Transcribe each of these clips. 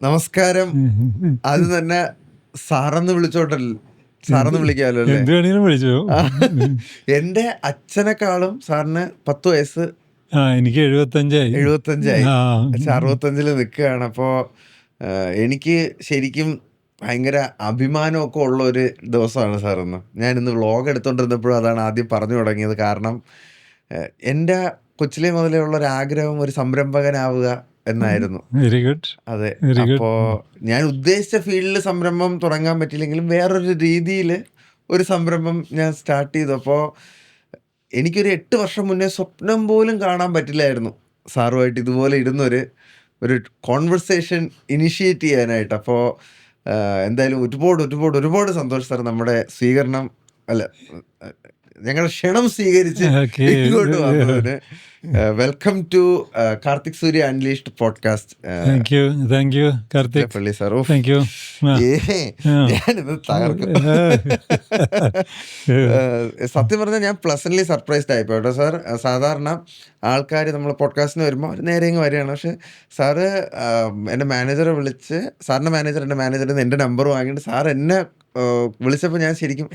നമസ്കാരം. അത് തന്നെ സാറെന്ന് വിളിച്ചോട്ടല്ലോ, സാറെന്ന് വിളിക്കാമല്ലോ അല്ലേ? എന്ത് വേണേലും വിളിച്ചോ. എൻ്റെ അച്ഛനെക്കാളും സാറിന് 10 വയസ്സ് എനിക്ക് 75 75 ആ. 65 നിൽക്കുകയാണ്. അപ്പോൾ എനിക്ക് ശരിക്കും ഭയങ്കര അഭിമാനമൊക്കെ ഉള്ള ഒരു ദിവസമാണ് സാറിന്ന്. ഞാനിന്ന് വ്ളോഗ് എടുത്തുകൊണ്ടിരുന്നപ്പോഴും അതാണ് ആദ്യം പറഞ്ഞു തുടങ്ങിയത്. കാരണം എൻ്റെ കൊച്ചിലെ മുതലേ ഉള്ള ഒരു ആഗ്രഹം ഒരു സംരംഭകനാവുക എന്നായിരുന്നു. Very good. അതെ. Very good. അപ്പോൾ ഞാൻ ഉദ്ദേശിച്ച ഫീൽഡിൽ സംരംഭം തുടങ്ങാൻ പറ്റിയില്ലെങ്കിലും വേറൊരു രീതിയിൽ ഒരു സംരംഭം ഞാൻ സ്റ്റാർട്ട് ചെയ്തു. അപ്പോൾ എനിക്കൊരു 8 വർഷം മുന്നേ സ്വപ്നം പോലും കാണാൻ പറ്റില്ലായിരുന്നു സാറുമായിട്ട് ഇതുപോലെ ഒരു കോൺവെർസേഷൻ ഇനിഷ്യേറ്റ് ചെയ്യാനായിട്ട്. അപ്പോൾ എന്തായാലും ഒരുപാട് സന്തോഷം സാർ. നമ്മുടെ സ്വീകരണം അല്ല, ഞങ്ങളുടെ ക്ഷണം സ്വീകരിച്ച് ഇങ്ങോട്ട് വന്നതിന്. Welcome to Karthik Surya unleashed podcast. Thank you Karthik. പള്ളി സാർ, താങ്ക് യു. ഞാനിത് തകർക്കും. സത്യം പറഞ്ഞാൽ ഞാൻ പ്ലസന്റ്ലി സർപ്രൈസ്ഡ് ആയിപ്പോ കേട്ടോ സാർ. സാധാരണ ആൾക്കാർ നമ്മൾ പോഡ്കാസ്റ്റിന് വരുമ്പോൾ അവർ നേരെ ഇങ്ങ് വരികയാണ്. പക്ഷെ സാറ് എൻ്റെ മാനേജറെ വിളിച്ച്, സാറിൻ്റെ മാനേജർ എൻ്റെ മാനേജറിൽ നിന്ന് എൻ്റെ നമ്പർ വാങ്ങിയിട്ട് സാർ എന്നെ വിളിച്ചപ്പോൾ ഞാൻ ശരിക്കും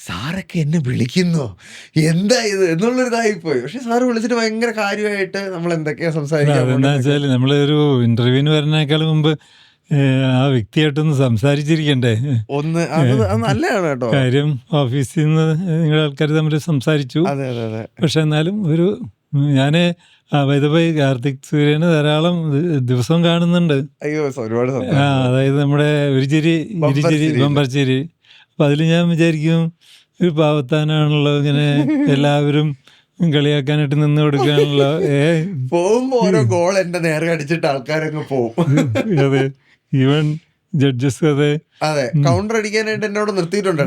സാറൊക്കെ എന്നെ വിളിക്കുന്നോ, എന്താ ഇത് എന്നുള്ളൊരിതായിപ്പോയി. പക്ഷെ സാറ് വിളിച്ചിട്ട് ഭയങ്കര കാര്യമായിട്ട് നമ്മൾ എന്തൊക്കെയാ സംസാരിക്കാൻ. എന്താ വെച്ചാൽ നമ്മളൊരു ഇന്റർവ്യൂവിന് വരുന്നേക്കാൾ മുമ്പ് ആ വ്യക്തിയായിട്ടൊന്ന് സംസാരിച്ചിരിക്കണ്ടേ. അത് നല്ലതാണ് കേട്ടോ. കാര്യം ഓഫീസിൽ നിന്ന് നിങ്ങളുടെ ആൾക്കാർ തമ്മിൽ സംസാരിച്ചു. അതെ അതെ അതെ. പക്ഷെ എന്നാലും ഞാൻ വൈദഭായി കാർത്തിക് സൂര്യന് ധാരാളം ദിവസവും കാണുന്നുണ്ട്. അയ്യോ ഒരുപാട് അതായത് നമ്മുടെ ഒരു ചിരി ഇരുചിരി ബമ്പർച്ചിരി. അപ്പം അതിൽ ഞാൻ വിചാരിക്കും ഒരു പാവത്താനാണല്ലോ ഇങ്ങനെ എല്ലാവരും കളിയാക്കാനായിട്ട് നിന്ന് കൊടുക്കാണല്ലോ. പോകുമ്പോ ഓരോ ഗോൾ എന്റെ നേരെ അടിച്ചിട്ട് ആൾക്കാരങ്ങ് പോകും. അതെ, ഈവൻ ജഡ്ജസ് അതെ കൗണ്ടർ അടിക്കാനായിട്ട് എന്നോട് നിർത്തിയിട്ടുണ്ട്.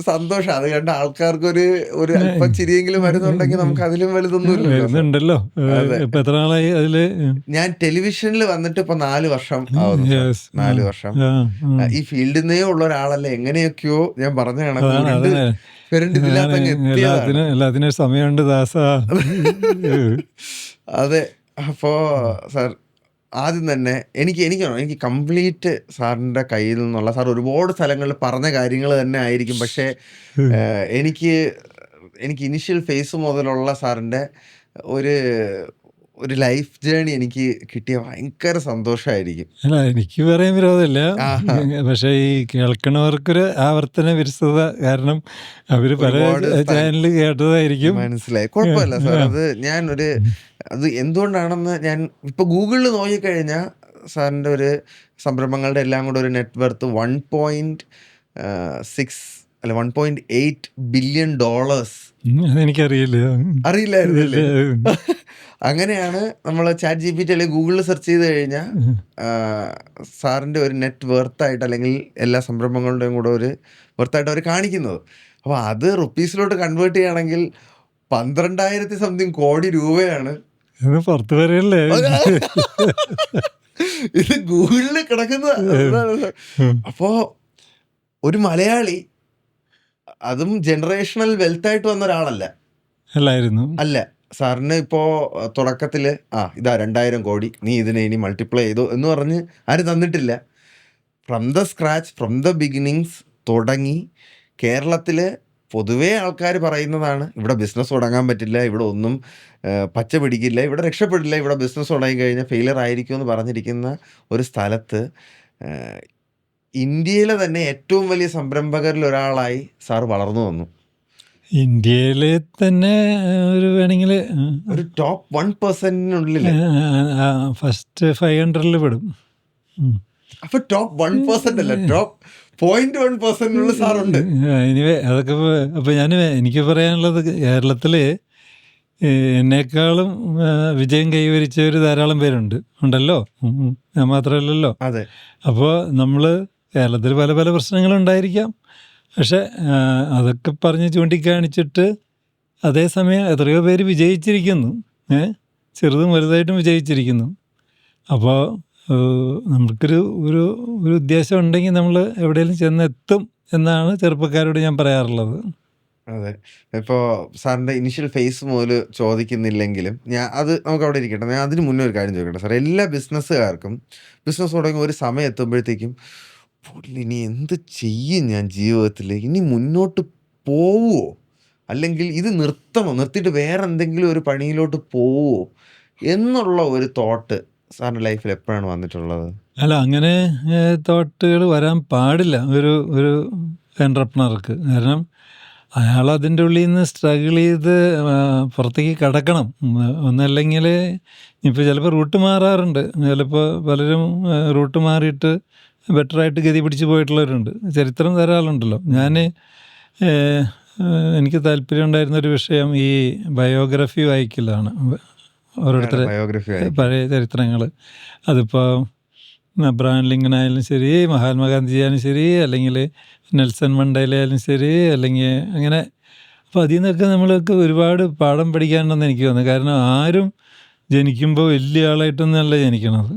സന്തോഷം അത് കണ്ട ആൾക്കാർക്ക് ഒരു അല്പം ചിരിയെങ്കിലും വരുന്നുണ്ടെങ്കിൽ നമുക്ക് അതിലും വലുതൊന്നും വരുന്നുണ്ടല്ലോ. ഇപ്പൊ എത്ര നാളായി അതില്? ഞാൻ ടെലിവിഷനിൽ വന്നിട്ട് ഇപ്പൊ 4 വർഷം ആവുന്നു. 4 വർഷം ഈ ഫീൽഡിൽ നിന്നേ ഉള്ള ഒരാളല്ലേ, എങ്ങനെയൊക്കെയോ ഞാൻ പറഞ്ഞാണ്. എല്ലാത്തിനും സമയമുണ്ട് ദാസ. അതെ. അപ്പോ സാർ ആദ്യം തന്നെ എനിക്ക് കംപ്ലീറ്റ് സാറിൻ്റെ കയ്യിൽ നിന്നുള്ള, സാർ ഒരുപാട് സ്ഥലങ്ങളിൽ പറഞ്ഞ കാര്യങ്ങൾ തന്നെ ആയിരിക്കും. പക്ഷേ എനിക്ക് ഇനിഷ്യൽ ഫേസ് മുതലുള്ള സാറിൻ്റെ ഒരു ലൈഫ് ജേണി എനിക്ക് കിട്ടിയ ഭയങ്കര സന്തോഷമായിരിക്കും. അല്ല, എനിക്ക് പറയാൻ വിരോധമില്ല. പക്ഷെ ഈ കേൾക്കണവർക്കൊരു ആവർത്തന വിരസത കാരണം അവര് പല ചാനലിൽ കേട്ടതായിരിക്കും. മനസ്സിലായി, കുഴപ്പമില്ല സാർ. അത് എന്തുകൊണ്ടാണെന്ന് ഞാൻ ഇപ്പൊ ഗൂഗിളിൽ നോക്കിക്കഴിഞ്ഞാൽ സാറിൻ്റെ ഒരു സംരംഭങ്ങളുടെ എല്ലാം കൂടെ ഒരു നെറ്റ് വർത്ത് $1.8 ബില്യൺ. അറിയില്ലായിരുന്നില്ലേ? അങ്ങനെയാണ് നമ്മൾ ചാറ്റ് GPT അല്ലെങ്കിൽ ഗൂഗിളിൽ സെർച്ച് ചെയ്ത് കഴിഞ്ഞാൽ സാറിൻ്റെ ഒരു നെറ്റ് വെർത്തായിട്ട് അല്ലെങ്കിൽ എല്ലാ സംരംഭങ്ങളുടെയും കൂടെ ഒരു വെർത്തായിട്ട് അവർ കാണിക്കുന്നത്. അപ്പോൾ അത് റുപ്പീസിലോട്ട് കൺവേർട്ട് ചെയ്യുകയാണെങ്കിൽ 12,000 സംതിങ് കോടി രൂപയാണ്. പുറത്ത് വരെയല്ലേ ഇത് ഗൂഗിളിൽ കിടക്കുന്നത്. അപ്പോ ഒരു മലയാളി, അതും ജനറേഷണൽ വെൽത്തായിട്ട് വന്ന ഒരാളല്ല അല്ല. സാറിന് ഇപ്പോൾ തുടക്കത്തിൽ ഇതാ 2,000 കോടി, നീ ഇതിനെ ഇനി മൾട്ടിപ്ലൈ ചെയ്തോ എന്ന് പറഞ്ഞ് ആരും തന്നിട്ടില്ല. From the scratch, from the beginnings തുടങ്ങി. കേരളത്തിൽ പൊതുവേ ആൾക്കാർ പറയുന്നതാണ്, ഇവിടെ ബിസിനസ് തുടങ്ങാൻ പറ്റില്ല, ഇവിടെ ഒന്നും പച്ച പിടിക്കില്ല, ഇവിടെ രക്ഷപ്പെടില്ല, ഇവിടെ ബിസിനസ് തുടങ്ങി കഴിഞ്ഞാൽ ഫെയിലിയർ ആയിരിക്കും എന്ന് പറഞ്ഞിരിക്കുന്ന ഒരു സ്ഥലത്ത് ഇന്ത്യയിലെ തന്നെ ഏറ്റവും വലിയ സംരംഭകരിൽ ഒരാളായി സാർ വളർന്നു വന്നു. ഇന്ത്യയിലെ തന്നെ വേണമെങ്കിൽ ഒരു ടോപ്പ് 1%-നുള്ളിൽ ഫസ്റ്റ് 500 പെടും. അപ്പൊ ടോപ്പ് 1% അല്ല, ടോപ്പ് 0.1%-നുള്ളിൽ സാറുണ്ട്. എനിവേ അതൊക്കെ അപ്പോൾ എനിക്ക് പറയാനുള്ളത്, കേരളത്തില് എന്നെക്കാളും വിജയം കൈവരിച്ചവർ ധാരാളം ഉണ്ടല്ലോ, ഞാൻ മാത്രമല്ലല്ലോ. അതെ. അപ്പോൾ നമ്മൾ കേരളത്തിൽ പല പല പ്രശ്നങ്ങളുണ്ടായിരിക്കാം. പക്ഷെ അതൊക്കെ പറഞ്ഞ് ചൂണ്ടിക്കാണിച്ചിട്ട് അതേസമയം എത്രയോ പേര് വിജയിച്ചിരിക്കുന്നു, ചെറുതും വലുതായിട്ടും വിജയിച്ചിരിക്കുന്നു. അപ്പോൾ നമുക്കൊരു ഒരു ഉദ്ദേശം ഉണ്ടെങ്കിൽ നമ്മൾ എവിടെയെങ്കിലും ചെന്നെത്തും എന്നാണ് ചെറുപ്പക്കാരോട് ഞാൻ പറയാറുള്ളത്. അതെ. ഇപ്പോൾ സാറിൻ്റെ ഇനിഷ്യൽ ഫേസ് മുതൽ ചോദിക്കുന്നില്ലെങ്കിലും അത് നമുക്ക് അവിടെ ഇരിക്കട്ടെ. ഞാൻ അതിന് മുന്നേ ഒരു കാര്യം ചോദിക്കട്ടെ സാർ. എല്ലാ ബിസിനസ്സുകാർക്കും ബിസിനസ് തുടങ്ങി ഒരു സമയം എത്തുമ്പോഴത്തേക്കും ഇനി എന്ത് ചെയ്യും ഞാൻ ജീവിതത്തിൽ, ഇനി മുന്നോട്ട് പോവുമോ, അല്ലെങ്കിൽ ഇത് നിർത്തിയിട്ട് വേറെ എന്തെങ്കിലും ഒരു പണിയിലോട്ട് പോവുമോ എന്നുള്ള ഒരു തോട്ട് സാറിൻ്റെ ലൈഫിൽ എപ്പോഴാണ് വന്നിട്ടുള്ളത്? അല്ല, അങ്ങനെ തോട്ടുകൾ വരാൻ പാടില്ല ഒരു എൻ്റർപ്രണർക്ക്. കാരണം അയാൾ അതിൻ്റെ ഉള്ളിൽ നിന്ന് സ്ട്രഗിൾ ചെയ്ത് പുറത്തേക്ക് കടക്കണം. ഒന്നല്ലെങ്കിൽ ഇപ്പോൾ ചിലപ്പോൾ റൂട്ട് മാറാറുണ്ട്. ചിലപ്പോൾ പലരും റൂട്ട് മാറിയിട്ട് ബെറ്ററായിട്ട് ഗതി പിടിച്ച് പോയിട്ടുള്ളവരുണ്ട്. ചരിത്രം ധാരാളമുണ്ടല്ലോ. എനിക്ക് താല്പര്യം ഉണ്ടായിരുന്നൊരു വിഷയം ഈ ബയോഗ്രഫി വായിക്കലാണ്. ഓരോരുത്തരെ പഴയ ചരിത്രങ്ങൾ. അതിപ്പോൾ അബ്രഹാം ലിങ്കൺ ആയാലും ശരി, മഹാത്മാഗാന്ധി ആയാലും ശരി, അല്ലെങ്കിൽ നെൽസൺ മണ്ടേല ആയാലും ശരി, അല്ലെങ്കിൽ അങ്ങനെ. അപ്പോൾ അതിൽ നിന്നൊക്കെ നമ്മളൊക്കെ ഒരുപാട് പാഠം പഠിക്കാനുണ്ടെന്ന് എനിക്ക് തോന്നുന്നു. കാരണം ആരും ജനിക്കുമ്പോൾ വലിയ ആളായിട്ടൊന്നുമല്ല ജനിക്കണത്.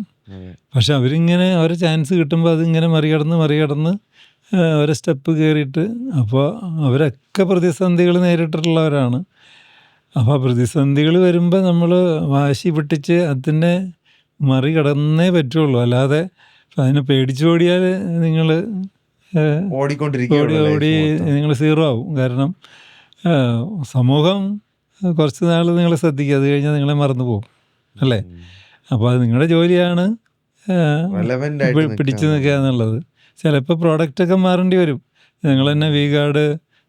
പക്ഷെ അവരിങ്ങനെ ഓരോ ചാൻസ് കിട്ടുമ്പോൾ അതിങ്ങനെ മറികടന്ന് ഓരോ സ്റ്റെപ്പ് കയറിയിട്ട്, അപ്പോൾ അവരൊക്കെ പ്രതിസന്ധികൾ നേരിട്ടിട്ടുള്ളവരാണ്. അപ്പോൾ പ്രതിസന്ധികൾ വരുമ്പോൾ നമ്മൾ വാശി പിടിച്ച് അതിനെ മറികടന്നേ പറ്റുള്ളൂ. അല്ലാതെ അതിനെ പേടിച്ചോടിയാൽ നിങ്ങൾ ഓടി നിങ്ങൾ സീറോ ആവും. കാരണം സമൂഹം കുറച്ച് നാൾ നിങ്ങളെ ശ്രദ്ധിക്കുക, അത് കഴിഞ്ഞാൽ നിങ്ങളെ മറന്നു പോകും, അല്ലേ? അപ്പോൾ അത് നിങ്ങളുടെ ജോലിയാണ് പിടിച്ചു നിൽക്കുക എന്നുള്ളത്. ചിലപ്പോൾ പ്രോഡക്റ്റൊക്കെ മാറേണ്ടി വരും. നിങ്ങൾ തന്നെ വി-ഗാർഡ്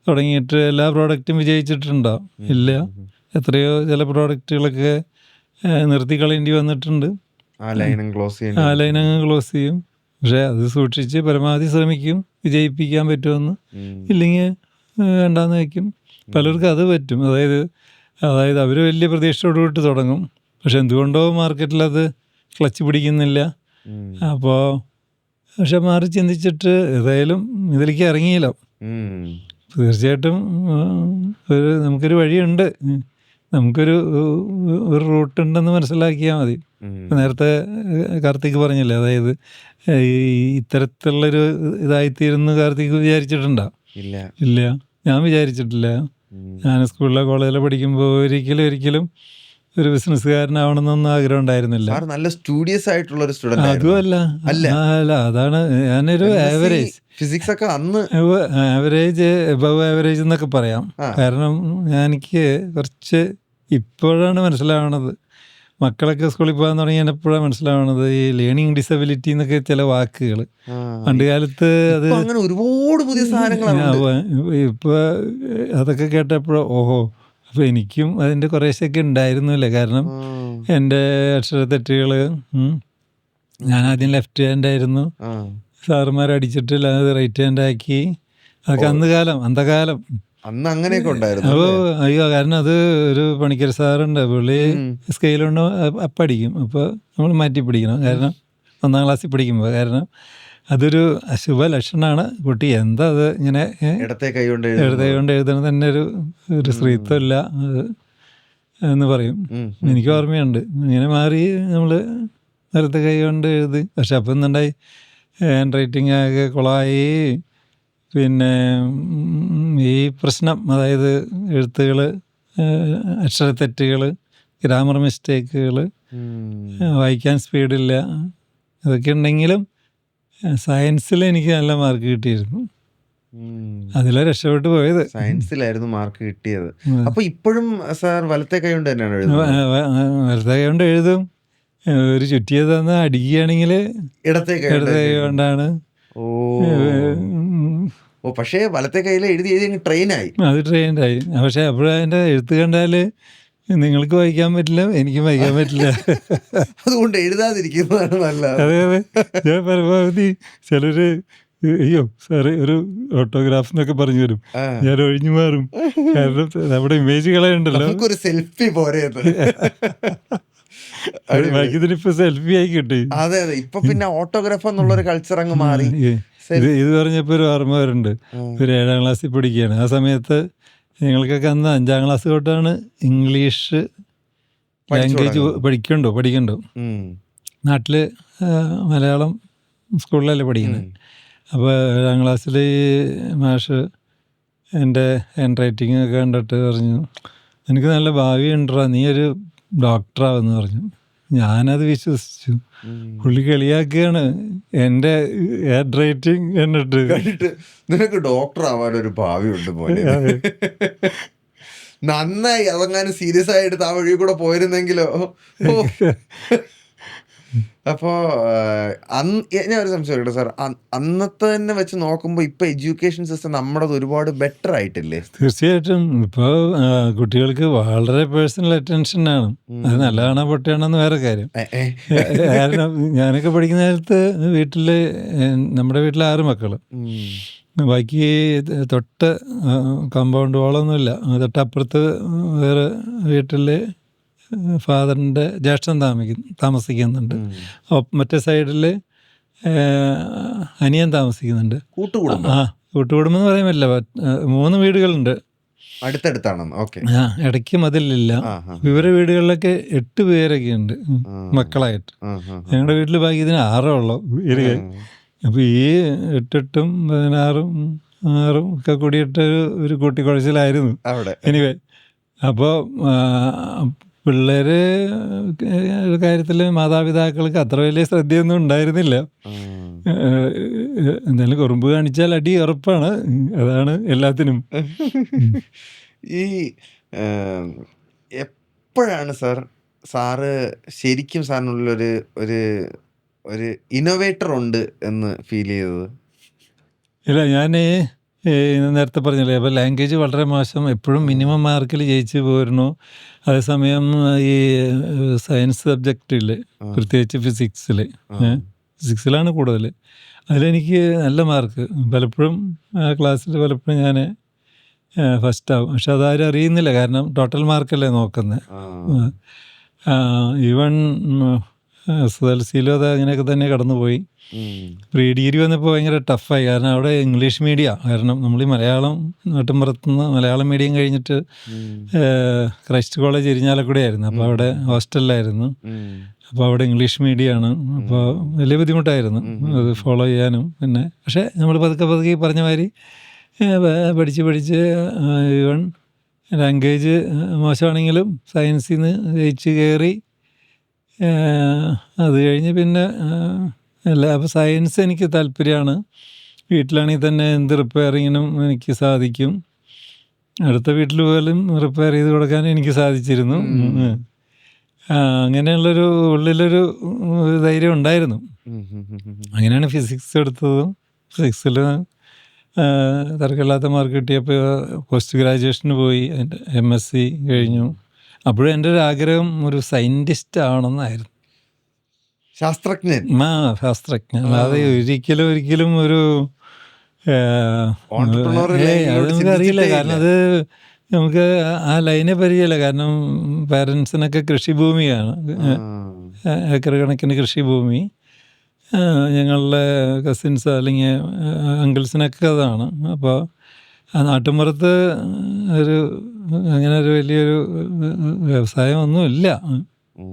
തുടങ്ങിയിട്ട് എല്ലാ പ്രോഡക്റ്റും വിജയിച്ചിട്ടുണ്ടോ? ഇല്ല. എത്രയോ ചില പ്രോഡക്റ്റുകളൊക്കെ നിർത്തിക്കളയേണ്ടി വന്നിട്ടുണ്ട്. ആ ലൈനങ്ങ് ക്ലോസ് ചെയ്യും. പക്ഷേ അത് സൂക്ഷിച്ച് പരമാവധി ശ്രമിക്കും വിജയിപ്പിക്കാൻ പറ്റുമെന്ന്. ഇല്ലെങ്കിൽ വേണ്ടാന്ന് വയ്ക്കും. പലർക്കും അത് പറ്റും. അതായത് അവർ വലിയ പ്രതീക്ഷയോടുകൂടി തുടങ്ങും. പക്ഷെ എന്തുകൊണ്ടോ മാർക്കറ്റിൽ അത് ക്ലച്ച് പിടിക്കുന്നില്ല. അപ്പോൾ പക്ഷെ മാറി ചിന്തിച്ചിട്ട് ഏതായാലും ഇതിലേക്ക് ഇറങ്ങിയില്ല. തീർച്ചയായിട്ടും നമുക്കൊരു വഴിയുണ്ട്, നമുക്കൊരു റൂട്ടുണ്ടെന്ന് മനസ്സിലാക്കിയാൽ മതി. നേരത്തെ കാർത്തിക് പറഞ്ഞില്ലേ, അതായത് ഇത്തരത്തിലുള്ളൊരു ഇതായിത്തീരുന്നു കാർത്തിക് വിചാരിച്ചിട്ടുണ്ടോ? ഇല്ല, ഞാൻ വിചാരിച്ചിട്ടില്ല. ഞാൻ സ്കൂളിലോ കോളേജിലോ പഠിക്കുമ്പോൾ ഒരിക്കലും ഒരു ബിസിനസ്സുകാരനാവണമെന്നൊന്നും ആഗ്രഹം ഉണ്ടായിരുന്നില്ല. നല്ല സ്റ്റുഡിയസ് ആയിട്ടുള്ള ഒരു സ്റ്റുഡന്റ് അതുമല്ല, അതാണ് ഞാനൊരു ആവറേജ്. ഫിസിക്സ് ഒക്കെ അന്ന് ആവറേജ്, എബവ് ആവറേജ് എന്നൊക്കെ പറയാം. കാരണം എനിക്ക് കുറച്ച് ഇപ്പോഴാണ് മനസ്സിലാവണത്, മക്കളൊക്കെ സ്കൂളിൽ പോകാൻ തുടങ്ങിയപ്പോഴാണ് മനസ്സിലാവണത് ഈ ലേണിംഗ് ഡിസബിലിറ്റി എന്നൊക്കെ ചില വാക്കുകൾ. പണ്ട് കാലത്ത് അത് ഒരുപാട് പുതിയ സാധനങ്ങളാണ്. ഇപ്പൊ അതൊക്കെ കേട്ടപ്പോഴോ ഓഹോ, അപ്പോൾ എനിക്കും അതിൻ്റെ കുറേശ്ശൊക്കെ ഉണ്ടായിരുന്നില്ല. കാരണം എൻ്റെ അക്ഷരത്തെറ്റുകൾ, ഞാൻ ആദ്യം ലെഫ്റ്റ് ഹാൻഡ് ആയിരുന്നു, സാറുമാരടിച്ചിട്ടില്ല, അത് റൈറ്റ് ഹാൻഡ് ആക്കി. അതൊക്കെ അന്ധകാലം അന്ന് അങ്ങനെയൊക്കെ ഉണ്ടായിരുന്നു. അപ്പോൾ അയ്യോ, കാരണം അത് ഒരു പണിക്കർ സാറുണ്ട്, പുള്ളി സ്കെയിലുണ്ട് അപ്പടിക്കും. അപ്പോൾ നമ്മൾ മാറ്റി പിടിക്കണം, കാരണം 1ാം ക്ലാസ്സിൽ പഠിക്കുമ്പോൾ. കാരണം അതൊരു അശുഭ ലക്ഷണമാണ്. കുട്ടി എന്താ അത് ഇങ്ങനെ ഇടത്തെ കൈ കൊണ്ട് എഴുതണം തന്നെ ഒരു സ്ത്രീത്വമില്ല എന്ന് പറയും. എനിക്ക് ഓർമ്മയുണ്ട്, ഇങ്ങനെ മാറി നമ്മൾ ഇടത്തെ കൈ കൊണ്ട് എഴുതി. പക്ഷെ അപ്പം എന്തുണ്ടായി, ഹാൻഡ് റൈറ്റിംഗ് ആകെ കുളമായി. പിന്നെ ഈ പ്രശ്നം, അതായത് എഴുത്തുകൾ, അക്ഷരത്തെറ്റുകൾ, ഗ്രാമർ മിസ്റ്റേക്കുകൾ, വായിക്കാൻ സ്പീഡില്ല, ഇതൊക്കെ ഉണ്ടെങ്കിലും സയൻസിൽ എനിക്ക് നല്ല മാർക്ക് കിട്ടിയിരുന്നു. അതിലെ രക്ഷപ്പെട്ടു പോയത്. സയൻസിലായിരുന്നു മാർക്ക് കിട്ടിയത്. അപ്പൊ ഇപ്പോഴും സാർ വലത്തെ കൈ കൊണ്ട് തന്നെയാണ് എഴുതുന്നത്? വലത്തെ കൈ കൊണ്ട് എഴുതും. ഒരു ചുറ്റിയത് തന്ന് അടിക്കുകയാണെങ്കിൽ ഇടത്തെ കൈ കൊണ്ടാണ്. പക്ഷേ വലത്തെ കയ്യിൽ എഴുതി ട്രെയിനായി. അത് ട്രെയിനായി. പക്ഷെ അപ്പോഴതിൻ്റെ എഴുത്ത് കണ്ടാൽ നിങ്ങൾക്ക് വായിക്കാൻ പറ്റില്ല, എനിക്കും വായിക്കാൻ പറ്റില്ല. അതുകൊണ്ട് എഴുതാതിരിക്കുന്നതാണ് നല്ലത്. അതെ, ഞാൻ പരമാവധി ചിലര് അയ്യോ സാറ് ഒരു ഓട്ടോഗ്രാഫ് എന്നൊക്കെ പറഞ്ഞു വരും, ഞാൻ ഒഴിഞ്ഞു മാറും. കാരണം നമ്മുടെ ഇമേജ് കളയുണ്ടല്ലോ, ഒരു സെൽഫി പോരെ. ബാക്കിയതിനിപ്പോ സെൽഫി ആയി കിട്ടി. അതെ, ഇപ്പൊ പിന്നെ ഓട്ടോഗ്രാഫ് എന്നുള്ളൊരു കൾച്ചർ അങ്ങ് മാറി. ഇത് പറഞ്ഞപ്പോ ഒരു ഓർമ്മ വരുന്നുണ്ട്. ഒരു 7ാം ക്ലാസ്സിൽ പഠിക്കുകയാണ്. ആ സമയത്ത് ഞങ്ങൾക്കൊക്കെ അന്ന് 5ാം ക്ലാസ് തൊട്ടാണ് ഇംഗ്ലീഷ് ലാംഗ്വേജ് പഠിക്കണ്ടോ. നാട്ടിൽ മലയാളം സ്കൂളിലല്ലേ പഠിക്കുന്നത്. അപ്പോൾ 7ാം ക്ലാസ്സിൽ മാഷ് എൻ്റെ ഹാൻഡ് റൈറ്റിംഗ് ഒക്കെ കണ്ടിട്ട് പറഞ്ഞു, എനിക്ക് നല്ല ഭാവി ഉണ്ടോ, നീ ഒരു ഡോക്ടറാവെന്ന് പറഞ്ഞു. ഞാനത് വിശ്വസിച്ചു. പുള്ളി കളിയാക്കുകയാണ് എൻ്റെ ഹാൻഡ് റൈറ്റിംഗ് കണ്ടിട്ട്. നിനക്ക് ഡോക്ടർ ആവാനൊരു ഭാവിയുണ്ട് പോലെ. നന്നായി അതെങ്ങാനും സീരിയസ് ആയിട്ട് ആ വഴി കൂടെ പോയിരുന്നെങ്കിലോ. അപ്പോൾ ഞാൻ ഒരു സംശയം കേട്ടോ സാർ, അന്നത്തെ തന്നെ വെച്ച് നോക്കുമ്പോൾ ഇപ്പൊ എഡ്യൂക്കേഷൻ സിസ്റ്റം നമ്മുടെ ഒരുപാട് ബെറ്റർ ആയിട്ടില്ലേ? തീർച്ചയായിട്ടും. ഇപ്പോൾ കുട്ടികൾക്ക് വളരെ പേഴ്സണൽ അറ്റൻഷനാണ്. അത് നല്ലതാണോ പൊട്ടയാണെന്ന് വേറെ കാര്യം. കാരണം ഞാനൊക്കെ പഠിക്കുന്ന നേരത്ത് വീട്ടില് നമ്മുടെ വീട്ടിൽ 6 മക്കള്, ബാക്കി തൊട്ട് കമ്പൗണ്ട് വാളൊന്നുമില്ല. തൊട്ടപ്പുറത്ത് വേറെ വീട്ടില് ഫാദറിൻ്റെ ജ്യേഷ്ഠൻ താമസിക്കുന്നുണ്ട്. മറ്റേ സൈഡിൽ അനിയൻ താമസിക്കുന്നുണ്ട്. കൂട്ടുകുടുംബം എന്ന് പറയാൻ പറ്റില്ല, 3 വീടുകളുണ്ട് അടുത്തടുത്താണ്. ഇടയ്ക്ക് മതിലില്ല. ഇവരുടെ വീടുകളിലൊക്കെ 8 പേരൊക്കെ ഉണ്ട് മക്കളായിട്ട്. ഞങ്ങളുടെ വീട്ടിൽ ബാക്കി ഇതിന് 6 ഉള്ളൂ. അപ്പോൾ ഈ 8-8ഉം 16ഉം 6ഉം ഒക്കെ കൂടിയിട്ട് ഒരു കൂട്ടിക്കുഴച്ചിലായിരുന്നു. എനിവേ, അപ്പോൾ പിള്ളേർ കാര്യത്തിൽ മാതാപിതാക്കൾക്ക് അത്ര വലിയ ശ്രദ്ധയൊന്നും ഉണ്ടായിരുന്നില്ല. എന്തായാലും കുറുമ്പ് കാണിച്ചാൽ അടി ഉറപ്പാണ്. അതാണ് എല്ലാത്തിനും. ഈ എപ്പോഴാണ് സാറ് ശരിക്കും സാറിനുള്ളൊരു ഒരു ഇന്നോവേറ്റർ ഉണ്ട് എന്ന് ഫീൽ ചെയ്തത്? ഇല്ല, ഞാൻ നേരത്തെ പറഞ്ഞില്ലേ, അപ്പോൾ ലാംഗ്വേജ് വളരെ മോശം, എപ്പോഴും മിനിമം മാർക്കിൽ ജയിച്ച് പോയിരുന്നു. അതേസമയം ഈ സയൻസ് സബ്ജക്റ്റിൽ, പ്രത്യേകിച്ച് ഫിസിക്സിലാണ് കൂടുതൽ, അതിലെനിക്ക് നല്ല മാർക്ക്. പലപ്പോഴും ക്ലാസ്സിൽ പലപ്പോഴും ഞാൻ ഫസ്റ്റ് ആവും. പക്ഷെ അതാരും അറിയുന്നില്ല, കാരണം ടോട്ടൽ മാർക്കല്ലേ നോക്കുന്നത്. ഈവൻ SLCയിലും അത് അങ്ങനെയൊക്കെ തന്നെ കടന്നുപോയി. പ്രീ ഡിഗ്രി വന്നപ്പോൾ ഭയങ്കര ടഫായി, കാരണം അവിടെ ഇംഗ്ലീഷ് മീഡിയം. കാരണം നമ്മൾ ഈ മലയാളം നാട്ടിൻപുറത്തുനിന്ന് മലയാളം മീഡിയം കഴിഞ്ഞിട്ട് ക്രൈസ്റ്റ് കോളേജ് ഇരിഞ്ഞാലക്കുട ആയിരുന്നു. അപ്പോൾ അവിടെ ഹോസ്റ്റലിലായിരുന്നു. അപ്പോൾ അവിടെ ഇംഗ്ലീഷ് മീഡിയമാണ്. അപ്പോൾ വലിയ ബുദ്ധിമുട്ടായിരുന്നു അത് ഫോളോ ചെയ്യാനും. പിന്നെ പക്ഷേ നമ്മൾ പതുക്കെ പറഞ്ഞ മാതിരി പഠിച്ച് ഈവൻ ലാംഗ്വേജ് മോശമാണെങ്കിലും സയൻസിൽ നിന്ന് ജയിച്ച് കയറി. അത് കഴിഞ്ഞ് പിന്നെ അപ്പോൾ സയൻസ് എനിക്ക് താല്പര്യമാണ്. വീട്ടിലാണെങ്കിൽ തന്നെ എന്ത് റിപ്പയറിങ്ങിനും എനിക്ക് സാധിക്കും. അടുത്ത വീട്ടിൽ പോലും റിപ്പയർ ചെയ്ത് കൊടുക്കാൻ എനിക്ക് സാധിച്ചിരുന്നു. അങ്ങനെയുള്ളൊരു ഉള്ളിലൊരു ധൈര്യം ഉണ്ടായിരുന്നു. അങ്ങനെയാണ് ഫിസിക്സ് എടുത്തതും. ഫിസിക്സിൽ തർക്കമില്ലാത്ത മാർക്ക് കിട്ടിയപ്പോൾ പോസ്റ്റ് ഗ്രാജുവേഷന് പോയി, MSc കഴിഞ്ഞു. അപ്പോഴും എൻ്റെ ഒരു ആഗ്രഹം ഒരു സയൻറ്റിസ്റ്റ് ആവണമെന്നായിരുന്നു. ശാസ്ത്രജ്ഞൻ. അല്ലാതെ ഒരിക്കലും ഒരു നമുക്കറിയില്ല. കാരണം അത് നമുക്ക് ആ ലൈനെ പരിചയമില്ല. കാരണം പാരൻസിനൊക്കെ കൃഷിഭൂമിയാണ്, ഏക്കർ കണക്കിന് കൃഷിഭൂമി. ഞങ്ങളുടെ കസിൻസ് അല്ലെങ്കിൽ അങ്കിൾസിനൊക്കെ അതാണ്. അപ്പോൾ ആ നാട്ടിൻപുറത്ത് അങ്ങനെ ഒരു വലിയൊരു വ്യവസായമൊന്നുമില്ല,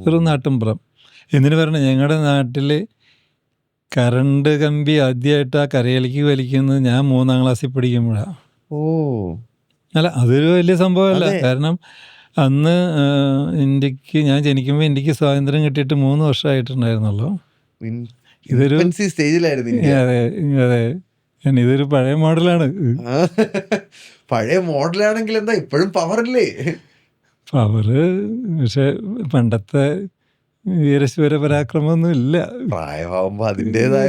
ഒരു നാട്ടിൻപുറം. എന്തിനു പറഞ്ഞു, ഞങ്ങളുടെ നാട്ടിൽ കറണ്ട് കമ്പി ആദ്യമായിട്ട് ആ കരയിലേക്ക് വലിക്കുന്നത് ഞാൻ 3ാം ക്ലാസ്സിൽ പഠിക്കുമ്പോഴാണ്. അല്ല, അതൊരു വലിയ സംഭവമല്ല. കാരണം അന്ന് ഞാൻ ജനിക്കുമ്പോൾ ഇന്ത്യക്ക് സ്വാതന്ത്ര്യം കിട്ടിയിട്ട് 3 വർഷമായിട്ടുണ്ടായിരുന്നുള്ളൂ. ഇതൊരു അതെ, ഇതൊരു പഴയ മോഡലാണ്. പഴയ മോഡലാണെങ്കിൽ എന്താ ഇപ്പോഴും പവറില്ലേ? പവറ്, പക്ഷെ പണ്ടത്തെ വീരശൂര പരാക്രമൊന്നും ഇല്ല. പ്രായമാകുമ്പോ അതിൻ്റെതായ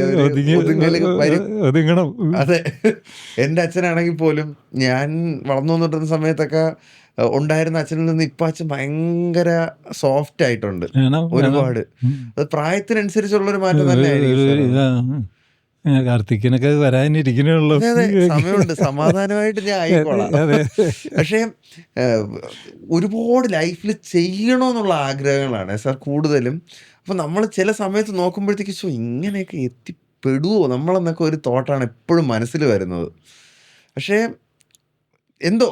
ഒതുങ്ങണം. അതെ, എൻ്റെ അച്ഛനാണെങ്കിൽ പോലും ഞാൻ വളർന്നു വന്നിട്ടുന്ന സമയത്തൊക്കെ ഉണ്ടായിരുന്ന അച്ഛനിൽ നിന്ന് ഇപ്പൊ അച്ഛൻ ഭയങ്കര സോഫ്റ്റ് ആയിട്ടുണ്ട് ഒരുപാട്. അത് പ്രായത്തിനനുസരിച്ചുള്ളൊരു മാറ്റം തന്നെ. കാർത്തിക്കിനൊക്കെ വരാനിരിക്കണുള്ളൂ, സമയമുണ്ട്, സമാധാനമായിട്ട് ഞാൻ ആയിക്കോളാം. പക്ഷേ ഒരുപാട് ലൈഫിൽ ചെയ്യണമെന്നുള്ള ആഗ്രഹങ്ങളാണ് സാർ കൂടുതലും. അപ്പം നമ്മൾ ചില സമയത്ത് നോക്കുമ്പോഴത്തേക്ക് ഇങ്ങനെയൊക്കെ എത്തിപ്പെടുവോ നമ്മളെന്നൊക്കെ ഒരു തോട്ടാണ് എപ്പോഴും മനസ്സിൽ വരുന്നത്. പക്ഷേ എന്തോ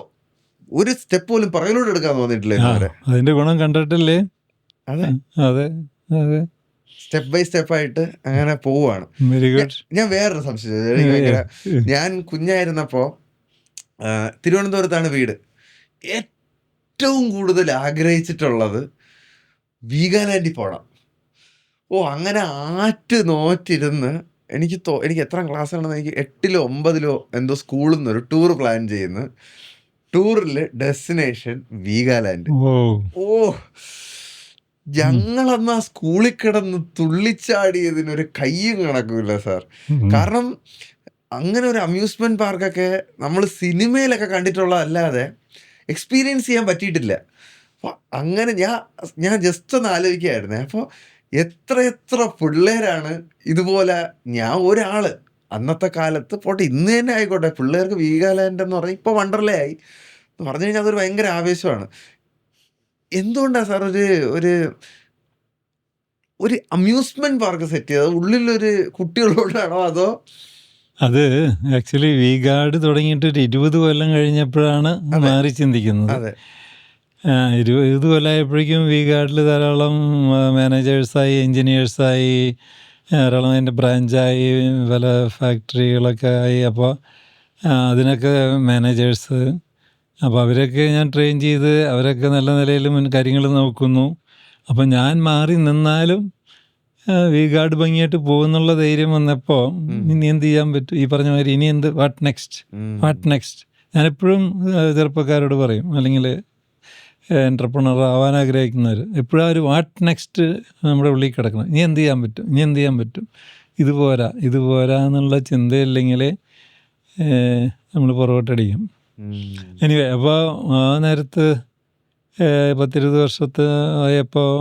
ഒരു സ്റ്റെപ്പ് പോലും പുറകിലൂടെ എടുക്കാൻ തോന്നിയിട്ടില്ലേ? അതിന്റെ ഗുണം കണ്ടിട്ടില്ലേ? അതെ അതെ അതെ, സ്റ്റെപ്പ് ബൈ സ്റ്റെപ്പ് ആയിട്ട് അങ്ങനെ പോവുകയാണ്. ഞാൻ വേറൊരു സംശയം, ഞാൻ കുഞ്ഞായിരുന്നപ്പോ തിരുവനന്തപുരത്താണ് വീട്. ഏറ്റവും കൂടുതൽ ആഗ്രഹിച്ചിട്ടുള്ളത് വീഗാലാൻഡിൽ പോകണം. അങ്ങനെ നോറ്റിരുന്ന് എനിക്ക് എത്ര ക്ലാസ് ആണെന്ന് എനിക്ക് 8ലോ 9ലോ എന്തോ സ്കൂളിൽ നിന്നൊരു ടൂർ പ്ലാൻ ചെയ്യുന്നു. ടൂറിൽ ഡെസ്റ്റിനേഷൻ വീഗാലാൻഡ്. ഞങ്ങളന്ന് ആ സ്കൂളിൽ കിടന്ന് തുള്ളിച്ചാടിയതിനൊരു കയ്യും കണക്കില്ല സാർ. കാരണം അങ്ങനെ ഒരു അമ്യൂസ്മെന്റ് പാർക്കൊക്കെ നമ്മൾ സിനിമയിലൊക്കെ കണ്ടിട്ടുള്ളതല്ലാതെ എക്സ്പീരിയൻസ് ചെയ്യാൻ പറ്റിയിട്ടില്ല. അപ്പോൾ അങ്ങനെ ഞാൻ ജസ്റ്റ് ഒന്ന് ആലോചിക്കുകയായിരുന്നേ. അപ്പോൾ എത്ര പിള്ളേരാണ് ഇതുപോലെ, ഞാൻ ഒരാള് അന്നത്തെ കാലത്ത് പോട്ടെ, ഇന്ന് തന്നെ ആയിക്കോട്ടെ, പിള്ളേർക്ക് വീഗാലാൻഡ് എന്ന് പറഞ്ഞാൽ ഇപ്പോൾ വണ്ടർലേ ആയി എന്ന് പറഞ്ഞു കഴിഞ്ഞാൽ അതൊരു ഭയങ്കര ആവേശമാണ്. എന്തുകൊണ്ടാണ് സാർ ഒരു അമ്യൂസ്മെന്റ് പാർക്ക് സെറ്റ് ചെയ്തത്? ഉള്ളിലൊരു കുട്ടികളോടാണോ അതോ? അത് ആക്ച്വലി വീഗാർഡ് തുടങ്ങിയിട്ട് ഒരു 20 കൊല്ലം കഴിഞ്ഞപ്പോഴാണ് മാറി ചിന്തിക്കുന്നത്. അതെ, 20 കൊല്ലമായപ്പോഴേക്കും വീഗാർഡിൽ ധാരാളം മാനേജേഴ്സായി, എൻജിനീയേഴ്സായി, ധാരാളം അതിൻ്റെ ബ്രാഞ്ചായി, പല ഫാക്ടറികളൊക്കെ ആയി. അപ്പോൾ അതിനൊക്കെ മാനേജേഴ്സ്, അപ്പോൾ അവരൊക്കെ ഞാൻ ട്രെയിൻ ചെയ്ത് അവരൊക്കെ നല്ല നിലയിൽ കാര്യങ്ങൾ നോക്കുന്നു. അപ്പം ഞാൻ മാറി നിന്നാലും വീഗാർഡ് ഭംഗിയായിട്ട് പോകുന്നുള്ള ധൈര്യം വന്നപ്പോൾ ഇനി എന്ത് ചെയ്യാൻ പറ്റും? ഈ പറഞ്ഞ മാതിരി ഇനി എന്ത്, വാട്ട് നെക്സ്റ്റ്. ഞാനെപ്പോഴും ചെറുപ്പക്കാരോട് പറയും, അല്ലെങ്കിൽ എൻ്റർപ്രണർ ആവാൻ ആഗ്രഹിക്കുന്നവർ എപ്പോഴും ഒരു വാട്ട് നെക്സ്റ്റ് നമ്മുടെ ഉള്ളിൽ കിടക്കണം. ഇനി എന്ത് ചെയ്യാൻ പറ്റും, ഇത് പോരാ എന്നുള്ള ചിന്തയില്ലെങ്കിൽ നമ്മൾ പുറകോട്ടടിക്കും. എനിവേ, അപ്പോൾ ആ നേരത്ത് 10-20 വർഷത്തെ ആയപ്പോൾ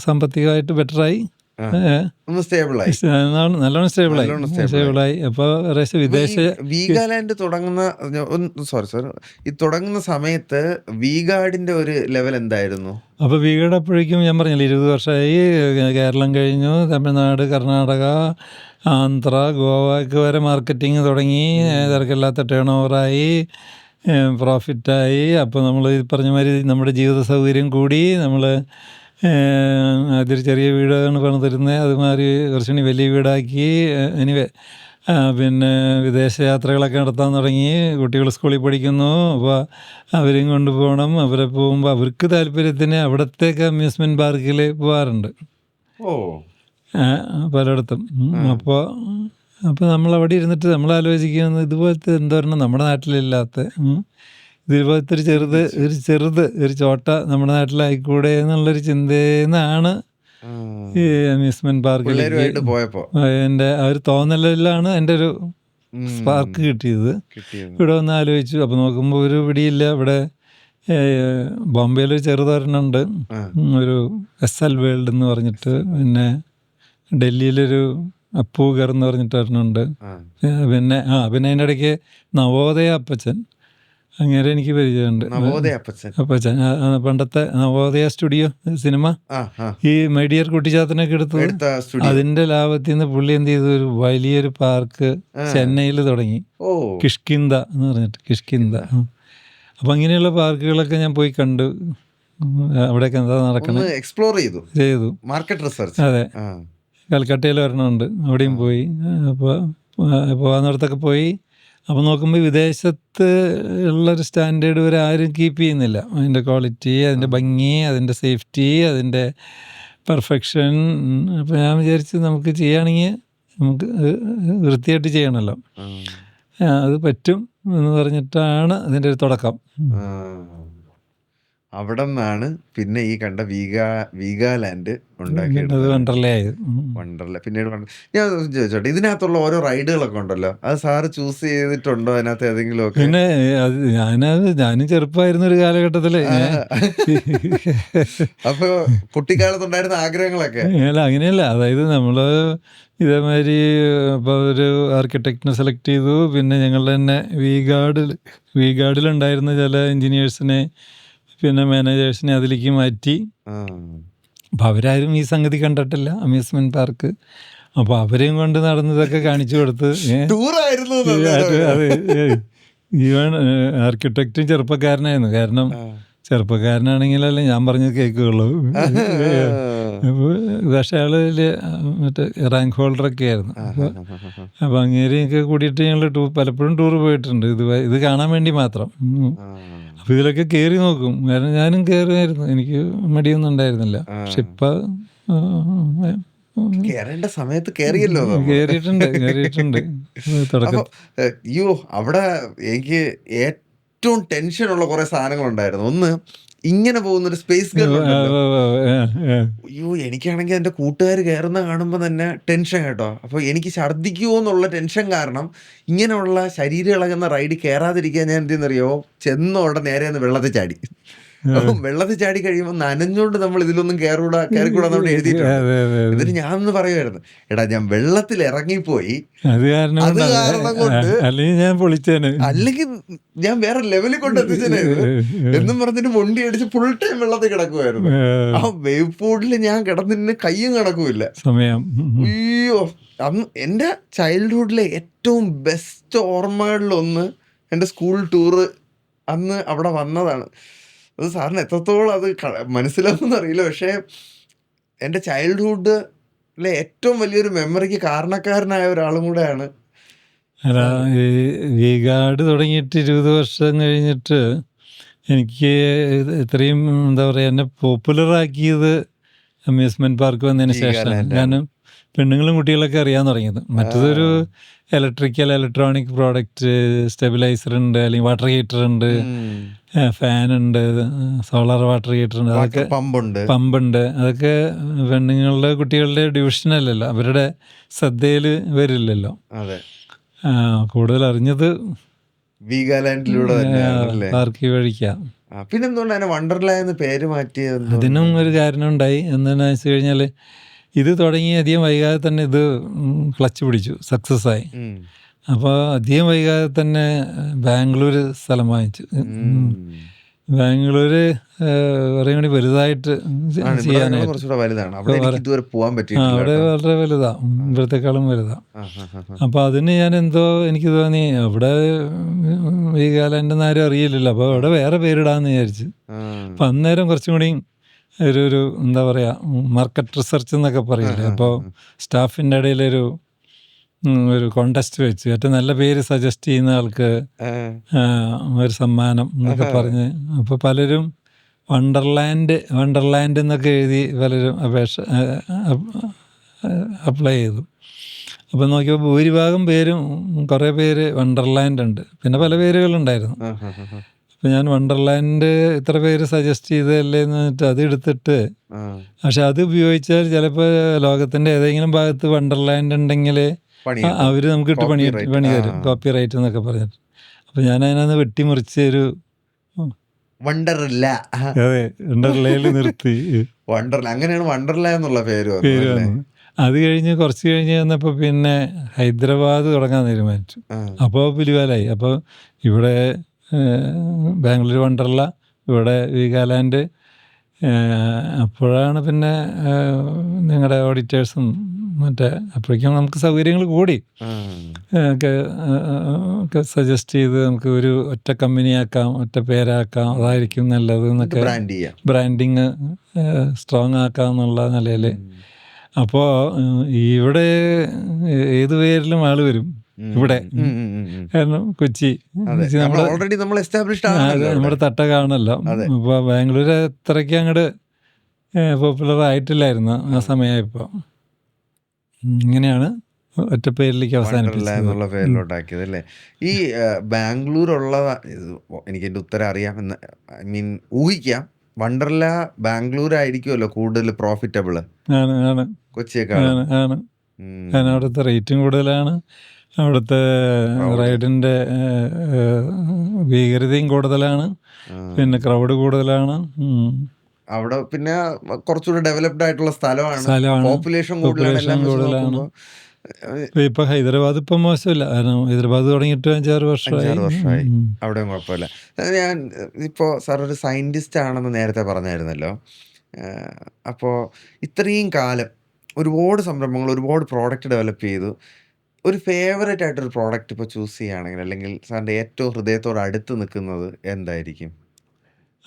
സാമ്പത്തികമായിട്ട് ബെറ്ററായി, നല്ലോണം സ്റ്റേബിളായി. അപ്പോൾ വീഗാലാൻഡ് തുടങ്ങുന്ന സമയത്ത് വീഗാർഡിന്റെ ഒരു ലെവൽ എന്തായിരുന്നു? അപ്പോൾ വീഗാർഡ് അപ്പോഴേക്കും ഞാൻ പറഞ്ഞില്ല 20 വർഷമായി. കേരളം കഴിഞ്ഞു, തമിഴ്നാട്, കർണാടക, ആന്ധ്ര, ഗോവയ്ക്ക് വരെ മാർക്കറ്റിംഗ് തുടങ്ങി. തിരക്കില്ലാത്ത ടേൺ ഓവറായി, പ്രോഫിറ്റായി. അപ്പോൾ നമ്മൾ ഈ പറഞ്ഞ മാതിരി നമ്മുടെ ജീവിത സൗകര്യം കൂടി. നമ്മൾ അതൊരു ചെറിയ വീടാണ് പണിതരുന്നത്, അതുമാതിരി കുറച്ചുകൂടി വലിയ വീടാക്കി. എനിവേ, പിന്നെ വിദേശയാത്രകളൊക്കെ നടത്താൻ തുടങ്ങി. കുട്ടികൾ സ്കൂളിൽ പഠിക്കുന്നു, അപ്പോൾ അവരെയും കൊണ്ടുപോകണം. അവരെ പോകുമ്പോൾ അവർക്ക് താല്പര്യത്തിന് അവിടത്തേക്ക് അമ്യൂസ്മെൻറ്റ് പാർക്കിൽ പോകാറുണ്ട് പലയിടത്തും. അപ്പോൾ നമ്മളവിടെ ഇരുന്നിട്ട് നമ്മൾ ആലോചിക്കുന്നത് ഇതുപോലത്തെ എന്തോരണം നമ്മുടെ നാട്ടിലില്ലാത്ത, ഇതുപോലത്തെ ഒരു ചോട്ട നമ്മുടെ നാട്ടിലായിക്കൂടെ എന്നുള്ളൊരു ചിന്തയിൽ നിന്നാണ് ഈ അമ്യൂസ്മെന്റ് പാർക്കിൽ എൻ്റെ ആ ഒരു തോന്നലിലാണ് എൻ്റെ ഒരു സ്പാർക്ക് കിട്ടിയത്. ഇവിടെ ഒന്ന് ആലോചിച്ചു. അപ്പോൾ നോക്കുമ്പോൾ ഒരു പിടിയില്ല. ഇവിടെ ബോംബെയിലൊരു ചെറുതൊരെണ്ണമുണ്ട്, ഒരു SL വേൾഡ് എന്ന് പറഞ്ഞിട്ട്. പിന്നെ ഡൽഹിയിലൊരു അപ്പൂഗർ എന്ന് പറഞ്ഞിട്ട് ഒരെണ്ണമുണ്ട്. പിന്നെ അതിൻ്റെ ഇടയ്ക്ക് നവോദയ അപ്പച്ചൻ, അങ്ങനെ എനിക്ക് പരിചയമുണ്ട്. അപ്പച്ചൻ പണ്ടത്തെ നവോദയ സ്റ്റുഡിയോ സിനിമ, ഈ മൈ ഡിയർ കുട്ടിച്ചാത്തനൊക്കെ എടുത്തത്, അതിന്റെ ലാഭത്തിൽ നിന്ന് പുള്ളി എന്ത് ചെയ്തു, ഒരു വലിയൊരു പാർക്ക് ചെന്നൈയിൽ തുടങ്ങി, കിഷ്കിന്ദ എന്ന് പറഞ്ഞിട്ട്. കിഷ്കിന്ദ. അപ്പം അങ്ങനെയുള്ള പാർക്കുകളൊക്കെ ഞാൻ പോയി കണ്ടു. അവിടെയൊക്കെ എന്താ നടക്കണം എക്സ്പ്ലോർ ചെയ്തു. Market research. അതെ, കൽക്കട്ടയിൽ ഒരെണ്ണമുണ്ട്, അവിടെയും പോയി. അപ്പോൾ പോകാവുന്നിടത്തൊക്കെ പോയി. അപ്പോൾ നോക്കുമ്പോൾ വിദേശത്ത് ഉള്ളൊരു സ്റ്റാൻഡേർഡ് വരെ ആരും കീപ്പ് ചെയ്യുന്നില്ല. അതിൻ്റെ ക്വാളിറ്റി, അതിൻ്റെ ഭംഗി, അതിൻ്റെ സേഫ്റ്റി, അതിൻ്റെ പെർഫെക്ഷൻ. അപ്പോൾ ഞാൻ വിചാരിച്ച് നമുക്ക് ചെയ്യുകയാണെങ്കിൽ നമുക്ക് വൃത്തിയായിട്ട് ചെയ്യണമല്ലോ, അത് പറ്റും എന്ന് പറഞ്ഞിട്ടാണ് അതിൻ്റെ ഒരു തുടക്കം. അവിടെ നിന്നാണ് പിന്നെ ഈ കണ്ട വീഗാലാൻഡ് ഉണ്ടാക്കിയത്. വണ്ടർല പിന്നീട് ഞാൻ ചോദിച്ചോട്ടെ, ഇതിനകത്തുള്ള ഓരോ റൈഡുകളൊക്കെ ഉണ്ടല്ലോ, അത് സാറ് ചൂസ് ചെയ്തിട്ടുണ്ടോ അതിനകത്ത് ഏതെങ്കിലും ഒക്കെ? പിന്നെ ഞാനും ചെറുപ്പമായിരുന്ന ഒരു കാലഘട്ടത്തില് അപ്പൊ കുട്ടിക്കാലത്തുണ്ടായിരുന്ന ആഗ്രഹങ്ങളൊക്കെ അല്ല, അങ്ങനെയല്ല. അതായത് നമ്മള് ഇതേമാതിരി ഇപ്പോൾ ഒരു ആർക്കിടെക്റ്റിനെ സെലക്ട് ചെയ്തു. പിന്നെ ഞങ്ങൾ തന്നെ വീഗാർഡിലുണ്ടായിരുന്ന ചില എൻജിനീയേഴ്സിനെ, പിന്നെ മാനേജേഴ്സിനെ അതിലേക്ക് മാറ്റി. അപ്പം അവരാരും ഈ സംഗതി കണ്ടിട്ടില്ല, അമ്യൂസ്മെന്റ് പാർക്ക്. അപ്പോൾ അവരെയും കൊണ്ട് നടന്നതൊക്കെ കാണിച്ചു കൊടുത്ത്. ഈവൻ ആർക്കിടെക്റ്റും ചെറുപ്പക്കാരനായിരുന്നു. കാരണം ചെറുപ്പക്കാരനാണെങ്കിലല്ലേ ഞാൻ പറഞ്ഞത് കേൾക്കുകയുള്ളൂ. പക്ഷേ ആള് മറ്റേ റാങ്ക് ഹോൾഡറൊക്കെ ആയിരുന്നു. അപ്പോൾ അങ്ങേരെയൊക്കെ കൂടിയിട്ട് ഞങ്ങൾ പലപ്പോഴും ടൂർ പോയിട്ടുണ്ട് ഇത് കാണാൻ വേണ്ടി മാത്രം. അപ്പോൾ ഇതിലൊക്കെ കയറി നോക്കും. കാരണം ഞാനും കയറുമായിരുന്നു, എനിക്ക് മടിയൊന്നും ഉണ്ടായിരുന്നില്ല. പക്ഷെ ഇപ്പം കേറേണ്ട സമയത്ത് കേറിയല്ലോ. കയറിയിട്ടുണ്ട് തുടക്കം. അയ്യോ, അവിടെ എനിക്ക് ഏറ്റവും ടെൻഷനുള്ള കുറെ സാധനങ്ങളുണ്ടായിരുന്നു. ഒന്ന്, ഇങ്ങനെ പോകുന്നൊരു സ്പേസ് ഗൺ ഉണ്ടല്ലോ. അയ്യോ, എനിക്കാണെങ്കിൽ എൻ്റെ കൂട്ടുകാർ കയറുന്ന കാണുമ്പോൾ തന്നെ ടെൻഷൻ കേട്ടോ. അപ്പോൾ എനിക്ക് ഛർദ്ദിക്കുമോ എന്നുള്ള ടെൻഷൻ കാരണം ഇങ്ങനെയുള്ള ശരീരം ഇളകുന്ന റൈഡ് കയറാതിരിക്കാൻ ഞാൻ എന്തെന്നറിയോ, ചെന്നോടെ നേരെ ഒന്ന് വെള്ളത്തിൽ ചാടി. അപ്പം വെള്ളത്തിൽ ചാടി കഴിയുമ്പോൾ നനഞ്ഞോണ്ട് നമ്മൾ ഇതിലൊന്നും കയറിക്കൂടാന്ന് അവിടെ എഴുതിയിട്ടുണ്ട്. എന്നിട്ട് ഞാനൊന്ന് പറയുമായിരുന്നു, എടാ ഞാൻ വെള്ളത്തിൽ ഇറങ്ങിപ്പോയി, അത് കാരണം കൊണ്ട് അല്ലെങ്കിൽ ഞാൻ വേറെ ലെവലിൽ കൊണ്ട് എത്തിച്ചേനെ എന്നും പറഞ്ഞിട്ട് വണ്ടി അടിച്ച് ഫുൾ ടൈം വെള്ളത്തിൽ കിടക്കുമായിരുന്നു. ആ വേവ് പൂളിൽ ഞാൻ കിടന്നിട്ട് കയ്യും കിടക്കൂല സമയം. അയ്യോ, അന്ന് എൻ്റെ ചൈൽഡ്ഹുഡിലെ ഏറ്റവും ബെസ്റ്റ് ഓർമ്മകളിലൊന്ന് എൻ്റെ സ്കൂൾ ടൂറ് അന്ന് അവിടെ വന്നതാണ്. അത് സാറിന് എത്രത്തോളം അത് മനസ്സിലാവുമെന്ന് അറിയില്ല. പക്ഷേ എൻ്റെ ചൈൽഡ്ഹുഡിലെ ഏറ്റവും വലിയൊരു മെമ്മറിക്ക് കാരണക്കാരനായ ഒരാളും കൂടെയാണ്. ഈ വീഗാർഡ് തുടങ്ങിയിട്ട് 20 വർഷം കഴിഞ്ഞിട്ട് എനിക്ക് ഇത്രയും എന്താ പറയുക, എന്നെ പോപ്പുലറാക്കിയത് അമ്യൂസ്മെൻറ്റ് പാർക്ക് വന്നതിന് ശേഷമാണ്. കാരണം പെണ്ണുങ്ങളും കുട്ടികളൊക്കെ അറിയാൻ തുടങ്ങിയത്. മറ്റതൊരു ഇലക്ട്രോണിക് പ്രോഡക്റ്റ്, സ്റ്റെബിലൈസർ ഉണ്ട്, അല്ലെങ്കിൽ വാട്ടർ ഹീറ്റർ ഉണ്ട്, ഫാനുണ്ട്, സോളാർ വാട്ടർ ഹീറ്റർ ഉണ്ട്, അതൊക്കെ പമ്പുണ്ട്. അതൊക്കെ പെണ്ണുങ്ങളുടെ കുട്ടികളുടെ ഡിവിഷനല്ലല്ലോ, അവരുടെ ശ്രദ്ധയിൽ വരില്ലല്ലോ. കൂടുതൽ അറിഞ്ഞത് പാർക്ക് വഴിക്കാം. പിന്നെന്തുകൊണ്ടാണ് വണ്ടർലാൻഡ് പേര് മാറ്റിയത്? അതിനും ഒരു കാരണം ഉണ്ടായി. എന്താണെന്ന് വെച്ച് കഴിഞ്ഞാൽ ഇത് തുടങ്ങി അധികം വൈകാതെ തന്നെ ഇത് ക്ലച്ച് പിടിച്ചു, സക്സസ് ആയി. അപ്പോൾ അധികം വൈകാതെ തന്നെ ബാംഗ്ലൂർ സ്ഥലം വാങ്ങിച്ചു. ബാംഗ്ലൂര് പറയുകയാണെങ്കിൽ വലുതായിട്ട് ചെയ്യാനായിട്ട് അവിടെ വളരെ വലുതാ, ഇവിടത്തെക്കാളും വലുതാ. അപ്പോൾ അതിന് ഞാൻ എനിക്ക് തോന്നി അവിടെ വീഗാലാൻഡ് ആരും അറിയില്ലല്ലോ, അപ്പോൾ അവിടെ വേറെ പേരിടാമെന്ന് വിചാരിച്ചു. അപ്പം അന്നേരം കുറച്ചും കൂടി ഒരു എന്താ പറയുക, മാർക്കറ്റ് റിസർച്ച് എന്നൊക്കെ പറയില്ലേ. അപ്പോൾ സ്റ്റാഫിൻ്റെ ഇടയിലൊരു കോണ്ടസ്റ്റ് വെച്ച് ഏറ്റവും നല്ല പേര് സജസ്റ്റ് ചെയ്യുന്ന ആൾക്ക് ഒരു സമ്മാനം എന്നൊക്കെ പറഞ്ഞ്, അപ്പോൾ പലരും വണ്ടർലാൻഡ് എന്നൊക്കെ എഴുതി പലരും അപ്ലൈ ചെയ്തു. അപ്പോൾ നോക്കിയപ്പോൾ ഭൂരിഭാഗം പേരും കുറേ പേര് വണ്ടർലാൻഡ് ഉണ്ട്, പിന്നെ പല പേരുകളുണ്ടായിരുന്നു. അപ്പോൾ ഞാൻ വണ്ടർലാൻഡ് ഇത്ര പേര് സജസ്റ്റ് ചെയ്തതല്ലേ എന്ന് വെച്ചിട്ട് അത് എടുത്തിട്ട്, പക്ഷെ അത് ഉപയോഗിച്ചാൽ ചിലപ്പോൾ ലോകത്തിൻ്റെ ഏതെങ്കിലും ഭാഗത്ത് വണ്ടർലാൻഡ് ഉണ്ടെങ്കിൽ അവർ നമുക്ക് ഇട്ട് പണി തരും, കോപ്പി റൈറ്റ് എന്നൊക്കെ പറഞ്ഞിട്ട്. അപ്പം ഞാൻ അതിനകത്ത് വെട്ടിമുറിച്ച് ഒരു വണ്ടർലയിൽ നിർത്തി. അങ്ങനെയാണ് വണ്ടർലാ എന്നുള്ള പേര് വന്നു. അത് കഴിഞ്ഞ് കുറച്ച് കഴിഞ്ഞ് വന്നപ്പോൾ പിന്നെ ഹൈദരാബാദ് തുടങ്ങാൻ തീരുമാനിച്ചു. അപ്പോൾ പുലിവാലായി. അപ്പോൾ ഇവിടെ ബാംഗ്ലൂർ വണ്ടർല, ഇവിടെ വീഗാലാൻഡ്. അപ്പോഴാണ് പിന്നെ നിങ്ങളുടെ ഓഡിറ്റേഴ്സും അപ്പോഴേക്കും നമുക്ക് സൗകര്യങ്ങൾ കൂടി ഒക്കെ സജസ്റ്റ് ചെയ്ത് നമുക്ക് ഒരു ഒറ്റ കമ്പനിയാക്കാം, ഒറ്റ പേരാക്കാം, അതായിരിക്കും നല്ലത് എന്നൊക്കെ, ബ്രാൻഡിങ് സ്ട്രോങ് ആക്കാം എന്നുള്ള നിലയിൽ. അപ്പോൾ ഇവിടെ ഏത് പേരിലും ആള് വരും ഇവിടെ. കാരണം കൊച്ചി നമ്മുടെ തട്ടകാണല്ലോ. അപ്പോൾ ബാംഗ്ലൂർ അത്രയ്ക്ക് അങ്ങോട്ട് പോപ്പുലർ ആയിട്ടില്ലായിരുന്നു ആ സമയമായപ്പോൾ. ഇങ്ങനെയാണ് ഒറ്റ പേരിലേക്ക് അവസാനിപ്പിച്ചത്, പേരിലോട്ടാക്കിയത് അല്ലേ. ഈ ബാംഗ്ലൂരുള്ള എനിക്ക് എൻ്റെ ഉത്തരം അറിയാമെന്ന് ഊഹിക്കാം. വണ്ടർല ബാംഗ്ലൂർ ആയിരിക്കുമല്ലോ കൂടുതൽ പ്രോഫിറ്റബിൾ കൊച്ചിയേക്കാൾ. കാരണം അവിടുത്തെ റേറ്റും കൂടുതലാണ്, അവിടുത്തെ റൈഡിൻ്റെ ഭീകരതയും കൂടുതലാണ്, പിന്നെ ക്രൗഡ് കൂടുതലാണ്. അവിടെ പിന്നെ കുറച്ചുകൂടി ഡെവലപ്ഡ് ആയിട്ടുള്ള സ്ഥലമാണ്, പോപ്പുലേഷൻ കൂടുതലാണ്. ഇപ്പൊ ഹൈദരാബാദ് ഇപ്പം മോശമില്ല, കാരണം ഹൈദരാബാദ് തുടങ്ങിയിട്ട് 5-6 വർഷമായി. അവിടെയും കുഴപ്പമില്ല. ഞാൻ ഇപ്പോൾ സാർ ഒരു സയൻറ്റിസ്റ്റ് ആണെന്ന് നേരത്തെ പറഞ്ഞായിരുന്നല്ലോ. അപ്പോൾ ഇത്രയും കാലം ഒരുപാട് സംരംഭങ്ങൾ, ഒരുപാട് പ്രോഡക്റ്റ് ഡെവലപ്പ് ചെയ്തു. ഒരു ഫേവറേറ്റ് ആയിട്ടൊരു പ്രോഡക്റ്റ് ഇപ്പോൾ ചൂസ് ചെയ്യുകയാണെങ്കിൽ, അല്ലെങ്കിൽ സാറിൻ്റെ ഏറ്റവും ഹൃദയത്തോട് അടുത്ത് നിൽക്കുന്നത് എന്തായിരിക്കും?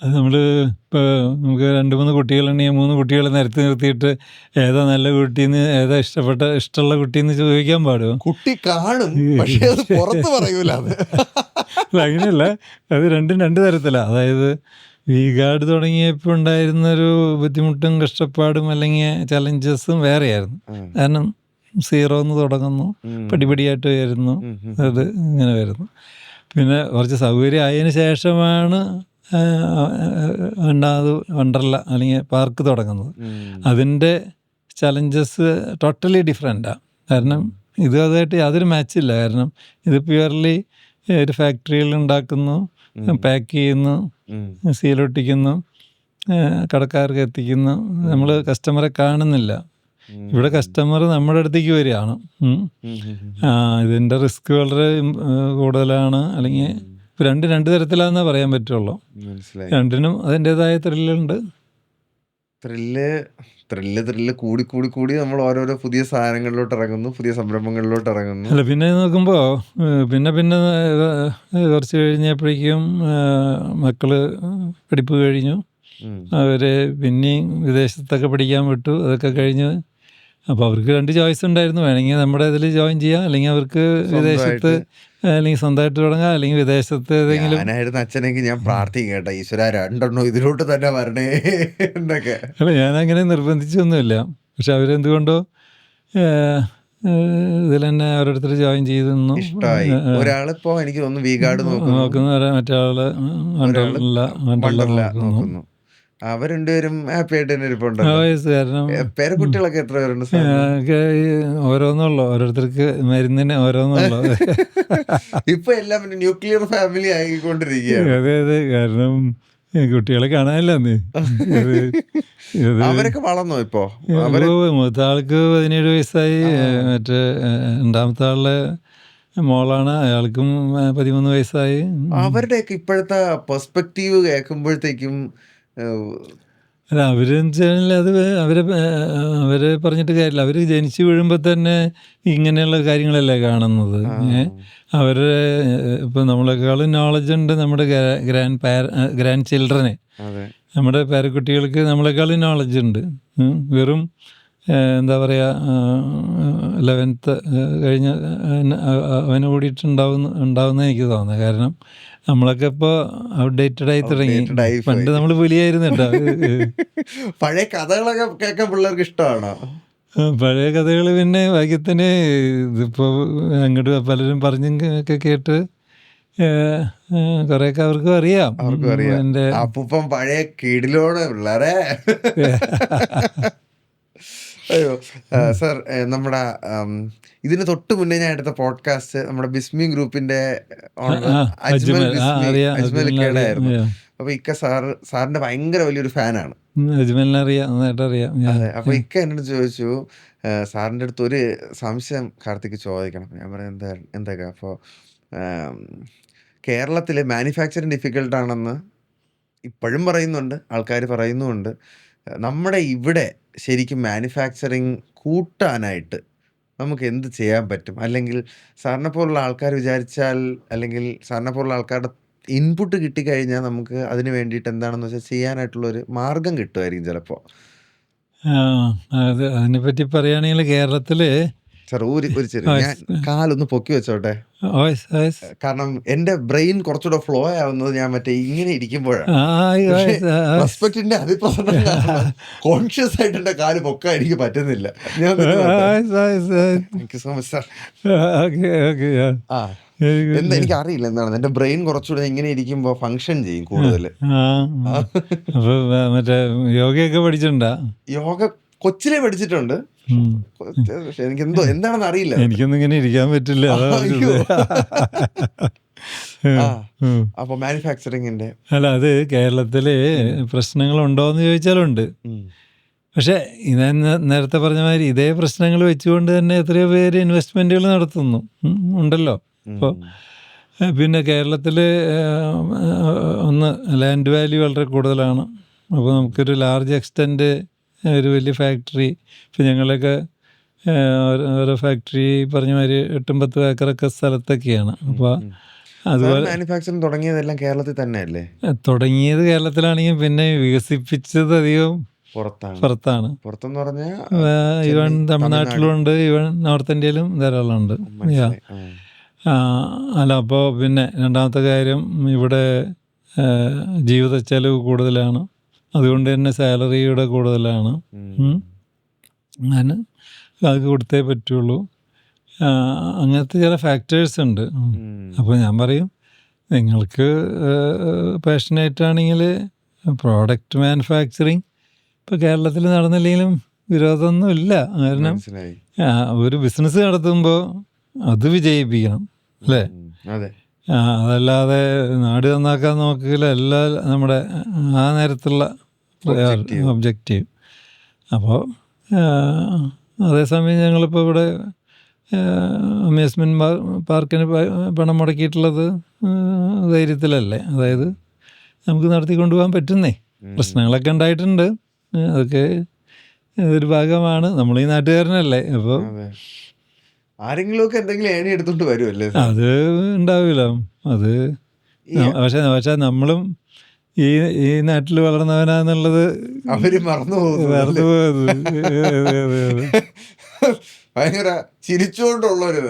അത് നമ്മൾ ഇപ്പോൾ നമുക്ക് 2-3 കുട്ടികളുണ്ടെങ്കിൽ 3 കുട്ടികളെ നിരത്തി നിർത്തിയിട്ട് ഏതാ നല്ല കുട്ടിന്ന്, ഏതാ ഇഷ്ടമുള്ള കുട്ടിന്ന് ചോദിക്കാൻ പാടുമോ? കുട്ടി കാണും, പക്ഷേ അത് പുറത്ത് പറയൂല. അങ്ങനെയല്ല, അത് രണ്ടും 2 തരത്തിലാണ്. അതായത് V-Guard തുടങ്ങിയപ്പോൾ ഉണ്ടായിരുന്നൊരു ബുദ്ധിമുട്ടും കഷ്ടപ്പാടും അല്ലെങ്കിൽ ചലഞ്ചസും വേറെയായിരുന്നു. കാരണം 0 തുടങ്ങുന്നു, പടിപടിയായിട്ട് വരുന്നു, അത് ഇങ്ങനെ വരുന്നു. പിന്നെ കുറച്ച് സൗകര്യം ആയതിനു ശേഷമാണ് വണ്ടർല അല്ലെങ്കിൽ പാർക്ക് തുടങ്ങുന്നത്. അതിൻ്റെ ചലഞ്ചസ് ടോട്ടലി ഡിഫറെൻറ്റാണ്. കാരണം ഇത് അതുമായിട്ട് യാതൊരു മാച്ചില്ല. കാരണം ഇത് പ്യുവർലി ഒരു ഫാക്ടറിയിൽ ഉണ്ടാക്കുന്നു, പാക്ക് ചെയ്യുന്നു, സീലൊട്ടിക്കുന്നു, കടക്കാർക്ക് എത്തിക്കുന്നു. നമ്മൾ കസ്റ്റമറെ കാണുന്നില്ല. ഇവിടെ കസ്റ്റമർ നമ്മുടെ അടുത്തേക്ക് വരികയാണ്. ഇതിൻ്റെ റിസ്ക് വളരെ കൂടുതലാണ്. അല്ലെങ്കിൽ രണ്ട് തരത്തിലാണെന്നേ പറയാൻ പറ്റുള്ളൂ. രണ്ടിനും അതിൻ്റെതായ ത്രില്ലുണ്ട്. ത്രില്ല് കൂടി നമ്മൾ ഓരോരോ പുതിയ സാധനങ്ങളിലോട്ട് ഇറങ്ങുന്നു, പുതിയ സംരംഭങ്ങളിലോട്ട് ഇറങ്ങുന്നു. അല്ല, പിന്നെ നോക്കുമ്പോൾ പിന്നെ കുറച്ച് കഴിഞ്ഞപ്പോഴേക്കും മക്കള് പഠിപ്പ് കഴിഞ്ഞു. അവര് പിന്നെയും വിദേശത്തൊക്കെ പഠിക്കാൻ വിട്ടു. അതൊക്കെ കഴിഞ്ഞ് അപ്പോൾ അവർക്ക് 2 ചോയ്സ് ഉണ്ടായിരുന്നു. വേണമെങ്കിൽ നമ്മുടെ ഇതിൽ ജോയിൻ ചെയ്യാം, അല്ലെങ്കിൽ അവർക്ക് വിദേശത്ത് അല്ലെങ്കിൽ സ്വന്തമായിട്ട് തുടങ്ങാം, അല്ലെങ്കിൽ വിദേശത്ത് ഏതെങ്കിലും. ഞാനായിരുന്നു അച്ഛനെങ്കിൽ ഞാൻ പ്രാർത്ഥിക്കും കേട്ടോ, ഈശ്വര 2 ഇതിലോട്ട് തന്നെ വരണേ എന്നൊക്കെ. അല്ല, ഞാനങ്ങനെ നിർബന്ധിച്ചൊന്നുമില്ല. പക്ഷെ അവരെന്തുകൊണ്ടോ ഇതിൽ തന്നെ ഓരോരുത്തർ ജോയിൻ ചെയ്തു. ഇഷ്ടമായി. ഒരാളിപ്പോ എനിക്ക് തോന്നുന്നു V-Guard നോക്കുന്ന, മറ്റാള് നോക്കുന്നു. അവർ രണ്ടുപേരും ഹാപ്പി ആയിട്ട് തന്നെ ഇരിപ്പുണ്ട്. കാരണം പേരക്കുട്ടികളൊക്കെ എത്ര പേരുണ്ട്? ഓരോന്നുള്ളൂ, ഓരോരുത്തർക്ക് മരുന്നിന് ഓരോന്നുള്ളൂ. ഇപ്പൊ എല്ലാം ന്യൂക്ലിയർ ഫാമിലി ആയിക്കൊണ്ടിരിക്കുകയാണ്. അതെ, കാരണം കുട്ടികളെ കാണാനല്ലോ. അവരൊക്കെ വളർന്നോ ഇപ്പോ? മൂത്ത ആൾക്ക് 17 വയസ്സായി. മറ്റേ 2ാമത്തെ ആളുടെ മോളാണ്, അയാൾക്കും 13 വയസ്സായി. അവരുടെയൊക്കെ ഇപ്പോഴത്തെ പെർസ്പെക്റ്റീവ് കേൾക്കുമ്പോഴത്തേക്കും അല്ല, അത് അവരെ പറഞ്ഞിട്ട് കാര്യമില്ല. അവർ ജനിച്ചു വീഴുമ്പോൾ തന്നെ ഇങ്ങനെയുള്ള കാര്യങ്ങളല്ലേ കാണുന്നത്. അവരുടെ ഇപ്പം നമ്മളെക്കാളും നോളജ് ഉണ്ട് നമ്മുടെ ഗ്രാൻഡ് ചിൽഡ്രന്. നമ്മുടെ പേരക്കുട്ടികൾക്ക് നമ്മളെക്കാളും നോളജ് ഉണ്ട്. വെറും എന്താ പറയുക, 11th കഴിഞ്ഞ് അവന് കൂടിയിട്ടുണ്ടാവുന്ന എനിക്ക് തോന്നുന്നത്. കാരണം നമ്മളൊക്കെ ഇപ്പോൾ ഔട്ട്ഡേറ്റഡ് ആയി തുടങ്ങി. പണ്ട് നമ്മൾ പുലിയായിരുന്നു കേട്ടോ. പഴയ കഥകളൊക്കെ കേൾക്കാൻ പിള്ളേർക്ക് ഇഷ്ടമാണോ? പഴയ കഥകൾ പിന്നെ ഭാഗ്യത്തിന് ഇതിപ്പോൾ അങ്ങോട്ട് പലരും പറഞ്ഞൊക്കെ കേട്ട് കുറെയൊക്കെ അവർക്കും അറിയാം. എൻ്റെ അപ്പൂപ്പൻ പഴയ കീടിലോട് പിള്ളേരെ. അയ്യോ സർ, നമ്മുടെ ഇതിന് തൊട്ട് മുന്നേ ഞാൻ എടുത്ത പോഡ്കാസ്റ്റ് നമ്മുടെ ബിസ്മി ഗ്രൂപ്പിന്റെ അജ്മലിക്കയുടെ ആയിരുന്നു. അപ്പൊ ഇക്ക സാറിന്റെ ഭയങ്കര വലിയൊരു ഫാനാണ്. അതെ, അപ്പൊ ഇക്ക എന്നോട് ചോദിച്ചു, സാറിന്റെ അടുത്ത് ഒരു സംശയം കാർത്തിക് ചോദിക്കണം. ഞാൻ പറയാം എന്തൊക്കെ. അപ്പോൾ കേരളത്തില് മാനുഫാക്ചറിങ് ഡിഫിക്കൽട്ടാണെന്ന് ഇപ്പോഴും പറയുന്നുണ്ട്, ആൾക്കാർ പറയുന്നുമുണ്ട്. നമ്മുടെ ഇവിടെ ശരിക്കും മാനുഫാക്ചറിങ് കൂട്ടാനായിട്ട് നമുക്ക് എന്ത് ചെയ്യാൻ പറ്റും? അല്ലെങ്കിൽ സാറിനെ പോലുള്ള ആൾക്കാർ വിചാരിച്ചാൽ, അല്ലെങ്കിൽ സാറിനെ പോലുള്ള ആൾക്കാരുടെ ഇൻപുട്ട് കിട്ടിക്കഴിഞ്ഞാൽ നമുക്ക് അതിന് വേണ്ടിയിട്ട് എന്താണെന്ന് വെച്ചാൽ ചെയ്യാനായിട്ടുള്ളൊരു മാർഗം കിട്ടുമായിരിക്കും ചിലപ്പോൾ. അതിനെപ്പറ്റി പറയുകയാണെങ്കിൽ കേരളത്തിൽ സാർ ഒരു ചെറിയ ഞാൻ കാലൊന്ന് പൊക്കി വെച്ചോട്ടെ. കാരണം എന്റെ ബ്രെയിൻ കുറച്ചുകൂടെ ഫ്ലോ ആവുന്നത് ഞാൻ മറ്റേ ഇങ്ങനെ ഇരിക്കുമ്പോഴാണ്. റെസ്പെക്റ്റിന്റെ അതിപ്രസരണം കോൺഷ്യസ് ആയിട്ട് എന്റെ കാല് പൊക്കാൻ എനിക്ക് പറ്റുന്നില്ല. Thank you so much sir. എന്താ എനിക്ക് അറിയില്ല എന്താണ്, എന്റെ ബ്രെയിൻ കുറച്ചുകൂടെ ഇങ്ങനെ ഇരിക്കുമ്പോ ഫങ്ഷൻ ചെയ്യും കൂടുതൽ. മറ്റേ യോഗയൊക്കെ പഠിച്ചിട്ടുണ്ടാ? യോഗ കൊച്ചിലെ പഠിച്ചിട്ടുണ്ട്. എനിക്ക് എന്താണെന്ന് അറിയില്ല. എനിക്കൊന്നും ഇങ്ങനെ ഇരിക്കാൻ പറ്റില്ല. അപ്പൊ മാനുഫാക്ചറിങ്ങിന്റെ അല്ല, അത് കേരളത്തില് പ്രശ്നങ്ങളുണ്ടോന്ന് ചോദിച്ചാലുണ്ട്. പക്ഷെ ഇത് നേരത്തെ പറഞ്ഞ മാതിരി ഇതേ പ്രശ്നങ്ങൾ വെച്ചുകൊണ്ട് തന്നെ എത്രയോ പേര് ഇൻവെസ്റ്റ്മെന്റുകൾ നടത്തുന്നു ഉണ്ടല്ലോ. അപ്പോൾ പിന്നെ കേരളത്തിൽ ഒന്ന് ലാൻഡ് വാല്യൂ വളരെ കൂടുതലാണ്. അപ്പോൾ നമുക്കൊരു ലാർജ് എക്സ്റ്റെൻറ്റ് ഒരു വലിയ ഫാക്ടറി, ഇപ്പം ഞങ്ങളൊക്കെ ഓരോ ഫാക്ടറി പറഞ്ഞ മാതിരി 8-10 ഏക്കറൊക്കെ സ്ഥലത്തൊക്കെയാണ്. അപ്പോൾ അതുപോലെ മാനുഫാക്ചറിങ് തുടങ്ങിയതെല്ലാം കേരളത്തിൽ തന്നെയല്ലേ? തുടങ്ങിയത് കേരളത്തിലാണെങ്കിൽ പിന്നെ വികസിപ്പിച്ചത് അധികം പുറത്താണ്. പുറത്തെന്ന് പറഞ്ഞാൽ ഈവൻ തമിഴ്നാട്ടിലുണ്ട്, ഈവൻ നോർത്ത് ഇന്ത്യയിലും ധാരാളം ഉണ്ട്. അല്ല, അപ്പോൾ പിന്നെ രണ്ടാമത്തെ കാര്യം, ഇവിടെ ജീവിത ചെലവ് കൂടുതലാണ്, അതുകൊണ്ട് തന്നെ സാലറിയുടെ കൂടുതലാണ്. അങ്ങനെ അത് കൊടുത്തേ പറ്റുള്ളൂ. അങ്ങനത്തെ ചില ഫാക്ടേഴ്സ് ഉണ്ട്. അപ്പോൾ ഞാൻ പറയും, നിങ്ങൾക്ക് പാഷനേറ്റാണെങ്കിൽ പ്രോഡക്റ്റ് മാനുഫാക്ചറിങ് ഇപ്പോൾ കേരളത്തിൽ നടന്നില്ലെങ്കിലും വിരോധമൊന്നും ഇല്ല. കാരണം ഒരു ബിസിനസ് നടത്തുമ്പോൾ അത് വിജയിപ്പിക്കണം, അല്ലേ? അതല്ലാതെ നാട് നന്നാക്കാൻ നോക്കില്ല എല്ലാ നമ്മുടെ ആ നേരത്തുള്ള ഒബ്ജക്റ്റീവ്. അപ്പോൾ അതേസമയം ഞങ്ങളിപ്പോൾ ഇവിടെ അമ്യൂസ്മെൻറ്റ് പാർക്കിന് പണം മുടക്കിയിട്ടുള്ളത് ധൈര്യത്തിലല്ലേ? അതായത് നമുക്ക് നടത്തിക്കൊണ്ടു പോകാൻ പറ്റുന്നേ. പ്രശ്നങ്ങളൊക്കെ ഉണ്ടായിട്ടുണ്ട്, അതൊക്കെ ഒരു ഭാഗമാണ്. നമ്മൾ ഈ നാട്ടുകാരനല്ലേ, അപ്പോൾ ആരെങ്കിലുമൊക്കെ എന്തെങ്കിലും ഏണി എടുത്തോണ്ട് വരുമല്ലേ? അത് ഉണ്ടാവില്ല. അത് പക്ഷെ നമ്മളും ഈ നാട്ടിൽ വളർന്നവനാന്നുള്ളത് അവര് മറന്നു പോകുന്നത്. ഭയങ്കര ചിരിച്ചുകൊണ്ടുള്ളൊരു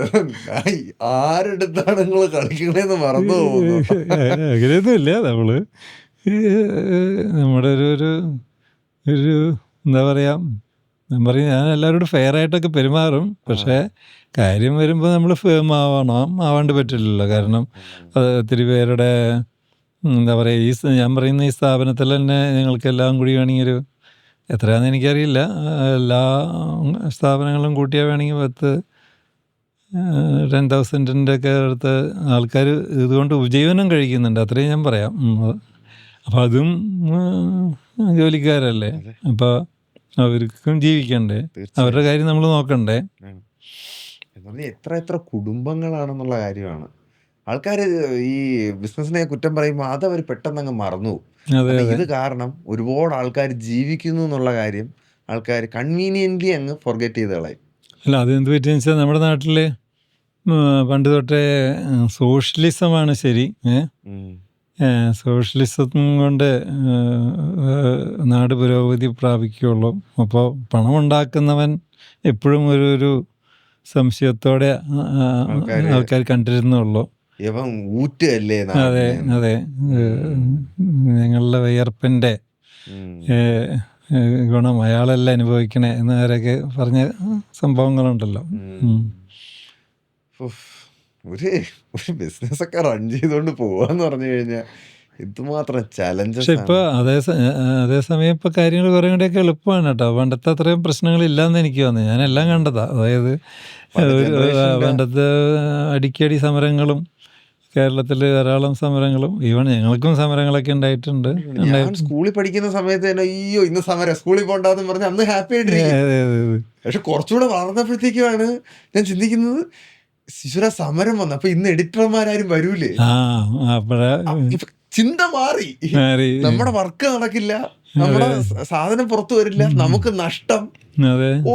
ആരെടുത്താണ് നിങ്ങൾ കളിക്കണേന്ന് മറന്നു പോകുന്നു. അങ്ങനെയൊന്നുമില്ല. നമ്മുടെ ഒരു എന്താ പറയാ, ഞാൻ എല്ലാവരോടും ഫെയർ ആയിട്ടൊക്കെ പെരുമാറും. പക്ഷേ കാര്യം വരുമ്പോൾ നമ്മൾ ഫേം ആവാണ്ട് പറ്റില്ലല്ലോ. കാരണം ഒത്തിരി പേരുടെ എന്താ പറയുക, ഞാൻ പറയുന്ന ഈ സ്ഥാപനത്തിൽ തന്നെ ഞങ്ങൾക്കെല്ലാം കൂടി വേണമെങ്കിൽ ഒരു എത്രയാണെന്ന് എനിക്കറിയില്ല, എല്ലാ സ്ഥാപനങ്ങളും കൂട്ടിയാൽ വേണമെങ്കിൽ 10,000 ഒക്കെ അടുത്ത് ആൾക്കാർ ഇതുകൊണ്ട് ഉപജീവനം കഴിക്കുന്നുണ്ട്, അത്രയും ഞാൻ പറയാം. അപ്പം അതും ജോലിക്കാരല്ലേ, അപ്പോൾ അവർക്കും ജീവിക്കണ്ടേ, അവരുടെ കാര്യം നമ്മൾ നോക്കണ്ടേ. എത്ര കുടുംബങ്ങളാണെന്നുള്ള കാര്യമാണ്. ആൾക്കാർ ഈ ബിസിനസ്സിനെ കുറ്റം പറയുമ്പോൾ അതവർ പെട്ടെന്ന് അങ്ങ് മറന്നു. ഇത് കാരണം ഒരുപാട് ആൾക്കാർ ജീവിക്കുന്നു എന്നുള്ള കാര്യം ആൾക്കാർ കൺവീനിയൻ്റ്ലി അങ്ങ് ഫോർഗെറ്റ് ചെയ്ത് കളയും. അല്ല, അതെന്ത് പറ്റിയെന്ന് വെച്ചാൽ നമ്മുടെ നാട്ടിൽ പണ്ട് തൊട്ടേ സോഷ്യലിസമാണ് ശരി. സോഷ്യലിസം കൊണ്ട് നാട് പുരോഗതി പ്രാപിക്കുകയുള്ളൂ. അപ്പോൾ പണമുണ്ടാക്കുന്നവൻ എപ്പോഴും ഒരു സംശയത്തോടെ ആൾക്കാർ കണ്ടിരുന്നുള്ളൂ. അതെ, ഞങ്ങളുടെ വിയർപ്പിൻ്റെ ഗുണം അയാളല്ല അനുഭവിക്കണേ എന്നവരൊക്കെ പറഞ്ഞ സംഭവങ്ങളുണ്ടല്ലോ. ഒരു ബിസിനസ് ഒക്കെ റൺ ചെയ്തുകൊണ്ട് പോവാന്ന് പറഞ്ഞു കഴിഞ്ഞാൽ ഇതുമാത്രം ചലഞ്ചസ്. പക്ഷെ ഇപ്പോൾ അതേസമയം ഇപ്പോൾ കാര്യങ്ങൾ കുറേ കൂടെയൊക്കെ എളുപ്പമാണ് കേട്ടോ. പണ്ടത്തെ അത്രയും പ്രശ്നങ്ങളില്ലാന്ന് എനിക്ക് തോന്നുന്നു. ഞാനെല്ലാം കണ്ടതാ. അതായത് പണ്ടത്തെ അടിക്കടി സമരങ്ങളും കേരളത്തിൽ ധാരാളം സമരങ്ങളും, ഈവൻ ഞങ്ങൾക്കും സമരങ്ങളൊക്കെ ഉണ്ടായിട്ടുണ്ട്. ഞാൻ സ്കൂളിൽ പഠിക്കുന്ന സമയത്ത് തന്നെ അയ്യോ ഇന്ന് സമരം, സ്കൂളിൽ പോകണ്ടെന്ന് പറഞ്ഞ് അന്ന് ഹാപ്പി ആയിട്ടിരിക്കും. പക്ഷെ കുറച്ചുകൂടെ വളർന്നപ്പോഴത്തേക്കുമാണ് ഞാൻ ചിന്തിക്കുന്നത്, ശിശുര സമരം വന്നു, അപ്പൊ ഇന്ന് എഡിറ്റർമാരും വരൂലേ? ചിന്ത മാറി. നമ്മുടെ വർക്ക് നടക്കില്ല, നമ്മുടെ സാധനം പുറത്തു വരില്ല, നമുക്ക് നഷ്ടം.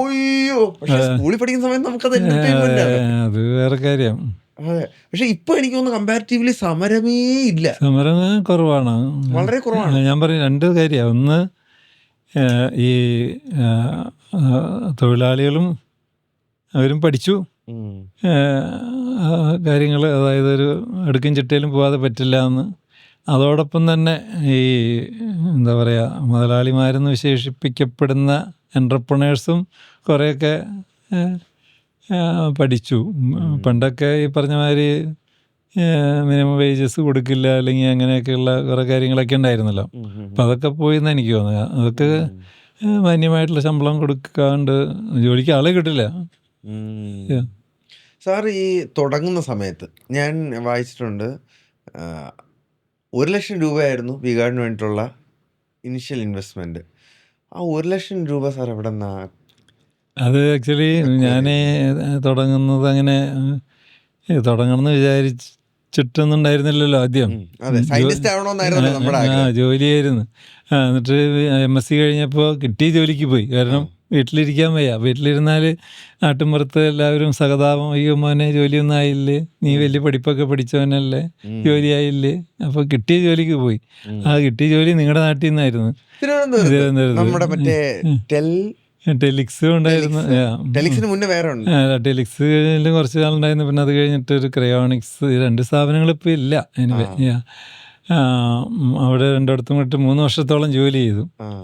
ഓയ്യോ, പക്ഷെ സ്കൂളിൽ പഠിക്കുന്ന സമയത്ത് നമുക്കത് എന്റർടൈൻമെന്റ് ആണ്, അത് വേറെ കാര്യം. അതെ. പക്ഷെ ഇപ്പൊ എനിക്ക് തോന്നുന്നു കമ്പാരിറ്റീവ്ലി സമരമേ ഇല്ല, സമരം കുറവാണ്, വളരെ കുറവാണ്. ഞാൻ പറയും രണ്ട് കാര്യമാണ്. ഒന്ന്, ഈ തൊഴിലാളികളും അവരും പഠിച്ചു കാര്യങ്ങൾ, അതായത് ഒരു അടുക്കും ചിട്ടയിലും പോകാതെ പറ്റില്ല എന്ന്. അതോടൊപ്പം തന്നെ ഈ എന്താ പറയുക, മുതലാളിമാരെന്ന് വിശേഷിപ്പിക്കപ്പെടുന്ന എൻ്റർപ്രണേഴ്സും കുറേയൊക്കെ പഠിച്ചു. പണ്ടൊക്കെ ഈ പറഞ്ഞ മാതിരി മിനിമം വേജസ് കൊടുക്കില്ല, അല്ലെങ്കിൽ അങ്ങനെയൊക്കെയുള്ള കുറേ കാര്യങ്ങളൊക്കെ ഉണ്ടായിരുന്നല്ലോ. അപ്പം അതൊക്കെ പോയിന്ന് എനിക്ക് തോന്നുക. അതൊക്കെ മാന്യമായിട്ടുള്ള ശമ്പളം കൊടുക്കാണ്ട് ജോലിക്ക് ആളെ കിട്ടില്ല. സാർ ഈ തുടങ്ങുന്ന സമയത്ത് ഞാൻ വായിച്ചിട്ടുണ്ട്, 1,00,000 രൂപയായിരുന്നു വികാടിന് വേണ്ടിയിട്ടുള്ള ഇനിഷ്യൽ ഇൻവെസ്റ്റ്മെൻറ്റ്. ആ 1,00,000 രൂപ സാർ എവിടെ നിന്നാ? അത് ആക്ച്വലി ഞാൻ തുടങ്ങുന്നത് അങ്ങനെ തുടങ്ങണമെന്ന് വിചാരിച്ചിട്ടൊന്നും ഉണ്ടായിരുന്നില്ലല്ലോ ആദ്യം. ജോലിയായിരുന്നു. എന്നിട്ട് MSc കഴിഞ്ഞപ്പോൾ കിട്ടിയ ജോലിക്ക് പോയി. കാരണം വീട്ടിലിരിക്കാൻ വയ്യ. വീട്ടിലിരുന്നാൽ നാട്ടിൻപുറത്ത് എല്ലാവരും സഹതാപം, അയ്യോ മോനെ ജോലിയൊന്നും ആയില്ലേ, നീ വലിയ പഠിപ്പൊക്കെ പഠിച്ചവനല്ലേ, ജോലിയായില്ലേ. അപ്പോൾ കിട്ടിയ ജോലിക്ക് പോയി. ആ കിട്ടിയ ജോലി നിങ്ങളുടെ നാട്ടിൽ നിന്നായിരുന്നു, ടെലിക്സ് ഉണ്ടായിരുന്നു. ടെലിക്സിൽ കുറച്ച് നാളുണ്ടായിരുന്നു. പിന്നെ അത് കഴിഞ്ഞിട്ട് ഒരു ക്രയോണിക്സ്, 2 സ്ഥാപനങ്ങൾ ഇപ്പോൾ ഇല്ല. എനിവേ അവിടെ രണ്ടിടത്തും വിട്ട് 3 വർഷത്തോളം ജോലി ചെയ്തു.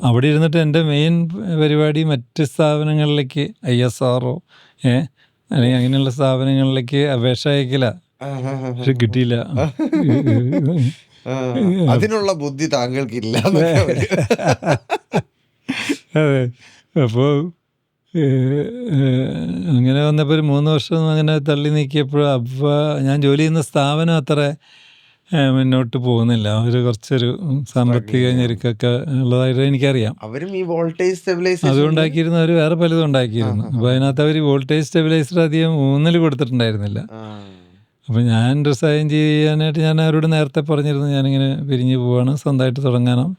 അവിടെ ഇരുന്നിട്ട് എൻ്റെ മെയിൻ പരിപാടി മറ്റ് സ്ഥാപനങ്ങളിലേക്ക് ISRO അല്ലെങ്കിൽ അങ്ങനെയുള്ള സ്ഥാപനങ്ങളിലേക്ക് അപേക്ഷ അയക്കില്ല. പക്ഷെ കിട്ടിയില്ല. അതിനുള്ള ബുദ്ധി താങ്കൾക്കില്ല. അതെ. അപ്പോൾ അങ്ങനെ വന്നപ്പോൾ ഒരു 3 വർഷം അങ്ങനെ തള്ളി നീക്കിയപ്പോൾ അപ്പോൾ ഞാൻ ജോലി ചെയ്യുന്ന സ്ഥാപനം അത്ര മുന്നോട്ട് പോകുന്നില്ല. അവർ കുറച്ചൊരു സാമ്പത്തിക ഞെരുക്കൊക്കെ ഉള്ളതായിട്ട് എനിക്കറിയാം. അവരും ഈ വോൾട്ടേജ് സ്റ്റെബിലൈസർ അതുണ്ടാക്കിയിരുന്നു, അവർ വേറെ പലതും ഉണ്ടാക്കിയിരുന്നു. അപ്പോൾ അതിനകത്ത് അവർ വോൾട്ടേജ് സ്റ്റെബിലൈസർ അധികം ഊന്നൽ കൊടുത്തിട്ടുണ്ടായിരുന്നില്ല. അപ്പോൾ ഞാൻ റിസൈൻ ചെയ്യാനായിട്ട് ഞാൻ അവരോട് നേരത്തെ പറഞ്ഞിരുന്നു, ഞാനിങ്ങനെ പിരിഞ്ഞു പോവാണ്, സ്വന്തമായിട്ട് തുടങ്ങാനും.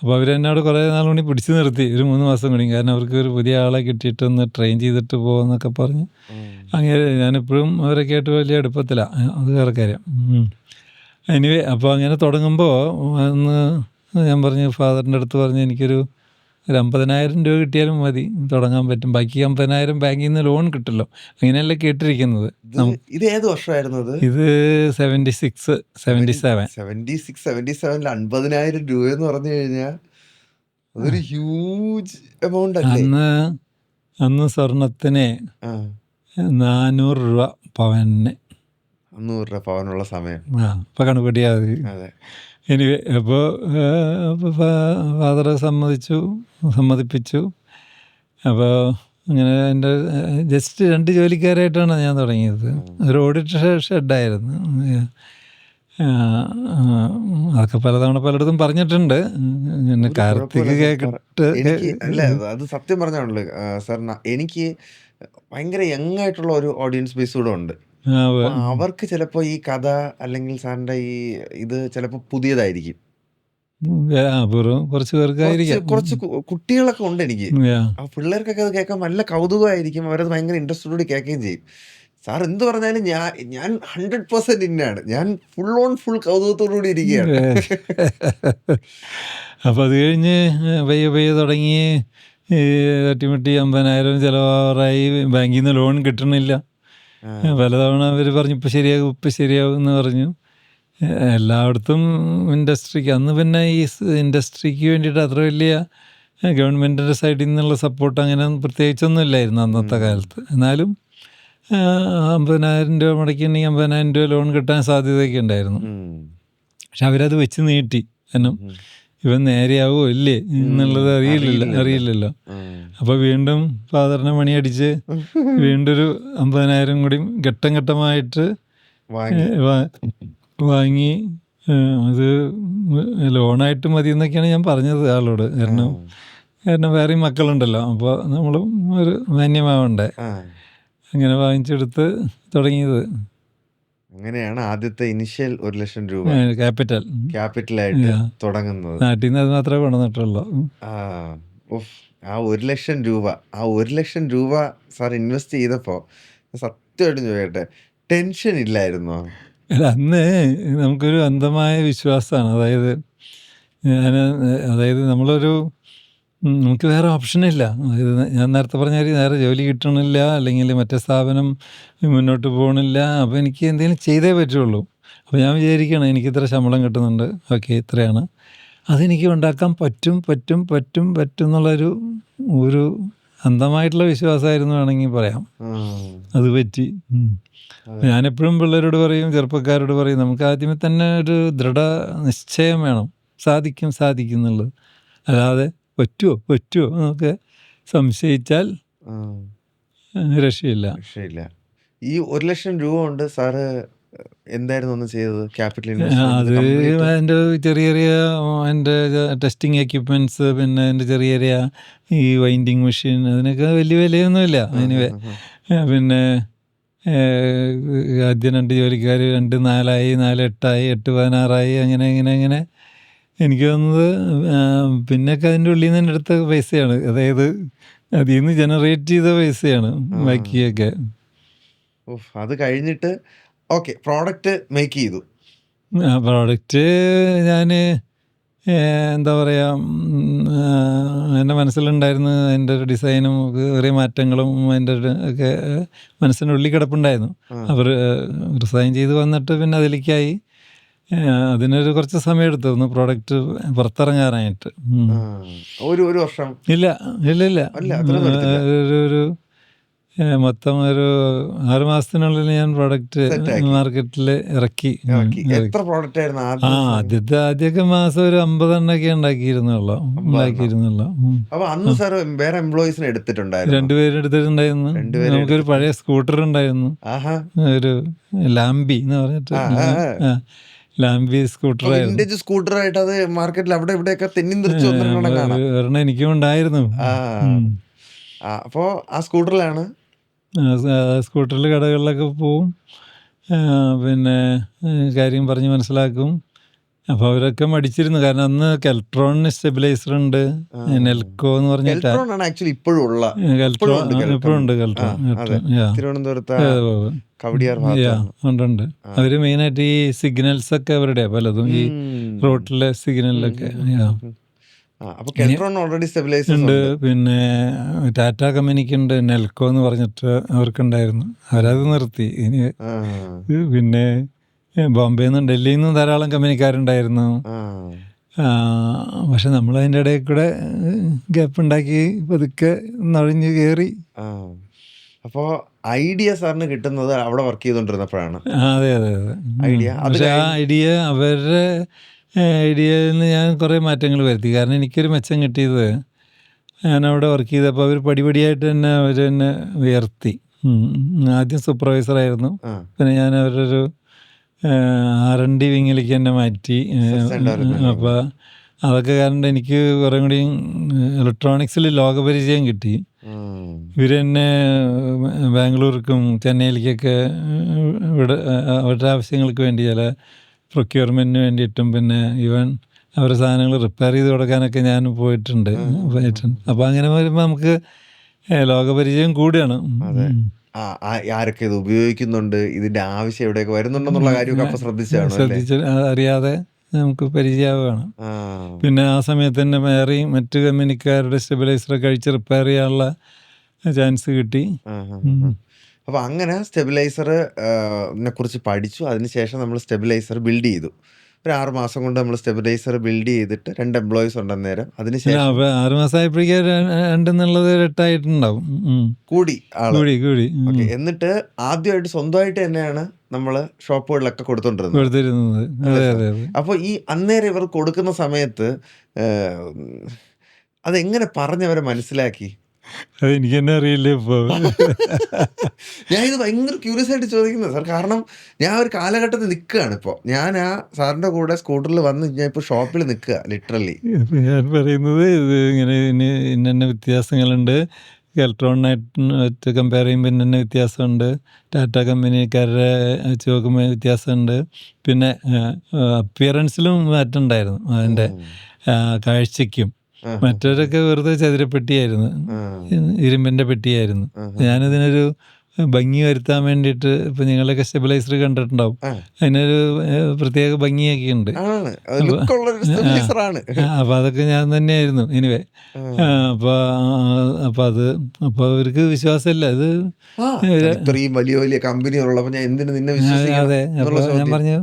അപ്പോൾ അവരെന്നോട് കുറേ നാൾ കൂടി പിടിച്ചു നിർത്തി, ഒരു 3 മാസം കൂടി, കാരണം അവർക്ക് ഒരു പുതിയ ആളെ കിട്ടിയിട്ടൊന്ന് ട്രെയിൻ ചെയ്തിട്ട് പോകുമെന്നൊക്കെ പറഞ്ഞ്. അങ്ങനെ ഞാനിപ്പോഴും അവരൊക്കെ ആയിട്ട് വലിയ അടുപ്പത്തിലാണ്, അത് വേറെ കാര്യം. എനിവേ അപ്പോൾ അങ്ങനെ തുടങ്ങുമ്പോൾ അന്ന് ഞാൻ പറഞ്ഞു, ഫാദറിൻ്റെ അടുത്ത് പറഞ്ഞു, എനിക്കൊരു 50,000 രൂപ കിട്ടിയാലും മതി, തുടങ്ങാൻ പറ്റും, ബാക്കി 50,000 ബാങ്കിൽ നിന്ന് ലോൺ കിട്ടുമല്ലോ, അങ്ങനെയല്ലേ കേട്ടിരിക്കുന്നത്. ഇത് ഏത് വർഷമായിരുന്നു? ഇത് 76, 77. 77 50,000 രൂപ എന്ന് പറഞ്ഞു കഴിഞ്ഞാൽ അതൊരു ഹ്യൂജ് എമൗണ്ട് അല്ലേ? അന്ന് സ്വർണത്തിന് 400 രൂപ പവന്. 100 രൂപ പവനുള്ള സമയം. അപ്പോൾ കണക്കുകൂട്ടിയാൽ മതി. എനിവേ അപ്പോൾ ഫാദറെ സമ്മതിപ്പിച്ചു. അപ്പോൾ അങ്ങനെ എൻ്റെ ജസ്റ്റ് 2 ജോലിക്കാരായിട്ടാണ് ഞാൻ തുടങ്ങിയത്. ഒരു ഓഡിറ്റ് ഷെഡായിരുന്നു. അതൊക്കെ പലതവണ പലയിടത്തും പറഞ്ഞിട്ടുണ്ട്. പിന്നെ കാർത്തിക് കേട്ടിട്ട് അല്ല, അത് സത്യം പറഞ്ഞാണല്ലോ സാർ, എനിക്ക് ഭയങ്കര യങ് ആയിട്ടുള്ള ഒരു ഓഡിയൻസ് ബേസ് കൂടെ ഉണ്ട്. അവർക്ക് ചിലപ്പോൾ ഈ കഥ അല്ലെങ്കിൽ സാറിന്റെ ഈ ഇത് ചിലപ്പോൾ പുതിയതായിരിക്കും. കുറച്ച് പേർക്കായിരിക്കും, കുറച്ച് കുട്ടികളൊക്കെ ഉണ്ട് എനിക്ക്. ആ പിള്ളേർക്കൊക്കെ അത് കേൾക്കാൻ നല്ല കൗതുകമായിരിക്കും, അവരത് ഭയങ്കര ഇൻട്രസ്റ്റോടുകൂടി കേൾക്കുകയും ചെയ്യും. സാർ എന്ത് പറഞ്ഞാലും ഞാൻ 100% ഇന്നാണ്, ഞാൻ ഫുൾ കൗതുകത്തോടുകൂടി ഇരിക്കുകയാണ്. അപ്പോൾ അത് കഴിഞ്ഞ് പയ്യെ തുടങ്ങി തട്ടിമുട്ടി 50,000 ചിലവാറായി. ബാങ്കിൽ നിന്ന് ലോൺ കിട്ടണില്ല. പലതവണ അവർ പറഞ്ഞു ഇപ്പം ശരിയാകും എന്ന് പറഞ്ഞു. എല്ലായിടത്തും ഇൻഡസ്ട്രിക്ക് അന്ന് പിന്നെ ഈ ഇൻഡസ്ട്രിക്ക് വേണ്ടിയിട്ട് അത്ര വലിയ ഗവൺമെൻറ്റിൻ്റെ സൈഡിൽ നിന്നുള്ള സപ്പോർട്ട് അങ്ങനെ പ്രത്യേകിച്ചൊന്നും ഇല്ലായിരുന്നു അന്നത്തെ കാലത്ത്. എന്നാലും 50,000 രൂപ മുടക്കിയിട്ടുണ്ടെങ്കിൽ 50,000 രൂപ ലോൺ കിട്ടാൻ സാധ്യതയൊക്കെ ഉണ്ടായിരുന്നു. പക്ഷെ അവരത് വെച്ച് നീട്ടി. കാരണം ഇവൻ നേരെയാവോ ഇല്ലേ എന്നുള്ളത് അറിയില്ലല്ലോ. അപ്പോൾ വീണ്ടും ഫാദറിനെ മണിയടിച്ച് വീണ്ടും ഒരു 50,000 കൂടി ഘട്ടം ഘട്ടമായിട്ട് വാങ്ങി. അത് ലോണായിട്ട് മതി എന്നൊക്കെയാണ് ഞാൻ പറഞ്ഞത് ആളോട്. കാരണം വേറെയും മക്കളുണ്ടല്ലോ, അപ്പോൾ നമ്മളും ഒരു മാന്യമാവണ്ടേ. അങ്ങനെ വാങ്ങിച്ചെടുത്ത് തുടങ്ങിയത്. അങ്ങനെയാണ് ആദ്യത്തെ ഇനിഷ്യൽ 1 ലക്ഷം രൂപ ക്യാപിറ്റലായിട്ട് തുടങ്ങുന്നത്. നാട്ടിൽ നിന്ന് അത് മാത്രമേ കൊണ്ടുവന്നിട്ടുള്ളൂ. ആ 1 ലക്ഷം രൂപ സാർ ഇൻവെസ്റ്റ് ചെയ്തപ്പോൾ സത്യമായിട്ടും ചോദിക്കട്ടെ, ടെൻഷൻ ഇല്ലായിരുന്നോ? അന്ന് നമുക്കൊരു അന്ധമായ വിശ്വാസമാണ്. അതായത് നമുക്ക് വേറെ ഓപ്ഷനില്ല. അതായത് ഞാൻ നേരത്തെ പറഞ്ഞ നേരെ ജോലി കിട്ടണില്ല, അല്ലെങ്കിൽ മറ്റേ സ്ഥാപനം മുന്നോട്ട് പോകണില്ല. അപ്പോൾ എനിക്ക് എന്തെങ്കിലും ചെയ്തേ പറ്റുള്ളൂ. അപ്പോൾ ഞാൻ വിചാരിക്കണം എനിക്കിത്ര ശമ്പളം കിട്ടുന്നുണ്ട്, ഓക്കെ ഇത്രയാണ്, അതെനിക്ക് ഉണ്ടാക്കാൻ പറ്റും എന്നുള്ളൊരു അന്ധമായിട്ടുള്ള വിശ്വാസമായിരുന്നു വേണമെങ്കിൽ പറയാം. അത് പറ്റി. ഞാനെപ്പോഴും പിള്ളേരോട് പറയും, ചെറുപ്പക്കാരോട് പറയും, നമുക്ക് ആദ്യമേ തന്നെ ഒരു ദൃഢ നിശ്ചയം വേണം, സാധിക്കും എന്നുള്ളത്. അല്ലാതെ പറ്റുമോ എന്നൊക്കെ സംശയിച്ചാൽ രക്ഷയില്ല. ഈ 1 ലക്ഷം രൂപ കൊണ്ട് സാറ് എന്തായിരുന്നു ഒന്ന് ചെയ്തത്? ക്യാപിറ്റൽ അത് എൻ്റെ ചെറിയ എൻ്റെ ടെസ്റ്റിംഗ് എക്യുപ്മെൻറ്റ്സ്, പിന്നെ എൻ്റെ ചെറിയ ഈ വൈൻഡിങ് മെഷീൻ, അതിനൊക്കെ വലിയ വിലയൊന്നുമില്ല. എനിവേ പിന്നെ ആദ്യം 2 ജോലിക്കാർ 2 4ആയി, 4 8ആയി, 8 16ആയി, അങ്ങനെ എനിക്ക് തോന്നുന്നത് പിന്നൊക്കെ അതിൻ്റെ ഉള്ളിൽ നിന്ന് എടുത്ത പൈസയാണ്. അതായത് അതിൽ നിന്ന് ജനറേറ്റ് ചെയ്ത പൈസയാണ് ബാക്കിയൊക്കെ. അത് കഴിഞ്ഞിട്ട് ഓക്കെ പ്രോഡക്റ്റ് മേക്ക് ചെയ്തു. പ്രോഡക്റ്റ് ഞാൻ എന്താ പറയുക, എൻ്റെ മനസ്സിലുണ്ടായിരുന്നു അതിൻ്റെ ഒരു ഡിസൈനും ചെറിയ മാറ്റങ്ങളും അതിൻ്റെ ഒക്കെ മനസ്സിൻ്റെ ഉള്ളിൽ കിടപ്പുണ്ടായിരുന്നു. അവർ റിസൈൻ ചെയ്ത് വന്നിട്ട് പിന്നെ അതിലേക്കായി. അതിനൊരു കുറച്ച് സമയം എടുത്തിരുന്നു പ്രോഡക്റ്റ് പുറത്തിറങ്ങാനായിട്ട്. ഒരു വർഷം ഇല്ല ഒരു മൊത്തം ഒരു 6 മാസത്തിനുള്ളിൽ ഞാൻ പ്രോഡക്റ്റ് മാർക്കറ്റിൽ ഇറക്കി. ആദ്യമൊക്കെ മാസം ഒരു 50 എണ്ണൊക്കെ ഉണ്ടാക്കിയിരുന്നുള്ളൂ. രണ്ടുപേരും എടുത്തിട്ടുണ്ടായിരുന്നു. നമുക്കൊരു പഴയ സ്കൂട്ടർ ഉണ്ടായിരുന്നു, ഒരു ലാംബി എന്ന് പറഞ്ഞിട്ട്. ലാംബി സ്കൂട്ടറായിട്ട് അത് മാർക്കറ്റിൽ അവിടെ ഇവിടെയൊക്കെ ഒരെണ്ണം എനിക്കും ഉണ്ടായിരുന്നു. അപ്പോൾ ആ സ്കൂട്ടറിലാണ് സ്കൂട്ടറിൽ കടകളിലൊക്കെ പോവും, പിന്നെ കാര്യം പറഞ്ഞ് മനസ്സിലാക്കും. അപ്പോൾ അവരൊക്കെ മടിച്ചിരുന്നു, കാരണം അന്ന് കെൽട്രോണിന് സ്റ്റെബിലൈസർ ഉണ്ട്, നെൽക്കോ എന്ന് പറഞ്ഞിട്ട് ഇപ്പോഴും ഉണ്ട് ഉണ്ട്. അവര് മെയിനായിട്ട് ഈ സിഗ്നൽസ് ഒക്കെ അവരുടെ പലതും ഈ റോട്ടിലെ സിഗ്നലിലൊക്കെ ഉണ്ട്. പിന്നെ ടാറ്റ കമ്പനിക്കുണ്ട് നെൽക്കോ എന്ന് പറഞ്ഞിട്ട് അവർക്കുണ്ടായിരുന്നു, അവരത് നിർത്തി. ഇനി പിന്നെ ബോംബെയിൽ നിന്നും ഡൽഹിയിൽ നിന്നും ധാരാളം കമ്പനിക്കാരുണ്ടായിരുന്നു. പക്ഷെ നമ്മൾ അതിൻ്റെ ഇടയിൽ കൂടെ ഗ്യാപ്പ് ഉണ്ടാക്കി പതുക്കെ നഴിഞ്ഞു കയറി. അപ്പോൾ ഐഡിയ സാറിന് കിട്ടുന്നത് അവിടെ വർക്ക് ചെയ്തുകൊണ്ടിരുന്നപ്പോഴാണ്. അതെ. പക്ഷെ ആ ഐഡിയ അവരുടെ ഐഡിയയിൽ നിന്ന് ഞാൻ കുറേ മാറ്റങ്ങൾ വരുത്തി. കാരണം എനിക്കൊരു മെച്ചം കിട്ടിയത്, ഞാൻ അവിടെ വർക്ക് ചെയ്തപ്പോൾ അവർ പടിപടിയായിട്ട് തന്നെ അവർ തന്നെ ഉയർത്തി. ആദ്യം സൂപ്പർവൈസറായിരുന്നു, പിന്നെ ഞാൻ അവരൊരു R&D വിങ്ങിലേക്ക് തന്നെ മാറ്റി. അപ്പോൾ അതൊക്കെ കാരണം എനിക്ക് കുറേ കൂടി ഇലക്ട്രോണിക്സിൽ ലോകപരിചയം കിട്ടി. ഇവർ തന്നെ ബാംഗ്ലൂർക്കും ചെന്നൈയിലേക്കൊക്കെ അവരുടെ ആവശ്യങ്ങൾക്ക് വേണ്ടി ചില പ്രൊക്യൂർമെൻറ്റിന് വേണ്ടിയിട്ടും പിന്നെ ഈവൻ അവരുടെ സാധനങ്ങൾ റിപ്പയർ ചെയ്ത് കൊടുക്കാനൊക്കെ ഞാൻ പോയിട്ടുണ്ട്. അപ്പോൾ അങ്ങനെ വരുമ്പോൾ നമുക്ക് ലോകപരിചയം കൂടിയാണ്. ആരൊക്കെ ഇത് ഉപയോഗിക്കുന്നുണ്ട്, ഇതിന്റെ ആവശ്യം എവിടെയൊക്കെ വരുന്നുണ്ടെന്നുള്ള കാര്യമൊക്കെ ശ്രദ്ധിച്ച് അറിയാതെ നമുക്ക് പരിചയമാവുകയാണ്. പിന്നെ ആ സമയത്ത് തന്നെ വേറെയും മറ്റു കമ്പനിക്കാരുടെ സ്റ്റെബിലൈസറൊക്കെ കഴിച്ച് റിപ്പയർ ചെയ്യാനുള്ള ചാൻസ് കിട്ടി. അപ്പോൾ അങ്ങനെ സ്റ്റെബിലൈസറിനെ കുറിച്ച് പഠിച്ചു. അതിനുശേഷം നമ്മൾ സ്റ്റെബിലൈസർ ബിൽഡ് ചെയ്തു. ഒരു 6 മാസം കൊണ്ട് നമ്മൾ സ്റ്റെബിലൈസർ ബിൽഡ് ചെയ്തിട്ട് 2 എംപ്ലോയീസ് ഉണ്ടെന്നേരം. അതിനുശേഷം 6 മാസമായപ്പോഴേക്കും 2 എന്നുള്ളത് 8 ആയിട്ടുണ്ടാവും, കൂടി. എന്നിട്ട് ആദ്യമായിട്ട് സ്വന്തമായിട്ട് തന്നെയാണ് നമ്മൾ ഷോപ്പുകളിലൊക്കെ കൊടുത്തോണ്ടിരുന്നത്. അപ്പോൾ ഈ അന്നേരം ഇവർ കൊടുക്കുന്ന സമയത്ത് അതെങ്ങനെ പറഞ്ഞവരെ മനസ്സിലാക്കി? അതെനിക്ക് തന്നെ അറിയില്ല ഇപ്പോൾ. ഞാൻ ഇത് ഭയങ്കര ക്യൂരിയസ് ആയിട്ട് ചോദിക്കുന്നത് സാർ. കാരണം ഞാൻ ഒരു കാലഘട്ടത്തിൽ നിൽക്കുകയാണ് ഇപ്പോൾ. ഞാൻ ആ സാറിൻ്റെ കൂടെ സ്കൂട്ടറിൽ വന്ന് ഞാൻ ഇപ്പോൾ ഷോപ്പിൽ നിൽക്കുക ലിറ്ററലി. ഞാൻ പറയുന്നത് ഇത് ഇങ്ങനെ ഇന്ന വ്യത്യാസങ്ങളുണ്ട്, ഇലക്ട്രോണിനായിട്ട് കമ്പയർ ചെയ്യുമ്പോൾ ഇന്ന വ്യത്യാസമുണ്ട്, ടാറ്റ കമ്പനിക്കാരുടെ വെച്ച് നോക്കുമ്പോൾ വ്യത്യാസമുണ്ട്. പിന്നെ അപ്പിയറൻസിലും മാറ്റം ഉണ്ടായിരുന്നു, അതിൻ്റെ കാഴ്ചയ്ക്കും. മറ്റവരൊക്കെ വെറുതെ ചതുരപ്പെട്ടിയായിരുന്നു, ഇരുമ്പിൻ്റെ പെട്ടിയായിരുന്നു. ഞാനതിനൊരു ഭംഗി വരുത്താൻ വേണ്ടിയിട്ട്, ഇപ്പം നിങ്ങളൊക്കെ സ്റ്റെബിലൈസർ കണ്ടിട്ടുണ്ടാവും, അതിനൊരു പ്രത്യേക ഭംഗിയൊക്കെ ഉണ്ട്. അപ്പോൾ അതൊക്കെ ഞാൻ തന്നെയായിരുന്നു. എനിവേ അപ്പോൾ അവർക്ക് വിശ്വാസമില്ല ഇത്. വലിയ വലിയ കമ്പനികളുള്ളപ്പോൾ ഞാൻ എന്തിനു നിന്നെ? അതെ. അപ്പോൾ ഞാൻ പറഞ്ഞു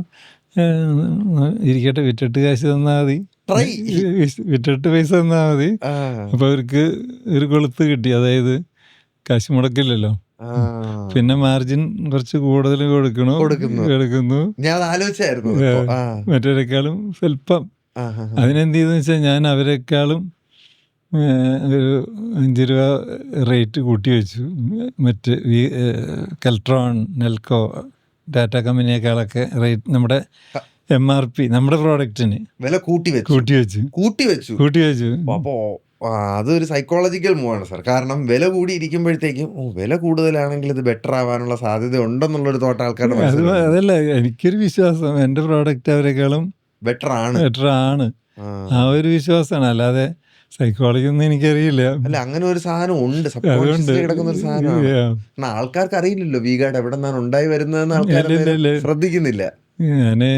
ഇരിക്കട്ടെ, വിറ്റിട്ട് കാശ് തന്നാൽ മതി, വിറ്റിട്ട് പൈസ തന്നാൽ മതി. അപ്പോൾ അവർക്ക് ഒരു കൊളുത്ത് കിട്ടി, അതായത് കാശ് മുടക്കില്ലല്ലോ, പിന്നെ മാർജിൻ കുറച്ച് കൂടുതൽ കൊടുക്കുന്നു. മറ്റവരെക്കാളും സ്വല്പം. അതിനെന്ത് ചെയ്തെന്ന് വെച്ചാൽ ഞാൻ അവരെക്കാളും ഒരു 5 രൂപ റേറ്റ് കൂട്ടി വെച്ചു. മറ്റ് കെൽട്രോൺ, നെൽക്കോ, ടാറ്റ കമ്പനിയേക്കാളൊക്കെ റേറ്റ് നമ്മുടെ MRP നമ്മുടെ പ്രോഡക്റ്റിന് വില കൂട്ടി വെച്ചു. അപ്പോൾ അതൊരു സൈക്കോളജിക്കൽ മൂവാണ് സാർ. കാരണം വില കൂടി ഇരിക്കുമ്പോഴത്തേക്കും വില കൂടുതലാണെങ്കിൽ ഇത് ബെറ്റർ ആവാനുള്ള സാധ്യത ഉണ്ടെന്നുള്ളൊരു തോട്ട് ആൾക്കാരുടെ. അതല്ല, എനിക്കൊരു വിശ്വാസം എൻ്റെ പ്രോഡക്റ്റ് അവരെക്കാളും ബെറ്റർ ആണ്, ആ ഒരു വിശ്വാസമാണ്. അല്ലാതെ സൈക്കോളജി ഒന്നും എനിക്കറിയില്ല. അല്ല, അങ്ങനെ ഒരു സാധനം ഉണ്ട്, സബ്കോൺഷ്യസ്ലി കിടക്കുന്ന ഒരു സാധനമാണ്. എന്നാൽ ആൾക്കാർക്ക് അറിയില്ലല്ലോ വി ഗാർഡ് എവിടെ നിന്നാണ് ഉണ്ടായി വരുന്നതെന്ന്. ആൾക്കാർ ശ്രദ്ധിക്കുന്നില്ല. ഞാന്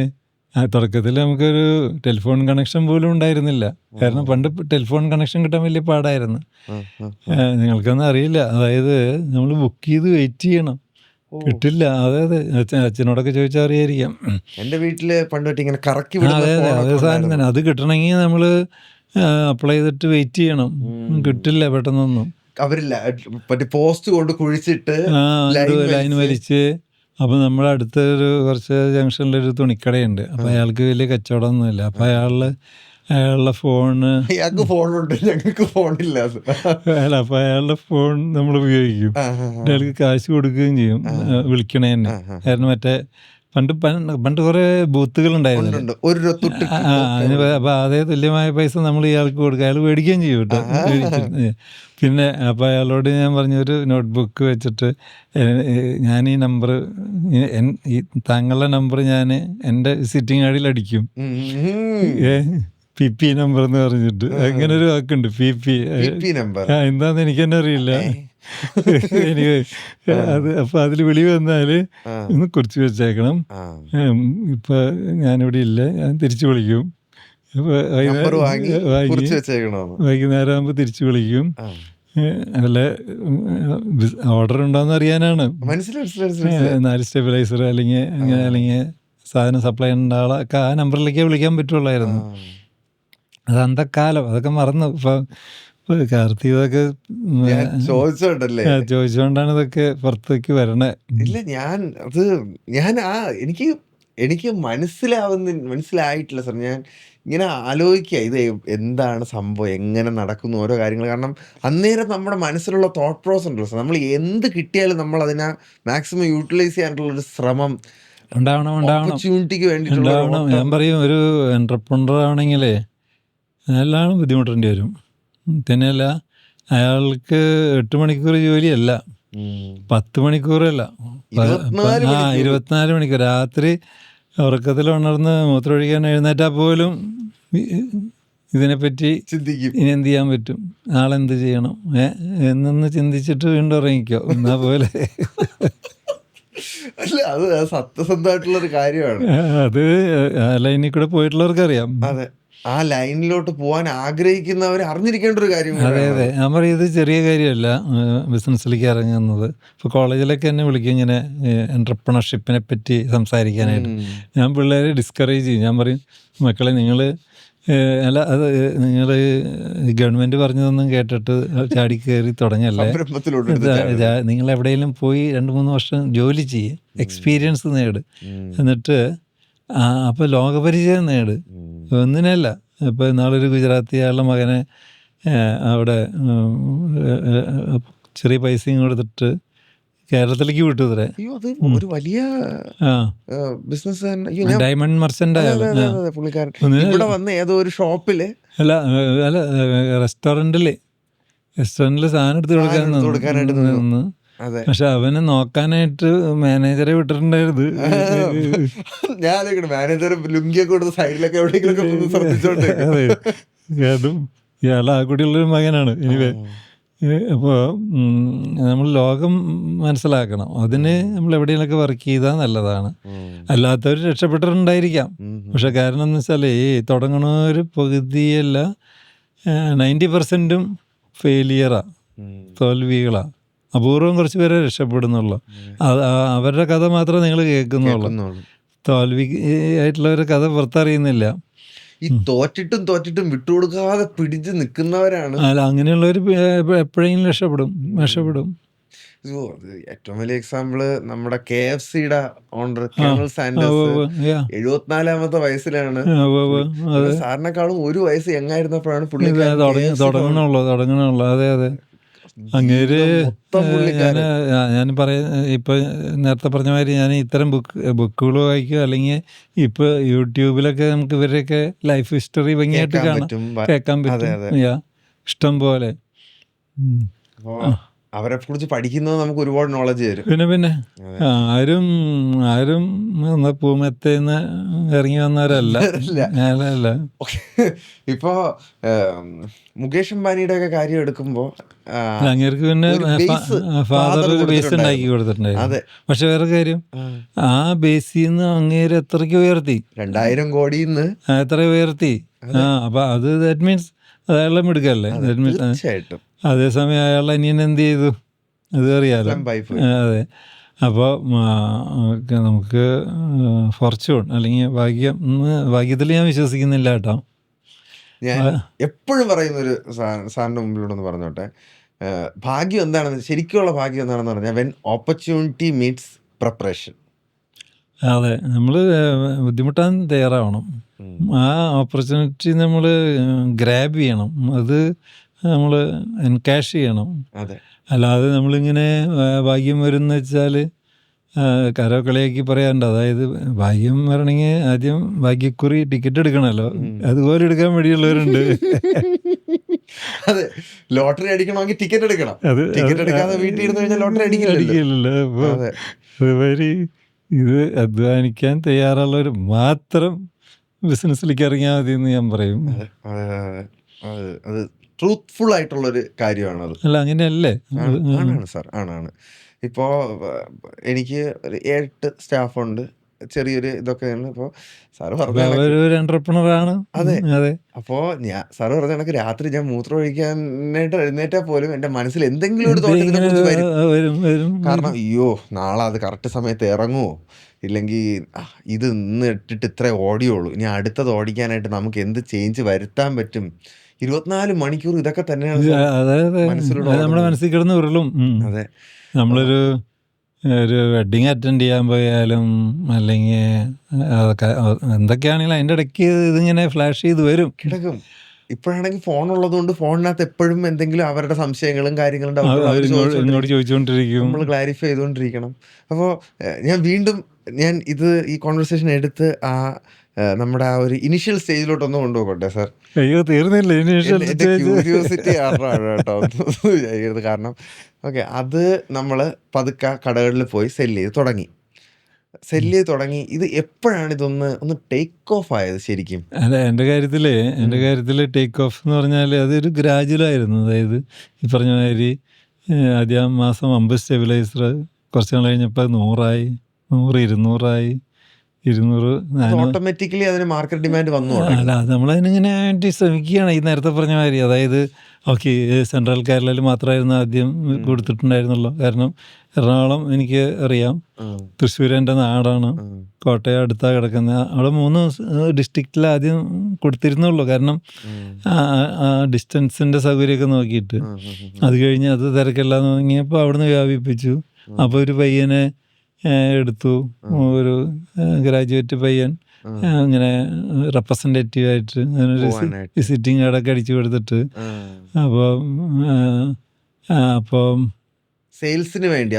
തുടക്കത്തിൽ നമുക്കൊരു ടെലിഫോൺ കണക്ഷൻ പോലും ഉണ്ടായിരുന്നില്ല. കാരണം പണ്ട് ടെലിഫോൺ കണക്ഷൻ കിട്ടാൻ വലിയ പാടായിരുന്നു. നിങ്ങൾക്കൊന്നും അറിയില്ല. അതായത് നമ്മൾ ബുക്ക് ചെയ്ത് വെയിറ്റ് ചെയ്യണം, കിട്ടില്ല. അതായത് അച്ഛനോടൊക്കെ ചോദിച്ചാൽ അറിയായിരിക്കാം. എന്റെ വീട്ടില് പണ്ട് ഇങ്ങനെ കറക്കി അതേ സാധനം തന്നെ. അത് കിട്ടണമെങ്കിൽ നമ്മള് അപ്ലൈ ചെയ്തിട്ട് വെയിറ്റ് ചെയ്യണം, കിട്ടില്ല പെട്ടെന്നൊന്നും. അവരില്ല പോസ്റ്റ് കൊണ്ട് കുഴിച്ചിട്ട് ലൈൻ വലിച്ച്. അപ്പോൾ നമ്മുടെ അടുത്തൊരു കുറച്ച് ജംഗ്ഷനിലൊരു തുണിക്കടയുണ്ട്. അപ്പോൾ അയാൾക്ക് വലിയ കച്ചവടമൊന്നുമില്ല. അപ്പോൾ അയാളുടെ അയാൾക്ക് ഫോണുണ്ട്, ഞങ്ങൾക്ക് ഫോണില്ല. അല്ല, അപ്പോൾ അയാളുടെ ഫോൺ നമ്മൾ ഉപയോഗിക്കും. അയാൾക്ക് കാശ് കൊടുക്കുകയും ചെയ്യും വിളിക്കണേ തന്നെ. കാരണം മറ്റേ പണ്ട് കുറെ ബൂത്തുകൾ ഉണ്ടായിരുന്നു. അപ്പൊ അതേ തുല്യമായ പൈസ നമ്മൾ ഇയാൾക്ക് കൊടുക്കുക, അയാൾ മേടിക്കുകയും ചെയ്യും കേട്ടോ. പിന്നെ അപ്പോൾ അയാളോട് ഞാൻ പറഞ്ഞൊരു നോട്ട്ബുക്ക് വെച്ചിട്ട് ഞാൻ ഈ നമ്പർ, താങ്കളുടെ നമ്പർ ഞാൻ എൻ്റെ സിറ്റിംഗ് കാർഡിൽ അടിക്കും. PP നമ്പർ എന്ന് പറഞ്ഞിട്ട് അങ്ങനെ ഒരു വാക്കുണ്ട്, PP നമ്പർ. എന്താന്ന് എനിക്ക് തന്നെ അറിയില്ല. അത് അപ്പൊ അതിൽ വിളി വന്നാല് ഒന്ന് കുറിച്ച് വെച്ചേക്കണം. ഇപ്പൊ ഞാനിവിടെ ഇല്ല, ഞാൻ തിരിച്ചു വിളിക്കും. വൈകുന്നേരം ആകുമ്പോ തിരിച്ചു വിളിക്കും. അല്ല, ഓർഡർ ഉണ്ടോന്ന് അറിയാനാണ്. 4 സ്റ്റെബിലൈസർ അല്ലെങ്കിൽ സാധനം സപ്ലൈ ഉണ്ട ആളൊക്കെ ആ നമ്പറിലേക്കേ വിളിക്കാൻ പറ്റുള്ളായിരുന്നു. അത് അന്തക്കാലം, അതൊക്കെ മറന്നു. ഇപ്പൊ കാർത്തികതൊക്കെ ചോദിച്ചോണ്ടാണ് ഇതൊക്കെ പുറത്തേക്ക് വരണേ. ഇല്ല, എനിക്ക് മനസ്സിലായിട്ടില്ല സാർ. ഞാൻ ഇങ്ങനെ ആലോചിക്കുക, ഇത് എന്താണ് സംഭവം, എങ്ങനെ നടക്കുന്നു ഓരോ കാര്യങ്ങൾ. കാരണം അന്നേരം നമ്മുടെ മനസ്സിലുള്ള തോട്ട് പ്രോസസ് ഉണ്ടല്ലോ സാർ, നമ്മൾ എന്ത് കിട്ടിയാലും നമ്മൾ അതിനെ മാക്സിമം യൂട്ടിലൈസ് ചെയ്യാനായിട്ടുള്ളൊരു ശ്രമം ഓപ്പർച്യൂണിറ്റിക്ക് വേണ്ടിയിട്ടുള്ള. ഞാൻ പറയും, ഒരു എന്റർപ്രനർ ആണെങ്കിലേ നല്ലോണം ബുദ്ധിമുട്ടേണ്ടി വരും. തന്നെയല്ല, അയാൾക്ക് 8 മണിക്കൂർ ജോലിയല്ല, 10 മണിക്കൂറല്ല, 24 മണിക്കൂർ. രാത്രി ഉറക്കത്തിൽ ഉണർന്ന് മൂത്രമൊഴിക്കാൻ എഴുന്നേറ്റാൽ പോലും ഇതിനെപ്പറ്റി ഇനി എന്ത് ചെയ്യാൻ പറ്റും, നാളെ എന്ത് ചെയ്യണം എന്നൊന്ന് ചിന്തിച്ചിട്ട് വീണ്ടും ഉറങ്ങിക്കോ എന്നാ പോലെ. അല്ല, അത് സത്യസന്ധമായിട്ടുള്ളൊരു കാര്യമാണ്. അത് ആ ലൈനിൽ കൂടെ പോയിട്ടുള്ളവർക്കറിയാം. അതെ, ആ ലൈനിലോട്ട് പോകാൻ ആഗ്രഹിക്കുന്നവർ അറിഞ്ഞിരിക്കേണ്ട ഒരു കാര്യം. അതെ. ഞാൻ പറയുന്നത് ചെറിയ കാര്യമല്ല ബിസിനസ്സിലേക്ക് ഇറങ്ങുന്നത്. ഇപ്പോൾ കോളേജിലൊക്കെ എന്നെ വിളിക്കും ഇങ്ങനെ എൻ്റർപ്രണർഷിപ്പിനെ പറ്റി സംസാരിക്കാനായിട്ട്. ഞാൻ പിള്ളേരെ ഡിസ്കറേജ് ചെയ്യും. ഞാൻ പറയും, മക്കളെ നിങ്ങൾ അല്ല, അത് നിങ്ങൾ ഗവൺമെൻറ് പറഞ്ഞതൊന്നും കേട്ടിട്ട് ചാടി കയറി തുടങ്ങല്ലേ. നിങ്ങൾ എവിടെയെങ്കിലും പോയി 2-3 വർഷം ജോലി ചെയ്യ്, എക്സ്പീരിയൻസ് നേട്, എന്നിട്ട് അപ്പോൾ ലോകപരിചയം നേട്. ഒന്നിനല്ല. ഇപ്പോൾ നാളൊരു ഗുജറാത്തി ആളുടെ മകനെ അവിടെ ചെറിയ പൈസയും കൊടുത്തിട്ട് കേരളത്തിലേക്ക് വിട്ടു. ഇത്രേ ഒരു വലിയ ബിസിനസ് ഡയമണ്ട് മർച്ചന്റ് ഇവിടെ വന്ന് ഏതോ ഒരു ഷോപ്പില് അല്ല റെസ്റ്റോറൻറ്റില് സാധനം എടുത്ത് കൊടുക്കാനായിട്ട് നിന്ന്. പക്ഷെ അവനെ നോക്കാനായിട്ട് മാനേജറെ വിട്ടിട്ടുണ്ടായിരുന്നു. ഞാൻ മാനേജർ ലുങ്കിയൊക്കെ കൊടുത്ത് സൈഡിലൊക്കെ എവിടെയെങ്കിലും ശ്രദ്ധിച്ചോണ്ട്. അതും ഇയാൾ ആ കൂടിയുള്ളൊരു മകനാണ്. എനിവേ, അപ്പോൾ നമ്മൾ ലോകം മനസ്സിലാക്കണം. അതിന് നമ്മൾ എവിടെയെങ്കിലൊക്കെ വർക്ക് ചെയ്താൽ നല്ലതാണ്. അല്ലാത്തവർ രക്ഷപ്പെട്ടിട്ടുണ്ടായിരിക്കാം. പക്ഷെ കാരണം എന്ന് വെച്ചാൽ ഈ തുടങ്ങണവർ പകുതിയല്ല 90% ഫെയിലിയറാണ്, തോൽവികളാണ്. അപൂർവം കുറച്ച് പേരെ രക്ഷപ്പെടുന്നുള്ളൂ. അവരുടെ കഥ മാത്രമേ നിങ്ങൾ കേൾക്കുന്നുള്ളൂ. തോൽവി ആയിട്ടുള്ളവരുടെ കഥ പുറത്തറിയുന്നില്ല. ഈ തോറ്റിട്ടും വിട്ടുകൊടുക്കാതെ പിടിച്ച് നിൽക്കുന്നവരാണ്. അല്ല, അങ്ങനെയുള്ളവർ എപ്പോഴെങ്കിലും രക്ഷപ്പെടും. ഏറ്റവും വലിയ എക്സാമ്പിള് നമ്മുടെ KFCയുടെ ഓണർ കേണൽ സാൻഡേഴ്സ് 74-ാമത്തെ വയസ്സിലാണ്. സാറിനെക്കാളും 1 വയസ്സ് യങ്ങായിരുന്നപ്പോഴാണ് പുള്ളി തുടങ്ങണുള്ളൂ. അതെ. അങ്ങേര് ഞാൻ ഇപ്പൊ നേരത്തെ പറഞ്ഞ മാതിരി ഞാൻ ഇത്തരം ബുക്കുകൾ വായിക്കും, അല്ലെങ്കിൽ ഇപ്പൊ യൂട്യൂബിലൊക്കെ നമുക്ക് ഇവരുടെയൊക്കെ ലൈഫ് ഹിസ്റ്ററി ഭംഗിയായിട്ട് കേൾക്കാൻ പറ്റും. ഇഷ്ടം പോലെ. അവരെ കുറിച്ച് പഠിക്കുന്നത് നമുക്ക് ഒരുപാട് നോളജ് തരും. പിന്നെ അതെ. ആരും ആരും പൂമെത്തേന്ന് ഇറങ്ങി വന്നവരല്ല. ഇല്ല. അല്ല ഇപ്പോ മുകേഷ് അംബാനിയുടെ ഒക്കെ കാര്യം എടുക്കുമ്പോ അങ്ങേർക്ക് പിന്നെ ഒരു ബേസ് ഫാദർ father ഒരു ബേസ് ഉണ്ടാക്കി കൊടുത്തിട്ടുണ്ടായിരുന്നു. കൊടുത്തിട്ടുണ്ടായിരുന്നു. അതെ. പക്ഷെ വേറെ കാര്യം, ആ ബേസിൽ നിന്ന് അങ്ങേര് എത്രയ്ക്ക് ഉയർത്തി, 2000 കോടിന്ന്. എത്ര ഉയർത്തി. അപ്പൊ അത് ദാറ്റ് മീൻസ് അയാളെ മിടുക്കല്ലേ. ദാറ്റ് മീൻസ് തീർച്ചയായിട്ടും അതേസമയം അയാളുടെ അനിയൻ എന്ത് ചെയ്തു അത് അറിയാലോ. ഫ്ലംബായി പോയി. അതെ. അപ്പോൾ നമുക്ക് ഫോർച്യൂൺ അല്ലെങ്കിൽ ഭാഗ്യം, ഭാഗ്യത്തിൽ ഞാൻ വിശ്വസിക്കുന്നില്ല കേട്ടോ. ഞാൻ എപ്പോഴും പറയുന്ന ഒരു സാറിന്റെ മുമ്പിലൂടെ പറഞ്ഞോട്ടെ, ഭാഗ്യം എന്താണെന്ന്, ശരിക്കുള്ള ഭാഗ്യം എന്താണെന്ന് പറഞ്ഞാൽ വെൻ ഓപ്പർച്യൂണിറ്റി മീറ്റ്സ് പ്രിപ്പറേഷൻ. അതെ, നമ്മൾ ബുദ്ധിമുട്ടാൻ തയ്യാറാവണം. ആ ഓപ്പർച്യൂണിറ്റി നമ്മൾ ഗ്രാബ് ചെയ്യണം, അത് നമ്മൾ എൻകാഷ് ചെയ്യണം. അതെ. അല്ലാതെ നമ്മളിങ്ങനെ ഭാഗ്യം വരുന്ന വെച്ചാൽ കരോ കളിയാക്കി പറയാറുണ്ട്. അതായത് ഭാഗ്യം വരണമെങ്കിൽ ആദ്യം ഭാഗ്യക്കുറി ടിക്കറ്റ് എടുക്കണമല്ലോ, അതുപോലെ എടുക്കാൻ വേണ്ടിയുള്ളവരുണ്ട്. അതെ, ലോട്ടറി അടിക്കണമെങ്കിൽ ടിക്കറ്റ് എടുക്കണം. ടിക്കറ്റ് എടുക്കാതെ വീട്ടിൽ ഇരുന്ന് കഴിഞ്ഞാൽ ലോട്ടറി അടിക്കില്ലല്ലോ. അപ്പോൾ അതുവഴി ഇത് അധ്വാനിക്കാൻ തയ്യാറുള്ളവർ മാത്രം ബിസിനസ്സിലേക്ക് ഇറങ്ങിയാൽ മതി എന്ന് ഞാൻ പറയും. അത് ട്രൂത്ത്ഫുൾ ആയിട്ടുള്ളൊരു കാര്യമാണത്. അല്ല അങ്ങനെയല്ലേ? ആണാണ് സാർ, ആണ്. ഇപ്പോൾ എനിക്ക് ഒരു 8 സ്റ്റാഫുണ്ട്, ചെറിയൊരു ഇതൊക്കെയാണ്. ഇപ്പോൾ സാറ് ഒരു എന്റർപ്രണറാണ്. അതെ. അപ്പോൾ സാറ് പറഞ്ഞ കണക്ക് രാത്രി ഞാൻ മൂത്രം ഒഴിക്കാനായിട്ട് എഴുന്നേറ്റാൽ പോലും എൻ്റെ മനസ്സിൽ എന്തെങ്കിലും ഒരു തോട്ടത്തിനെ കുറിച്ച് വരും. കാരണം അയ്യോ നാളെ അത് കറക്റ്റ് സമയത്ത് ഇറങ്ങുമോ, ഇല്ലെങ്കിൽ ഇത് ഇന്ന് ഇട്ടിട്ട് ഇത്രേ ഓടിയുള്ളൂ, ഇനി അടുത്തത് ഓടിക്കാനായിട്ട് നമുക്ക് എന്ത് ചേഞ്ച് വരുത്താൻ പറ്റും. 24 മണിക്കൂർ ഇതൊക്കെ തന്നെയാണ് നമ്മുടെ മനസ്സിൽ കിടന്ന് ഉരുളും. അതെ. നമ്മളൊരു വെഡിങ് അറ്റൻഡ് ചെയ്യാൻ പോയാലും അല്ലെങ്കിൽ എന്തൊക്കെയാണെങ്കിലും അതിൻ്റെ ഇടയ്ക്ക് ഇതിങ്ങനെ ഫ്ലാഷ് ചെയ്ത് വരും, കിടക്കും. ഇപ്പോഴാണെങ്കിൽ ഫോൺ ഉള്ളതുകൊണ്ട് ഫോണിനകത്ത് എപ്പോഴും എന്തെങ്കിലും അവരുടെ സംശയങ്ങളും കാര്യങ്ങളും ഇങ്ങോട്ട് ചോദിച്ചുകൊണ്ടിരിക്കും, നമ്മൾ ക്ലാരിഫൈ ചെയ്തുകൊണ്ടിരിക്കണം. അപ്പോൾ ഞാൻ ഈ കോൺവെർസേഷൻ എടുത്ത് നമ്മുടെ ആ ഒരു ഇനിഷ്യൽ സ്റ്റേജിലോട്ടൊന്ന് കൊണ്ടുപോകട്ടെ സാർ. അയ്യോ തീർന്നില്ല, എൻ്റെ ക്യൂരിയോസിറ്റി കേട്ടോ ചെയ്യരുത്. കാരണം ഓക്കെ, അത് നമ്മൾ പതുക്കെ കടകളിൽ പോയി സെല്ല് ചെയ്ത് തുടങ്ങി. ഇത് എപ്പോഴാണ് ഒന്ന് ടേക്ക് ഓഫ് ആയത് ശരിക്കും? അല്ല, എൻ്റെ കാര്യത്തിൽ ടേക്ക് ഓഫ് എന്ന് പറഞ്ഞാൽ അതൊരു ഗ്രാജുവലായിരുന്നു. അതായത് ഈ പറഞ്ഞ മാതിരി ആദ്യം മാസം 50 സ്റ്റെബിലൈസർ, കുറച്ച് നാൾ കഴിഞ്ഞപ്പോൾ 100 200 ഓട്ടോമാറ്റിക്കലി അതിന് മാർക്കറ്റ് ഡിമാൻഡ് വന്നു. അല്ല, അത് നമ്മളതിനിങ്ങനെ വേണ്ടി ശ്രമിക്കുകയാണ്. ഈ നേരത്തെ പറഞ്ഞ മാതിരി, അതായത് ഓക്കെ സെൻട്രൽ കേരളയിൽ മാത്രമായിരുന്നു ആദ്യം കൊടുത്തിട്ടുണ്ടായിരുന്നുള്ളൂ. കാരണം എറണാകുളം എനിക്ക് അറിയാം, തൃശ്ശൂർ എൻ്റെ നാടാണ്, കോട്ടയം അടുത്താണ് കിടക്കുന്നത്. അവിടെ 3 ഡിസ്ട്രിക്റ്റിൽ ആദ്യം കൊടുത്തിരുന്നുള്ളൂ. കാരണം ആ ഡിസ്റ്റൻസിൻ്റെ സൗകര്യമൊക്കെ നോക്കിയിട്ട്. അത് കഴിഞ്ഞ് അത് തിരക്കില്ലാന്ന് തുടങ്ങിയപ്പോൾ അവിടുന്ന് വ്യാപിപ്പിച്ചു. അപ്പോൾ ഒരു പയ്യനെ എടുത്തു, ഒരു ഗ്രാജുവേറ്റ് പയ്യൻ, അങ്ങനെ റെപ്രസെൻറ്റേറ്റീവായിട്ട് അങ്ങനൊരു വിസിറ്റിംഗ് കാർഡൊക്കെ അടിച്ചു കൊടുത്തിട്ട് അപ്പം സെയിൽസിന് വേണ്ടി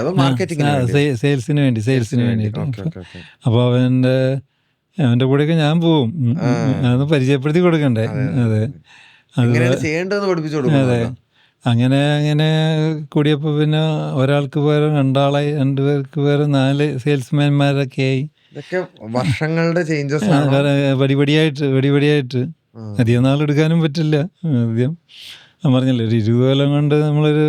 അപ്പോൾ അവൻ്റെ കൂടെയൊക്കെ ഞാൻ പോവും, അതൊന്ന് പരിചയപ്പെടുത്തി കൊടുക്കണ്ടേ. അതെ, അതെ. അങ്ങനെ കൂടിയപ്പോൾ പിന്നെ ഒരാൾക്ക് പകരം 2 പേർക്ക് പകരം 4 സെയിൽസ്മാൻമാരൊക്കെ ആയി. വർഷങ്ങളുടെ ചേഞ്ചസ് പടിപടിയായിട്ട് അധികം നാളെടുക്കാനും പറ്റില്ല. ആദ്യം ഞാൻ പറഞ്ഞില്ലേ, ഒരു 20 കൊല്ലം കൊണ്ട് നമ്മളൊരു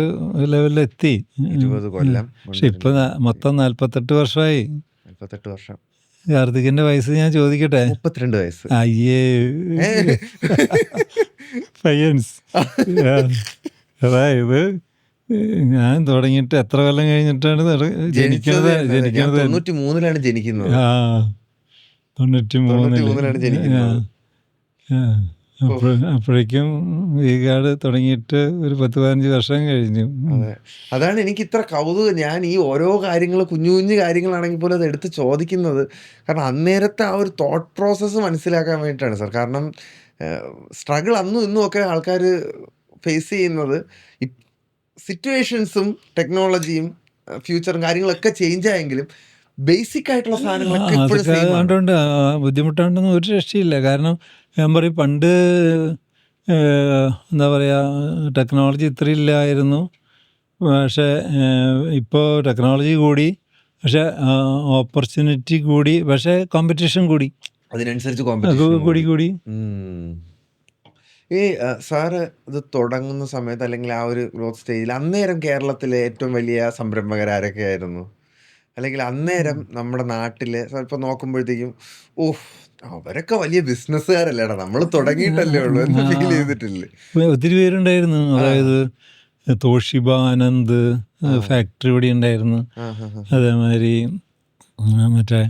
ലെവലിലെത്തി. 20 കൊല്ലം. പക്ഷെ ഇപ്പൊ മൊത്തം 48 വർഷമായി. 48 വർഷം. കാർത്തികിന്റെ വയസ്സ് ഞാൻ ചോദിക്കട്ടെ? 32 വയസ്സ്. അയ്യേ പയ്യൻസ്. അതായത് ഞാൻ തുടങ്ങിയിട്ട് എത്ര കൊല്ലം കഴിഞ്ഞിട്ടാണ് ജനിക്കുന്നത്? 93-ലാണ് ജനിക്കുന്നത്. 93-ലാണ് ജനിക്കുന്നത്. അപ്പോഴേക്കും ഈ കാർഡ് തുടങ്ങിയിട്ട് ഒരു 10-15 വർഷം കഴിഞ്ഞു. അതാണ് എനിക്ക് ഇത്ര കൗതുകം. ഞാൻ ഈ ഓരോ കാര്യങ്ങൾ, കുഞ്ഞു കാര്യങ്ങളാണെങ്കിൽ പോലും അത് എടുത്ത് ചോദിക്കുന്നത് കാരണം അന്നേരത്തെ ആ ഒരു തോട്ട് പ്രോസസ്സ് മനസ്സിലാക്കാൻ വേണ്ടിയിട്ടാണ് സാർ. കാരണം സ്ട്രഗിൾ അന്നും ഇന്നും ഒക്കെ ആൾക്കാർ ഫേസ് ചെയ്യുന്നത് സിറ്റുവേഷൻസും ടെക്നോളജിയും ഫ്യൂച്ചറും കാര്യങ്ങളൊക്കെ ചേഞ്ച് ആയെങ്കിലും ബേസിക് ആയിട്ടുള്ള സാധനങ്ങളൊക്കെ അതുകൊണ്ട് ബുദ്ധിമുട്ടുണ്ടെന്ന് ഒരു രക്ഷയില്ല. കാരണം ഞാൻ പറയും, പണ്ട് എന്താ പറയുക, ടെക്നോളജി ഇത്ര ഇല്ലായിരുന്നു, പക്ഷേ ഇപ്പോൾ ടെക്നോളജി കൂടി, പക്ഷേ ഓപ്പർച്യൂണിറ്റി കൂടി, പക്ഷേ കോമ്പറ്റീഷൻ കൂടി അതിനനുസരിച്ച് കോമ്പറ്റീഷൻ കൂടി കൂടി. ഈ സാറ് ഇത് തുടങ്ങുന്ന സമയത്ത് അല്ലെങ്കിൽ ആ ഒരു ഗ്രോത്ത് സ്റ്റേജിൽ അന്നേരം കേരളത്തിലെ ഏറ്റവും വലിയ സംരംഭകരാരൊക്കെ ആയിരുന്നു? അല്ലെങ്കിൽ അന്നേരം നമ്മുടെ നാട്ടില് ഇപ്പൊ നോക്കുമ്പോഴത്തേക്കും ഓഹ് അവരൊക്കെ വലിയ ബിസിനസ്സുകാരല്ലേടാ, നമ്മൾ തുടങ്ങിയിട്ടല്ലേ ഉള്ളൂ എന്ന് ഫീൽ ചെയ്തിട്ടില്ലേ? ഒത്തിരി പേരുണ്ടായിരുന്നു. അതായത് തോഷിബ, ആനന്ദ് ഫാക്ടറി ഇവിടെ ഉണ്ടായിരുന്നു. അതേമാതിരി മറ്റേ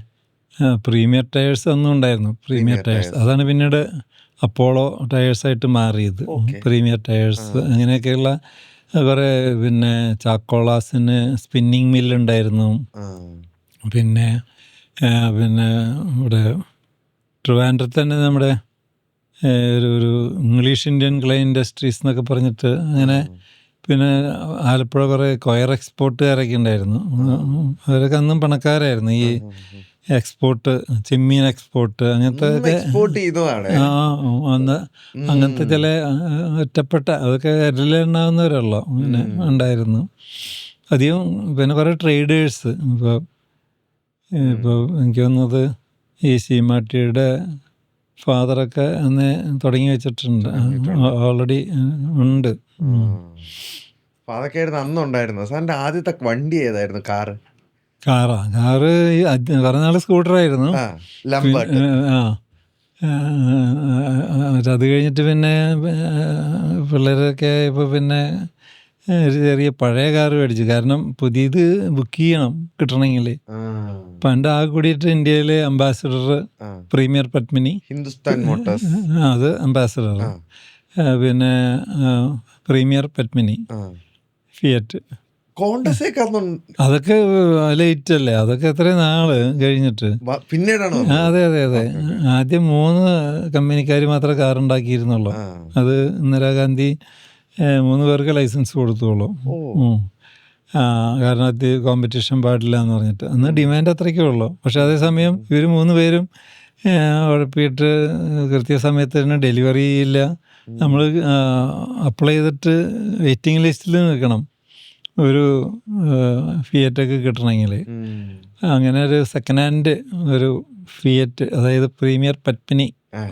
പ്രീമിയർ ടയേഴ്സ് ഒന്നും ഉണ്ടായിരുന്നു. പ്രീമിയർ ടയേഴ്സ് അതാണ് പിന്നീട് അപ്പോളോ ടയേഴ്സായിട്ട് മാറിയത്. പ്രീമിയർ ടയേഴ്സ് അങ്ങനെയൊക്കെയുള്ള കുറേ, പിന്നെ ചാക്കോളാസിന് സ്പിന്നിങ് മില്ലുണ്ടായിരുന്നു. പിന്നെ ഇവിടെ ട്രിവാൻഡ്രത്ത് തന്നെ നമ്മുടെ ഒരു ഇംഗ്ലീഷ് ഇന്ത്യൻ ക്ലേ ഇൻഡസ്ട്രീസ് എന്നൊക്കെ പറഞ്ഞിട്ട് അങ്ങനെ. പിന്നെ ആലപ്പുഴ കുറേ കൊയർ എക്സ്പോർട്ടുകാരൊക്കെ ഉണ്ടായിരുന്നു. അവരൊക്കെ അന്നും പണക്കാരായിരുന്നു. ഈ എക്സ്പോർട്ട്, ചെമ്മീൻ എക്സ്പോർട്ട് അങ്ങനത്തെ അങ്ങനത്തെ ചില ഒറ്റപ്പെട്ട അതൊക്കെ വിരലെണ്ണാവുന്നവരുള്ളൂ അങ്ങനെ ഉണ്ടായിരുന്നു അധികം. പിന്നെ കുറേ ട്രേഡേഴ്സ്, ഇപ്പോൾ എനിക്ക് തോന്നുന്നത് ഈ സീമാട്ടിയുടെ ഫാദറൊക്കെ അന്ന് തുടങ്ങി വെച്ചിട്ടുണ്ട്, ഓൾറെഡി ഉണ്ട്. അന്നുണ്ടായിരുന്നു. സാറിന്റെ ആദ്യത്തെ വണ്ടി ഏതായിരുന്നു? കാറ് കുറേ നാൾ സ്കൂട്ടറായിരുന്നു. അത് കഴിഞ്ഞിട്ട് പിന്നെ പിള്ളേരൊക്കെ ഇപ്പോൾ പിന്നെ ഒരു ചെറിയ പഴയ കാറ് മേടിച്ചു. കാരണം പുതിയത് ബുക്ക് ചെയ്യണം കിട്ടണമെങ്കിൽ. പണ്ട് ആ കൂടിയിട്ട് ഇന്ത്യയിലെ ambassador premier Padmini, Hindustan Motors അത് അംബാസിഡർ, പിന്നെ പ്രീമിയർ പത്മിനി, ഫിയറ്റ്, അതൊക്കെ ലേറ്റ് അല്ലേ, അതൊക്കെ എത്ര നാള് കഴിഞ്ഞിട്ട് പിന്നീടാണ്. അതെ. ആദ്യം 3 കമ്പനിക്കാർ മാത്രമേ കാറുണ്ടാക്കിയിരുന്നുള്ളൂ. അത് ഇന്ദിരാഗാന്ധി 3 പേർക്ക് ലൈസൻസ് കൊടുത്തോളൂ. കാരണം അത് കോമ്പറ്റീഷൻ പാടില്ല എന്ന് പറഞ്ഞിട്ട്. അന്ന് ഡിമാൻഡ് അത്രയ്ക്കേ ഉള്ളൂ. പക്ഷെ അതേസമയം ഇവർ 3 പേരും ഉഴപ്പിയിട്ട് കൃത്യസമയത്ത് തന്നെ ഡെലിവറി ഇല്ല. നമ്മൾ അപ്ലൈ ചെയ്തിട്ട് വെയിറ്റിംഗ് ലിസ്റ്റിൽ നിൽക്കണം ഒരു ഫിയറ്റൊക്കെ കിട്ടണമെങ്കിൽ. അങ്ങനെ ഒരു സെക്കൻഡ് ഹാൻഡ് ഒരു ഫിയറ്റ്, അതായത് പ്രീമിയർ പത്മിനി,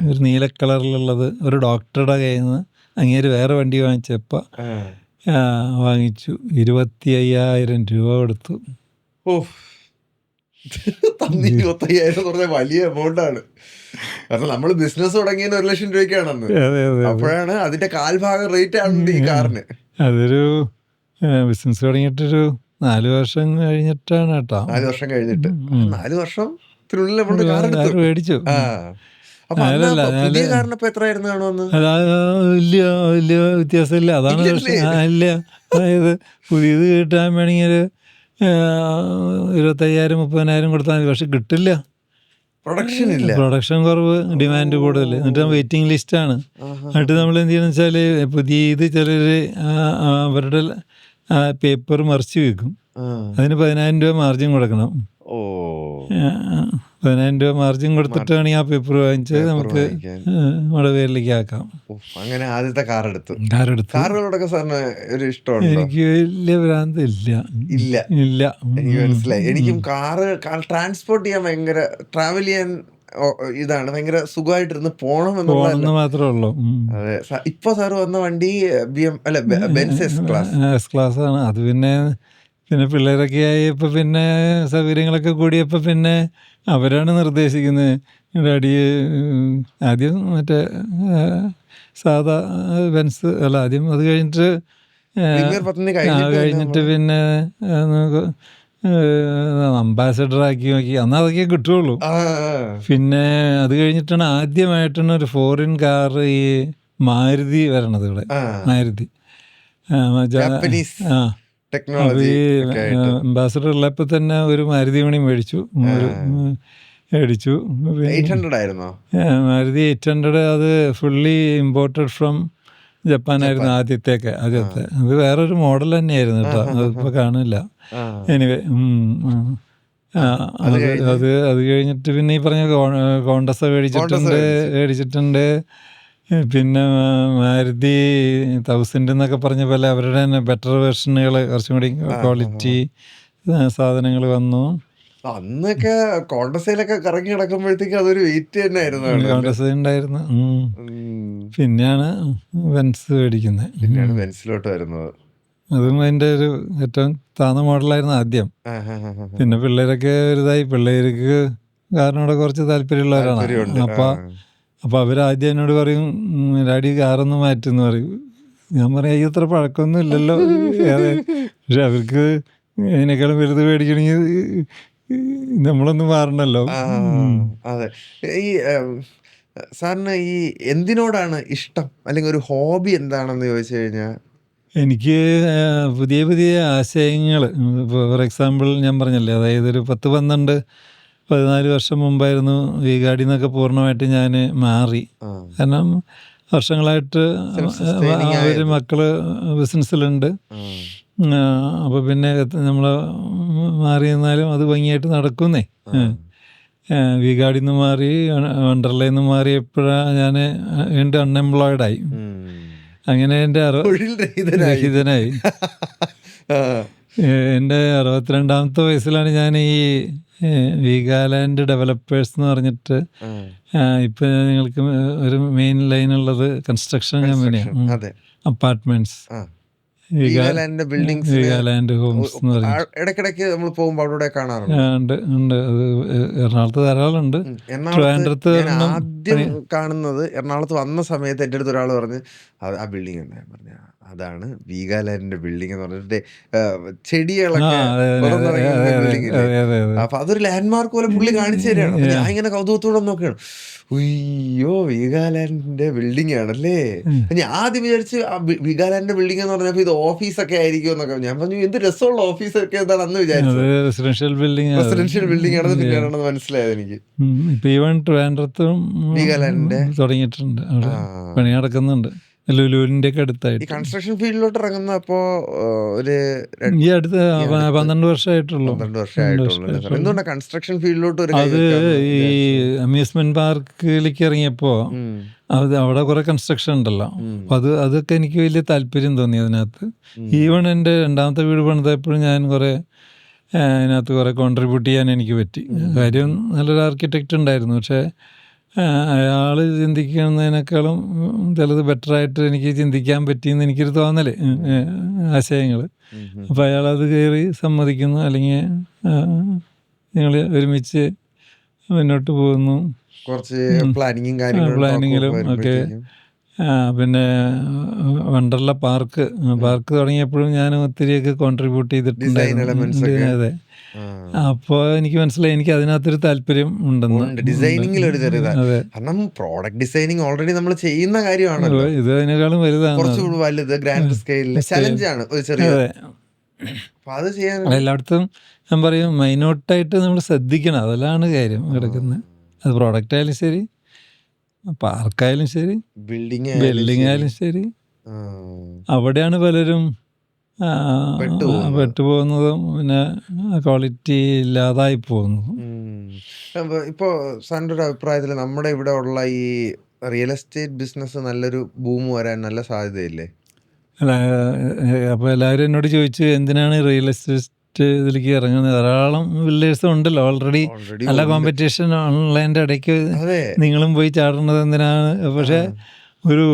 ഒരു നീല കളറിലുള്ളത് ഒരു ഡോക്ടറുടെ കയ്യിൽ നിന്ന് അങ്ങേര് വേറെ വണ്ടി വാങ്ങിച്ചപ്പോൾ വാങ്ങിച്ചു. 25,000 രൂപ കൊടുത്തു. 25,000 വലിയ എമൗണ്ടാണ്. കാരണം നമ്മൾ ബിസിനസ് തുടങ്ങിയത് 1,00,000 രൂപയ്ക്കാണെന്ന്. അപ്പോഴാണ് അതിന്റെ കാൽഭാഗം റേറ്റ് ആണ് ഈ കാറിന്. അതൊരു ബിസിനസ് തുടങ്ങിയിട്ടൊരു 4 വർഷം കഴിഞ്ഞിട്ടാണ് കേട്ടോ. 4 വർഷം കഴിഞ്ഞിട്ട് 4 വർഷത്തിനുള്ളിൽ നമ്മൾ കാർ മേടിച്ചു. വലിയ വ്യത്യാസമില്ല. അതാണ് ഇല്ല. അതായത് പുതിയത് കിട്ടാൻ വേണമെങ്കിൽ 25,000-30,000 കൊടുത്താൽ മതി. പക്ഷെ കിട്ടില്ല, പ്രൊഡക്ഷൻ കുറവ്, ഡിമാൻഡ് കൂടുതൽ. എന്നിട്ട് വെയിറ്റിംഗ് ലിസ്റ്റാണ്. എന്നിട്ട് നമ്മൾ എന്ത് ചെയ്യുന്നത് വെച്ചാൽ പുതിയത് ചിലർ അവരുടെ പേപ്പർ മറിച്ച് വെക്കും. അതിന് 10,000 രൂപ മാർജിൻ കൊടുക്കണം. 10,000 രൂപ മാർജിൻ കൊടുത്തിട്ടാണ് ആ പേപ്പർ വാങ്ങിച്ച് നമുക്ക് നമ്മുടെ പേരിലേക്ക് ആക്കാം. അങ്ങനെ ആദ്യത്തെ കാറെടുത്തു. കാറുകളോടൊക്കെ സാറിന് ഒരു ഇഷ്ടമുണ്ടോ? എനിക്ക് വലിയ ഭ്രാന്ത് ഇല്ല. എനിക്ക് മനസ്സിലായി. എനിക്കും കാറ് ട്രാൻസ്പോർട്ട് ചെയ്യാൻ ഭയങ്കര, ട്രാവൽ ചെയ്യാൻ ഇതാണ് ഭയങ്കര സുഖമായിട്ടിരുന്ന് പോണം എന്ന് മാത്രമേ ഉള്ളൂ. അതെ. ഇപ്പൊ സാറ് വന്ന വണ്ടി ബെൻസ് എസ് ക്ലാസ് ആണ്. അത് പിന്നെ പിള്ളേരൊക്കെ ആയപ്പോൾ പിന്നെ സൗകര്യങ്ങളൊക്കെ കൂടിയപ്പോൾ പിന്നെ അവരാണ് നിർദ്ദേശിക്കുന്നത്. ആദ്യം മറ്റേ സാധാ ബെൻസ് അല്ല, ആദ്യം അത് കഴിഞ്ഞിട്ട് പിന്നെ അംബാസഡർ ആക്കി നോക്കി. അന്ന് അതൊക്കെ കിട്ടുള്ളൂ. പിന്നെ അത് കഴിഞ്ഞിട്ടാണ് ആദ്യമായിട്ടാണ് ഒരു ഫോറിൻ കാർ ഈ മാരുതി വരണത് ഇവിടെ. മാരുതി അംബാസഡർ ഉള്ളപ്പോൾ തന്നെ ഒരു മാരുതി മണി മേടിച്ചു. മാരുതി 800. അത് ഫുള്ളി ഇമ്പോർട്ടഡ് ഫ്രം ജപ്പാനായിരുന്നു ആദ്യത്തെ. അത് വേറൊരു മോഡൽ തന്നെയായിരുന്നു കേട്ടോ. അതിപ്പോൾ കാണില്ല. എനിവേ അത് കഴിഞ്ഞിട്ട് പിന്നെ ഈ പറഞ്ഞ കോണ്ടസ മേടിച്ചിട്ടുണ്ട്. പിന്നെ മാരുതി 1000 എന്നൊക്കെ പറഞ്ഞ പോലെ അവരുടെ തന്നെ ബെറ്റർ വെർഷനുകൾ കുറച്ചും കൂടി ക്വാളിറ്റി സാധനങ്ങൾ വന്നു. അന്നൊക്കെ കോണ്ടസയിലൊക്കെ കറങ്ങി കിടക്കുമ്പോഴത്തേക്ക് അതൊരു വെയിറ്റ് തന്നെ ആയിരുന്നു. കോൺഗ്രസ് ഉണ്ടായിരുന്നു. പിന്നെയാണ് വെൻസ് മേടിക്കുന്നത്. പിന്നെയാണ് വെൻസിലോട്ട് വരുന്നത്. അതും അതിൻ്റെ ഒരു ഏറ്റവും താന്ന മോഡലായിരുന്നു ആദ്യം. പിന്നെ പിള്ളേരൊക്കെ വലുതായി, പിള്ളേർക്ക് കാറിനോട് കുറച്ച് താല്പര്യമുള്ളവരാണ്. അപ്പോൾ അവരാദ്യം എന്നോട് പറയും, ഡാഡി കാറൊന്ന് മാറ്റുമെന്ന് പറയും. ഞാൻ പറയും, അയ്യോ അത്ര പഴക്കമൊന്നും ഇല്ലല്ലോ. പക്ഷെ അവർക്ക് അതിനേക്കാളും വലുത് മേടിക്കണമെങ്കിൽ നമ്മളൊന്നും മാറണല്ലോ. അതെ. ഈ സാറിന് ഈ എന്തിനോടാണ് ഇഷ്ടം, അല്ലെങ്കിൽ ഒരു ഹോബി എന്താണെന്ന് ചോദിച്ചു കഴിഞ്ഞാൽ? എനിക്ക് പുതിയ പുതിയ ആശയങ്ങൾ, ഫോർ എക്സാമ്പിൾ ഞാൻ പറഞ്ഞല്ലേ, അതായത് ഒരു 10-14 വർഷം മുമ്പായിരുന്നു ഈ ഗാഡി എന്നൊക്കെ പൂർണ്ണമായിട്ട് ഞാൻ മാറി. കാരണം വർഷങ്ങളായിട്ട് അവർ മക്കള് ബിസിനസ്സിലുണ്ട്. അപ്പോൾ പിന്നെ നമ്മൾ മാറി നിന്നാലും അത് ഭംഗിയായിട്ട് നടക്കുന്നേ. വി ഗാഡിയിൽ നിന്ന് മാറി വണ്ടർലയിൽ നിന്ന് മാറിയപ്പോഴാണ് ഞാൻ വീണ്ടും അൺഎംപ്ലോയിഡായി. അങ്ങനെ എൻ്റെ രഹിതനായി. എൻ്റെ 62ാമത്തെ വയസ്സിലാണ് ഞാൻ ഈ വീഗാലാൻഡ് ഡെവലപ്പേഴ്സ് എന്ന് പറഞ്ഞിട്ട്, ഇപ്പം നിങ്ങൾക്ക് ഒരു മെയിൻ ലൈനുള്ളത് കൺസ്ട്രക്ഷൻ കമ്പനിയാണ്, അപ്പാർട്ട്മെന്റ്സ്, വീഗാലാൻഡ് ഹോംസ് എന്ന് പറഞ്ഞു. ഇടയ്ക്കിടയ്ക്ക് നമ്മൾ പോകുമ്പോൾ അവിടെ കാണാറുണ്ട്. ഉണ്ട്. അത് എറണാകുളത്ത് ധാരാളം ഉണ്ട്. ട്രിവാൻഡ്രത്ത് ആദ്യം കാണുന്നത് എറണാകുളത്ത് വന്ന സമയത്ത് എൻ്റെ അടുത്ത് ഒരാൾ പറഞ്ഞ്, ആ ബിൽഡിംഗ് ഉണ്ട്. ഞാൻ പറഞ്ഞ അതാണ് വീഗാലാൻഡിന്റെ ബിൽഡിംഗ് എന്ന് പറഞ്ഞിട്ട് ചെടികളൊക്കെ ബിൽഡിംഗ്. അപ്പൊ അതൊരു ലാൻഡ്മാർക്ക് പോലെ പുള്ളി കാണിച്ചു തരികയാണ്. ഞാൻ ഇങ്ങനെ കൗതുകത്തോടെ നോക്കുകയാണ്, ഉയ്യോ വീഗാലാൻഡിന്റെ ബിൽഡിംഗ് ആണല്ലേ. ഞാൻ ആദ്യം വിചാരിച്ച് വീഗാലാൻഡിന്റെ ബിൽഡിംഗ് എന്ന് പറഞ്ഞപ്പോ ഇത് ഓഫീസൊക്കെ ആയിരിക്കും എന്നൊക്കെ. ഞാൻ പറഞ്ഞു, എന്ത് രസമുള്ള ഓഫീസൊക്കെ എന്താണെന്ന് വിചാരിച്ചു. റെസിഡൻഷ്യൽ ബിൽഡിംഗ് ആണെന്ന് പിന്നെയാണെന്ന് മനസ്സിലായത് എനിക്ക്. ഈവൻ ട്രിവാൻഡ്രത്തും വീഗാലാൻഡിന്റെ തുടങ്ങിയിട്ടുണ്ട്, പണി നടക്കുന്നുണ്ട്. ലുലുവിന്റെ ഒക്കെ അടുത്തായിട്ട് കൺസ്ട്രക്ഷൻ ഫീൽഡിലോട്ട് ഇറങ്ങുന്നപ്പോ ഈ അടുത്ത 12 വർഷമായിട്ടുള്ളൂ. എന്തുകൊണ്ടാണ് കൺസ്ട്രക്ഷൻ ഫീൽഡിലോട്ട്? അത് ഈ അമ്യൂസ്മെന്റ് പാർക്കിലേക്ക് ഇറങ്ങിയപ്പോ അവിടെ കുറെ കൺസ്ട്രക്ഷൻ ഉണ്ടല്ലോ. അതൊക്കെ എനിക്ക് വലിയ താല്പര്യം തോന്നി അതിനകത്ത്. ഈവൺ എൻ്റെ 2ാമത്തെ വീട് പണിതപ്പോഴും ഞാൻ കുറെ അതിനകത്ത് കുറെ കോൺട്രിബ്യൂട്ട് ചെയ്യാൻ എനിക്ക് പറ്റി. കാര്യം നല്ലൊരു ആർക്കിടെക്റ്റ് ഉണ്ടായിരുന്നു, പക്ഷേ അയാൾ ചിന്തിക്കുന്നതിനേക്കാളും ചിലത് ബെറ്ററായിട്ട് എനിക്ക് ചിന്തിക്കാൻ പറ്റിയെന്ന് എനിക്കൊരു തോന്നല്, ആശയങ്ങൾ. അപ്പം അയാളത് കയറി സമ്മതിക്കുന്നു, അല്ലെങ്കിൽ ഞങ്ങൾ ഒരുമിച്ച് മുന്നോട്ട് പോകുന്നു. കുറച്ച് പ്ലാനിങ്ങിലും ഒക്കെ. പിന്നെ വണ്ടർല പാർക്ക് തുടങ്ങിയപ്പോഴും ഞാൻ ഒത്തിരിയൊക്കെ കോൺട്രിബ്യൂട്ട് ചെയ്തിട്ടുണ്ട്. അതെ. അപ്പോൾ എനിക്ക് മനസ്സിലായി എനിക്ക് അതിനകത്തൊരു താല്പര്യം ഉണ്ടെന്ന്. ഡിസൈനിങ്ങിൽ ഒരു കാരണം പ്രോഡക്റ്റ് ഡിസൈനിങ് ഓൾറെഡി നമ്മൾ ചെയ്യുന്ന കാര്യമാണല്ലോ. ഇത് അതിനേക്കാളും വലുതാണ്, കുറച്ചുകൂടി വലുത്, ഗ്രാൻഡ് സ്കെയിലിൽ ചലഞ്ചാണ് ഒരു ചെറിയ. അത് ചെയ്യാൻ എല്ലായിടത്തും ഞാൻ പറയും മൈന്യൂട്ടായിട്ട് നമ്മൾ ശ്രദ്ധിക്കണം, അതിലാണ് കാര്യം കിടക്കുന്നത്. അത് പ്രോഡക്റ്റ് ആയാലും ശരി, പാർക്കായാലും ശരി, ബിൽഡിംഗ് ആയാലും ശരി, അവിടെയാണ് പലരും പെട്ടുപോകുന്നതും പിന്നെ ക്വാളിറ്റി ഇല്ലാതായി പോകുന്നതും. ഇപ്പോൾ സാറിൻ്റെ ഒരു അഭിപ്രായത്തിൽ നമ്മുടെ ഇവിടെ ഉള്ള ഈ റിയൽ എസ്റ്റേറ്റ് ബിസിനസ് നല്ലൊരു ബൂം വരാൻ നല്ല സാധ്യതയില്ലേ? അല്ല, അപ്പോൾ എല്ലാവരും എന്നോട് ചോദിച്ചു എന്തിനാണ് റിയൽ എസ്റ്റേറ്റ് ഇതിലേക്ക് ഇറങ്ങുന്നത്? ധാരാളം വില്ലേഴ്സും ഉണ്ടല്ലോ ഓൾറെഡി, നല്ല കോമ്പറ്റീഷൻ ഓൺലൈൻ്റെ ഇടയ്ക്ക് നിങ്ങളും പോയി ചാടുന്നത് എന്തിനാണ്? പക്ഷേ ഒരു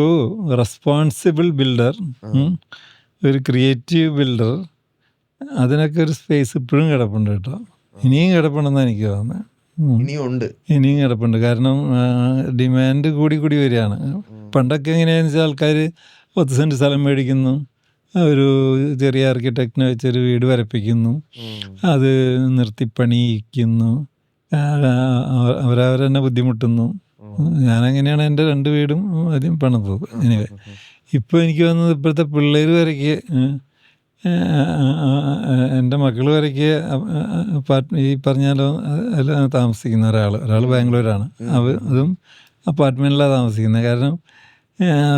റെസ്പോൺസിബിൾ ബിൽഡർ, ഒരു ക്രിയേറ്റീവ് ബിൽഡർ, അതിനൊക്കെ ഒരു സ്പേസ് ഇപ്പോഴും കിടപ്പുണ്ട് കേട്ടോ. ഇനിയും കിടപ്പുണ്ടെന്നാണ് എനിക്ക് തോന്നുന്നത്. ഇനിയും കിടപ്പുണ്ട്. കാരണം ഡിമാൻഡ് കൂടി വരികയാണ്. പണ്ടൊക്കെ എങ്ങനെയാണെന്ന് വെച്ചാൽ ആൾക്കാർ 10 സെൻറ്റ് സ്ഥലം മേടിക്കുന്നു, ഒരു ചെറിയ ആർക്കിടെക്റ്റിനെ വെച്ചൊരു വീട് വരപ്പിക്കുന്നു, അത് നിർത്തിപ്പണിയിക്കുന്നു, അവരവരെന്നെ ബുദ്ധിമുട്ടുന്നു. ഞാനങ്ങനെയാണ് എൻ്റെ 2 വീടും ആദ്യം പണിതത്. എനിവേ, ഇപ്പോൾ എനിക്ക് വന്നത് ഇപ്പോഴത്തെ പിള്ളേർ വരയ്ക്ക്, എൻ്റെ മക്കൾ വരയ്ക്ക് ഈ പറഞ്ഞാലോ താമസിക്കുന്ന ഒരാൾ ബാംഗ്ലൂരാണ്. അതും അപ്പാർട്ട്മെൻറ്റിലാണ് താമസിക്കുന്നത്. കാരണം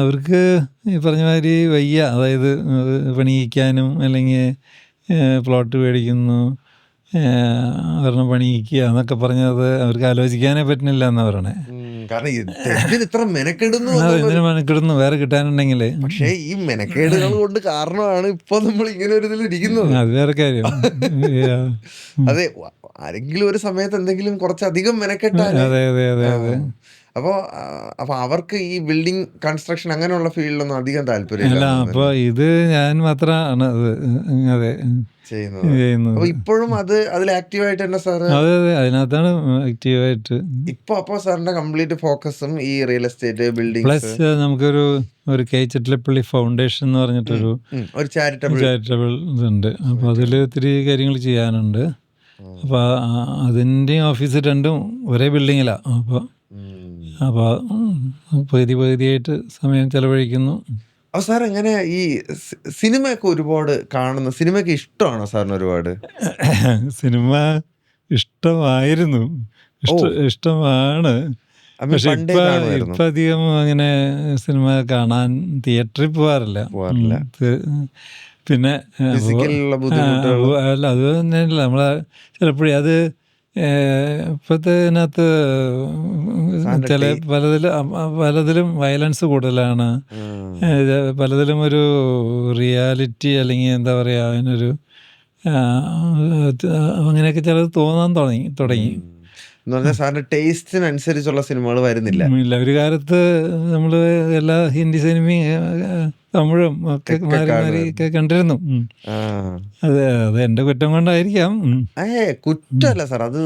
അവർക്ക് ഈ പറഞ്ഞ മാതിരി വയ്യ, അതായത് പണിയിക്കാനും, അല്ലെങ്കിൽ പ്ലോട്ട് മേടിക്കുന്നു, ഒരെണ്ണം പണിയിക്കുക എന്നൊക്കെ പറഞ്ഞത് അവർക്ക് ആലോചിക്കാനേ പറ്റുന്നില്ല എന്നാണ് പറയണേ. കാരണം ഇതിന് ഇത്ര മെനക്കെടുന്നു എന്തിനു മെനക്കിടുന്നു വേറെ കിട്ടാനുണ്ടെങ്കിലേ. പക്ഷേ ഈ മെനക്കേടുകൾ കൊണ്ട് കാരണമാണ് ഇപ്പൊ നമ്മൾ ഇങ്ങനെ ഒരു ഇതിൽ ഇരിക്കുന്നത്. അത് വേറെ കാര്യം. അതെ, ആരെങ്കിലും ഒരു സമയത്ത് എന്തെങ്കിലും കുറച്ചധികം മെനക്കെട്ടാൽ. അതെ അതെ അതെ അതെ. അപ്പൊ അവർക്ക് ഈ ബിൽഡിംഗ് കൺസ്ട്രക്ഷൻ അങ്ങനെയുള്ള ഫീൽഡിലൊന്നും അധികം താല്പര്യമില്ല. അപ്പൊ ഇത് ഞാൻ മാത്രമാണ് അത് അതെ ചെയ്യുന്നത്. അപ്പൊ ഇപ്പോഴും അതിൽ ആക്റ്റീവായിട്ട് തന്നെ സാറ്. അതെ അതെ, അതിനകത്താണ് ആക്റ്റീവായിട്ട്. അപ്പൊ സാറിന്റെ കംപ്ലീറ്റ് ഫോക്കസും ഈ റിയൽ എസ്റ്റേറ്റ് ബിൽഡിംഗ് പ്ലസ് നമുക്കൊരു കേച്ചട്ടിലപ്പള്ളി ഫൗണ്ടേഷൻ എന്ന് പറഞ്ഞിട്ടൊരു ചാരിറ്റബിൾ ഇതുണ്ട്. അപ്പൊ അതിൽ ഒത്തിരി കാര്യങ്ങൾ ചെയ്യാനുണ്ട്. അപ്പൊ അതിന്റെ ഓഫീസ് രണ്ടും ഒരേ ബിൽഡിങ്ങിലാണ്. അപ്പൊ പകുതിയായിട്ട് സമയം ചെലവഴിക്കുന്നു. അപ്പോൾ സാർ എങ്ങനെ ഈ സിനിമയൊക്കെ ഒരുപാട് കാണുന്നു? സിനിമയൊക്കെ ഇഷ്ടമാണോ സാറിന് ഒരുപാട്? സിനിമ ഇഷ്ടമായിരുന്നു, ഇഷ്ടമാണ്. പക്ഷെ ഇപ്പം അധികം അങ്ങനെ സിനിമ കാണാൻ തിയേറ്ററിൽ പോകാറില്ല. പിന്നെ അല്ല, അത് തന്നെയല്ല, നമ്മളെ ചിലപ്പോഴേ അത് ഇപ്പോഴത്തേനകത്ത് പലതിലും വയലൻസ് കൂടുതലാണ്. പലതിലും ഒരു റിയാലിറ്റി അല്ലെങ്കിൽ എന്താ പറയുക, അതിനൊരു അങ്ങനെയൊക്കെ ചിലത് തോന്നാൻ തുടങ്ങി. സാറിന്റെ ടേസ്റ്റിനനുസരിച്ചുള്ള സിനിമകൾ വരുന്നില്ല. ഇല്ല, ഒരു കാലത്ത് നമ്മൾ എല്ലാ ഹിന്ദി സിനിമയും തമിഴും ഒക്കെ മാറി ഒക്കെ കണ്ടിരുന്നു. അത് എന്റെ കുറ്റം കൊണ്ടായിരിക്കാം. കുറ്റമല്ല സാർ, അത്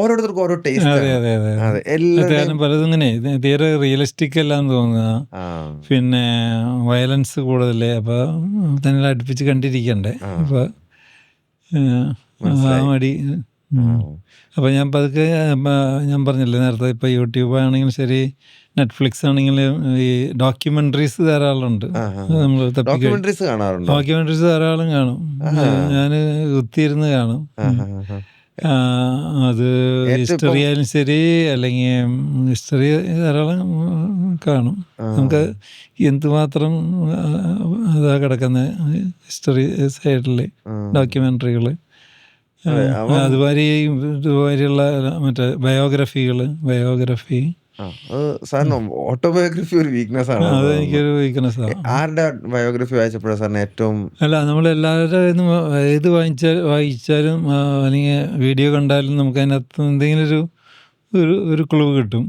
ഓരോരുത്തർക്കും ഓരോ ടേസ്റ്റ്. അതെ അതെ അതെ, എല്ലാവരും പലതും ഇങ്ങനെ തീരെ റിയലിസ്റ്റിക് അല്ലാന്ന് തോന്നുക. പിന്നെ വയലൻസ് കൂടുതലേ, അപ്പൊ തന്നെ അടുപ്പിച്ച് കണ്ടിരിക്കണ്ടേ. അപ്പൊ മടി. അപ്പോൾ ഞാൻ പതുക്കെ ഞാൻ പറഞ്ഞില്ലേ നേരത്തെ, ഇപ്പോൾ യൂട്യൂബ് ആണെങ്കിലും ശരി, നെറ്റ്ഫ്ലിക്സ് ആണെങ്കിലും ഈ ഡോക്യുമെൻ്ററീസ് ധാരാളമുണ്ട്. നമ്മൾ ഡോക്യുമെൻ്ററീസ് ധാരാളം കാണും. ഞാൻ കുത്തിയിരുന്ന് കാണും. അത് ഹിസ്റ്ററി ആയാലും ശരി, അല്ലെങ്കിൽ ഹിസ്റ്ററി ധാരാളം കാണും. നമുക്ക് എന്തുമാത്രം അതാ കിടക്കുന്ന ഹിസ്റ്ററി സൈഡിൽ ഡോക്യുമെൻ്ററികൾ. അതുമാതിരിയുള്ള മറ്റേ ബയോഗ്രഫി. സാറിന് ഓട്ടോബയോഗ്രഫി ഒരു വീക്ക്നെസ് ആണ്. അത് എനിക്കൊരു വീക്ക്നെസ് ആണ്. ആരുടെ ബയോഗ്രഫി വായിച്ചപ്പോഴാണ് സാറിന് ഏറ്റവും? അല്ല, നമ്മളെല്ലാവരും ഏത് വായിച്ചാലും അല്ലെങ്കിൽ വീഡിയോ കണ്ടാലും നമുക്ക് അതിനകത്ത് എന്തെങ്കിലും ഒരു ക്ലൂ കിട്ടും.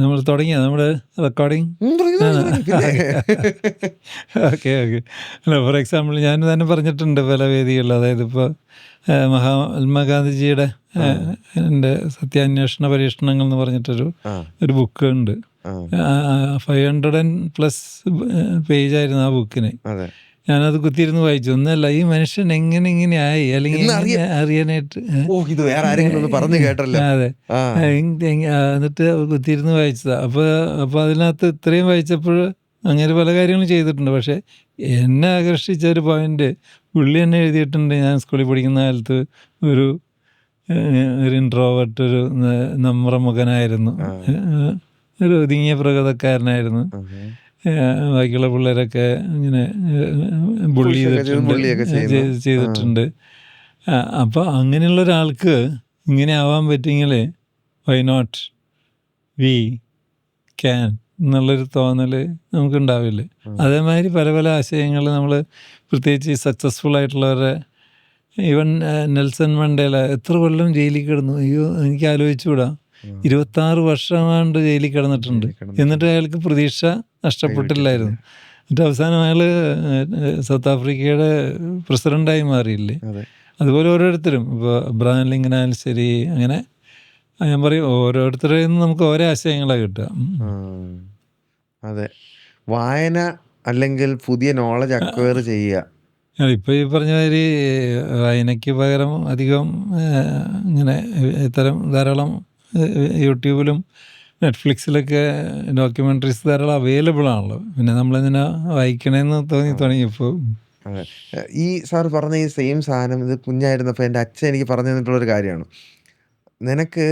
നമ്മൾ തുടങ്ങിയ നമ്മുടെ റെക്കോർഡിങ്. ഓക്കെ. അല്ല, ഫോർ എക്സാമ്പിൾ ഞാൻ തന്നെ പറഞ്ഞിട്ടുണ്ട് പല വേദികളിൽ. അതായത് ഇപ്പോൾ മഹാത്മാഗാന്ധിജിയുടെ എൻ്റെ സത്യാന്വേഷണ പരീക്ഷണങ്ങൾ എന്ന് പറഞ്ഞിട്ടൊരു ബുക്ക് ഉണ്ട്. 500+ പേജായിരുന്നു ആ ബുക്കിന്. ഞാനത് കുത്തിയിരുന്ന് വായിച്ചു. ഒന്നല്ല, ഈ മനുഷ്യൻ എങ്ങനെ ആയി അല്ലെങ്കിൽ അറിയാനായിട്ട്. അതെ, എന്നിട്ട് കുത്തിയിരുന്ന് വായിച്ചതാ. അപ്പോൾ അതിനകത്ത് ഇത്രയും വായിച്ചപ്പോൾ അങ്ങനെ പല കാര്യങ്ങളും ചെയ്തിട്ടുണ്ട്. പക്ഷെ എന്നെ ആകർഷിച്ച ഒരു പോയിന്റ് പുള്ളി തന്നെ എഴുതിയിട്ടുണ്ട്. ഞാൻ സ്കൂളിൽ പഠിക്കുന്ന കാലത്ത് ഒരു ഇൻട്രോവേർട്ട്, ഒരു നമ്രമുഖനായിരുന്നു, ഒരു ഒതുങ്ങിയ പ്രകൃതക്കാരനായിരുന്നു. ബാക്കിയുള്ള പിള്ളേരൊക്കെ ഇങ്ങനെ ബുള്ളി ചെയ്തിട്ടുണ്ട്. അപ്പോൾ അങ്ങനെയുള്ള ഒരാൾക്ക് ഇങ്ങനെ ആവാൻ പറ്റുമെങ്കിൽ വൈ നോട്ട്, വി ക്യാൻ എന്നുള്ളൊരു തോന്നൽ നമുക്കുണ്ടാവില്ലേ? അതേമാതിരി പല പല ആശയങ്ങൾ നമ്മൾ, പ്രത്യേകിച്ച് ഈ സക്സസ്ഫുൾ ആയിട്ടുള്ളവരെ, ഈവൻ നെൽസൺ മണ്ടേല എത്ര കൊല്ലം ജയിലിൽ കിടന്നു. അയ്യോ, എനിക്ക് ആലോചിച്ചുകൂടാ. 26 വർഷമാണ്ട് ജയിലിൽ കിടന്നിട്ടുണ്ട്. എന്നിട്ട് അയാൾക്ക് പ്രതീക്ഷ നഷ്ടപ്പെട്ടില്ലായിരുന്നു. എന്നിട്ട് അവസാനം അയാൾ സൗത്ത് ആഫ്രിക്കയുടെ പ്രസിഡൻ്റായി മാറിയില്ലേ? അതുപോലെ ഓരോരുത്തരും, ഇപ്പോൾ അബ്രഹാം ലിങ്കൻ ആയാലും ശരി, അങ്ങനെ ഞാൻ പറയും ഓരോരുത്തരിൽ നിന്ന് നമുക്ക് ഓരോ ആശയങ്ങളാണ് കിട്ടുക. അതെ, വായന അല്ലെങ്കിൽ പുതിയ നോളജ് അക്വയർ ചെയ്യുക. ഇപ്പോൾ ഈ പറഞ്ഞ മാതിരി വായനയ്ക്ക് പകരം അധികം ഇങ്ങനെ ഇത്തരം ധാരാളം യൂട്യൂബിലും നെറ്റ്ഫ്ലിക്സിലൊക്കെ ഡോക്യുമെൻ്ററീസ് ധാരാളം അവൈലബിൾ ആണല്ലോ. പിന്നെ നമ്മളെങ്ങനെ വായിക്കണമെന്ന് തുടങ്ങിയപ്പോൾ. ഈ സാർ പറഞ്ഞ ഈ സെയിം സാധനം ഇത് കുഞ്ഞായിരുന്നപ്പോൾ എൻ്റെ അച്ഛൻ എനിക്ക് പറഞ്ഞു തന്നിട്ടുള്ളൊരു കാര്യമാണ്. നിനക്ക്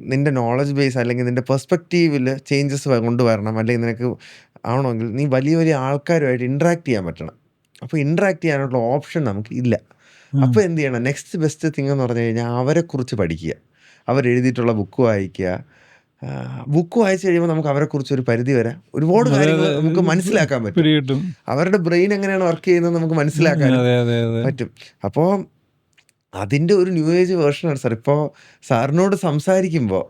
നിൻ്റെ നോളജ് ബേസ് അല്ലെങ്കിൽ നിൻ്റെ പെർസ്പെക്റ്റീവിൽ ചേഞ്ചസ് കൊണ്ടുവരണം, അല്ലെങ്കിൽ നിനക്ക് ആവണമെങ്കിൽ നീ വലിയ വലിയ ആൾക്കാരുമായിട്ട് ഇൻട്രാക്ട് ചെയ്യാൻ പറ്റണം. അപ്പോൾ ഇൻട്രാക്ട് ചെയ്യാനുള്ള ഓപ്ഷൻ നമുക്ക് ഇല്ല. അപ്പോൾ എന്ത് ചെയ്യണം? നെക്സ്റ്റ് ബെസ്റ്റ് തിങ് എന്ന് പറഞ്ഞു കഴിഞ്ഞാൽ അവരെക്കുറിച്ച് പഠിക്കുക. അവരെഴുതിയിട്ടുള്ള ബുക്ക് വായിക്കുക. ബുക്ക് വായിച്ചു കഴിയുമ്പോൾ നമുക്ക് അവരെക്കുറിച്ച് ഒരു പരിധി വരെ ഒരുപാട് കാര്യങ്ങൾ നമുക്ക് മനസ്സിലാക്കാൻ പറ്റും. അവരുടെ ബ്രെയിൻ എങ്ങനെയാണ് വർക്ക് ചെയ്യുന്നത് നമുക്ക് മനസ്സിലാക്കാൻ പറ്റും. അപ്പോൾ അതിൻ്റെ ഒരു ന്യൂ ഏജ് വേർഷനാണ് സാർ. ഇപ്പോൾ സാറിനോട് സംസാരിക്കുമ്പോൾ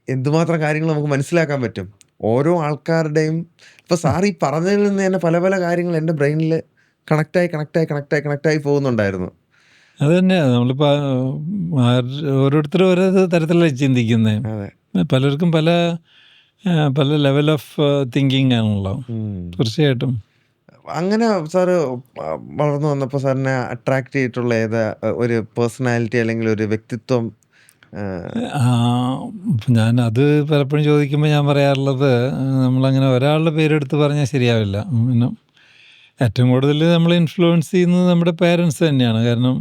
എന്തുമാത്രം കാര്യങ്ങൾ നമുക്ക് മനസ്സിലാക്കാൻ പറ്റും. ഓരോ ആൾക്കാരുടെയും ഇപ്പോൾ സാർ ഈ പറഞ്ഞതിൽ നിന്ന് തന്നെ പല പല കാര്യങ്ങൾ എൻ്റെ ബ്രെയിനിൽ കണക്റ്റായി പോകുന്നുണ്ടായിരുന്നു. അത് തന്നെ നമ്മളിപ്പോൾ ഓരോരുത്തരും ഓരോ തരത്തിലല്ല ചിന്തിക്കുന്നത്. പലർക്കും പല പല ലെവൽ ഓഫ് തിങ്കിങ് ആണല്ലോ. തീർച്ചയായിട്ടും. അങ്ങനെ സാറ് വളർന്നു വന്നപ്പോൾ സാറിനെ അട്രാക്ട് ചെയ്തിട്ടുള്ള ഏതാ ഒരു പേഴ്സണാലിറ്റി അല്ലെങ്കിൽ ഒരു വ്യക്തിത്വം? ഞാൻ അത് പലപ്പോഴും ചോദിക്കുമ്പോൾ ഞാൻ പറയാറുള്ളത്, നമ്മളങ്ങനെ ഒരാളുടെ പേരെടുത്ത് പറഞ്ഞാൽ ശരിയാവില്ല. പിന്നെ ഏറ്റവും കൂടുതൽ നമ്മൾ ഇൻഫ്ലുവൻസ് ചെയ്യുന്നത് നമ്മുടെ പേരൻസ് തന്നെയാണ്. കാരണം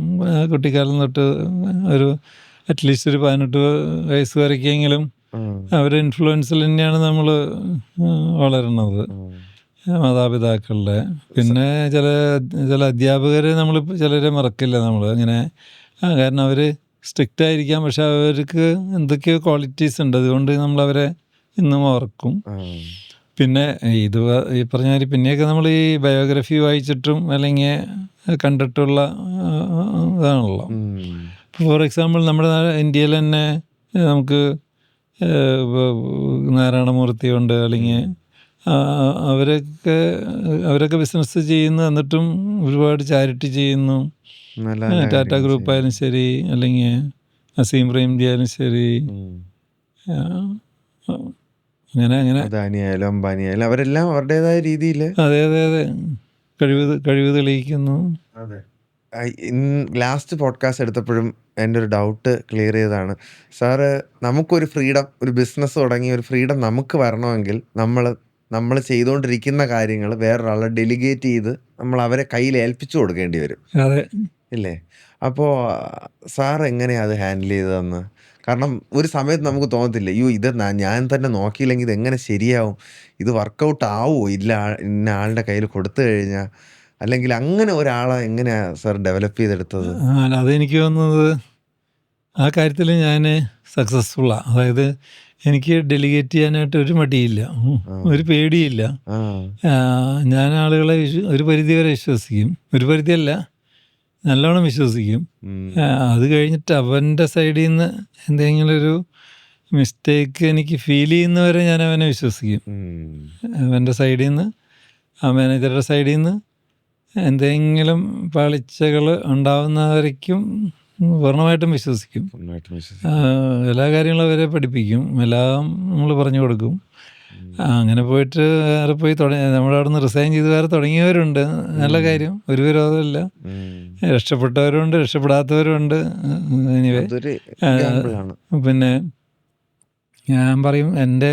കുട്ടിക്കാലം തൊട്ട് ഒരു അറ്റ്ലീസ്റ്റ് ഒരു 18 വയസ്സ് വരയ്ക്കെങ്കിലും അവരുടെ ഇൻഫ്ലുവൻസിൽ തന്നെയാണ് നമ്മൾ വളരുന്നത്, മാതാപിതാക്കളുടെ. പിന്നെ ചില അധ്യാപകർ നമ്മൾ ചിലരെ മറക്കില്ല നമ്മൾ അങ്ങനെ. കാരണം അവർ സ്ട്രിക്റ്റ് ആയിരിക്കാം, പക്ഷെ അവർക്ക് എന്തൊക്കെയോ ക്വാളിറ്റീസ് ഉണ്ട്, അതുകൊണ്ട് നമ്മളവരെ ഇന്നും ഓർക്കും. പിന്നെ ഈ പറഞ്ഞ മാതിരി പിന്നെയൊക്കെ നമ്മൾ ഈ ബയോഗ്രഫി വായിച്ചിട്ടും അല്ലെങ്കിൽ കണ്ടിട്ടുള്ള ഇതാണല്ലോ. ഫോർ എക്സാമ്പിൾ നമ്മുടെ ഇന്ത്യയിൽ തന്നെ നമുക്ക് നാരായണമൂർത്തിയുണ്ട്, അല്ലെങ്കിൽ അവരൊക്കെ ബിസിനസ് ചെയ്യുന്നു, എന്നിട്ടും ഒരുപാട് ചാരിറ്റി ചെയ്യുന്നു. ടാറ്റ ഗ്രൂപ്പ് ആയാലും ശരി, അല്ലെങ്കിൽ അസീം പ്രേംജി ആയാലും ശരി, അങ്ങനെ അദാനിയായാലും അംബാനിയായാലും അവരെല്ലാം അവരുടേതായ രീതിയിൽ അതെ കഴിവ് തെളിയിക്കുന്നു. അതെ. ലാസ്റ്റ് പോഡ്കാസ്റ്റ് എടുത്തപ്പോഴും എൻ്റെ ഒരു ഡൗട്ട് ക്ലിയർ ചെയ്തതാണ് സാറ്. നമുക്കൊരു ഫ്രീഡം, ഒരു ബിസിനസ് തുടങ്ങി ഒരു ഫ്രീഡം നമുക്ക് വരണമെങ്കിൽ നമ്മൾ ചെയ്തുകൊണ്ടിരിക്കുന്ന കാര്യങ്ങൾ വേറൊരാളെ ഡെലിഗേറ്റ് ചെയ്ത് നമ്മൾ അവരെ കയ്യിൽ ഏൽപ്പിച്ചു കൊടുക്കേണ്ടി വരും, ഇല്ലേ? അപ്പോൾ സാർ എങ്ങനെയാണ് അത് ഹാൻഡിൽ ചെയ്തതെന്ന്? കാരണം ഒരു സമയത്ത് നമുക്ക് തോന്നത്തില്ല, അയ്യോ ഇത് ഞാൻ തന്നെ നോക്കിയില്ലെങ്കിൽ ഇതെങ്ങനെ ശരിയാവും, ഇത് വർക്കൗട്ട് ആവുമോ ഇല്ല ഇന്ന ആളുടെ കയ്യിൽ കൊടുത്തു കഴിഞ്ഞാൽ, അല്ലെങ്കിൽ അങ്ങനെ ഒരാളെ എങ്ങനെയാണ് സാർ ഡെവലപ്പ് ചെയ്തെടുത്തത്? അതെനിക്ക് തോന്നുന്നത് ആ കാര്യത്തിൽ ഞാൻ സക്സസ്ഫുള്ളാണ്. അതായത് എനിക്ക് ഡെലിഗേറ്റ് ചെയ്യാനായിട്ട് ഒരു മടിയില്ല, ഒരു പേടിയില്ല. ഞാൻ ആളുകളെ ഒരു പരിധി വരെ വിശ്വസിക്കും, ഒരു പരിധിയല്ല, നല്ലോണം വിശ്വസിക്കും. അത് കഴിഞ്ഞിട്ട് അവൻ്റെ സൈഡിൽ നിന്ന് എന്തെങ്കിലും ഒരു മിസ്റ്റേക്ക് എനിക്ക് ഫീൽ ചെയ്യുന്നവരെ ഞാൻ അവനെ വിശ്വസിക്കും. അവൻ്റെ സൈഡിൽ നിന്ന്, ആ മാനേജറുടെ സൈഡിൽ നിന്ന് എന്തെങ്കിലും പാളിച്ചകൾ ഉണ്ടാവുന്നവരേക്കും പൂർണ്ണമായിട്ടും വിശ്വസിക്കും. എല്ലാ കാര്യങ്ങളും അവരെ പഠിപ്പിക്കും, എല്ലാം നമ്മൾ പറഞ്ഞു കൊടുക്കും. അങ്ങനെ പോയിട്ട് വേറെ പോയി നമ്മുടെ അവിടെ നിന്ന് റിസൈൻ ചെയ്ത് വേറെ തുടങ്ങിയവരുണ്ട്. നല്ല കാര്യം, ഒരു വിരോധമില്ല. രക്ഷപ്പെട്ടവരുണ്ട്, രക്ഷപ്പെടാത്തവരുണ്ട്. എനിവേ, പിന്നെ ഞാൻ പറയും, എൻ്റെ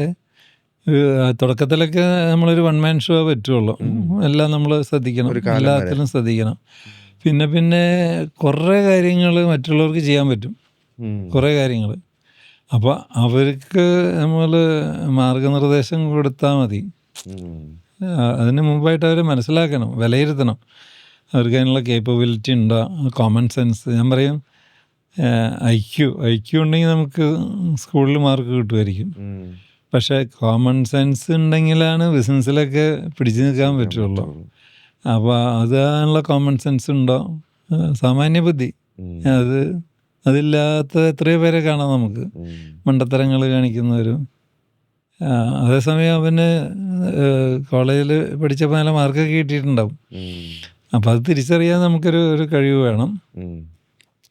തുടക്കത്തിലൊക്കെ നമ്മളൊരു വൺ മാൻ ഷോ പറ്റുള്ളൂ. എല്ലാം നമ്മൾ ശ്രദ്ധിക്കണം, എല്ലാത്തിലും ശ്രദ്ധിക്കണം. പിന്നെ കുറേ കാര്യങ്ങൾ മറ്റുള്ളവർക്ക് ചെയ്യാൻ പറ്റും, കുറേ കാര്യങ്ങൾ. അപ്പോൾ അവർക്ക് നമ്മൾ മാർഗനിർദ്ദേശം കൊടുത്താൽ മതി. അതിന് മുമ്പായിട്ട് അവരെ മനസ്സിലാക്കണം, വിലയിരുത്തണം. അവർക്ക് അതിനുള്ള കേപ്പബിലിറ്റി ഉണ്ടോ, കോമൺ സെൻസ്. ഞാൻ പറയും, ഐക്യു ഉണ്ടെങ്കിൽ നമുക്ക് സ്കൂളിൽ മാർക്ക് കിട്ടുമായിരിക്കും. പക്ഷേ കോമൺ സെൻസ് ഉണ്ടെങ്കിലാണ് ബിസിനസ്സിലൊക്കെ പിടിച്ചു നിൽക്കാൻ പറ്റുള്ളൂ. അപ്പോൾ അതിനുള്ള കോമൺ സെൻസ് ഉണ്ടോ, സാമാന്യ ബുദ്ധി, അതില്ലാത്ത എത്രയോ പേരെ കാണാം നമുക്ക്, മണ്ടത്തരങ്ങൾ കാണിക്കുന്നവരും. അതേസമയം അവന് കോളേജിൽ പഠിച്ചപ്പോൾ നല്ല മാർക്കൊക്കെ കിട്ടിയിട്ടുണ്ടാവും. അപ്പോൾ അത് തിരിച്ചറിയാൻ നമുക്കൊരു കഴിവ് വേണം.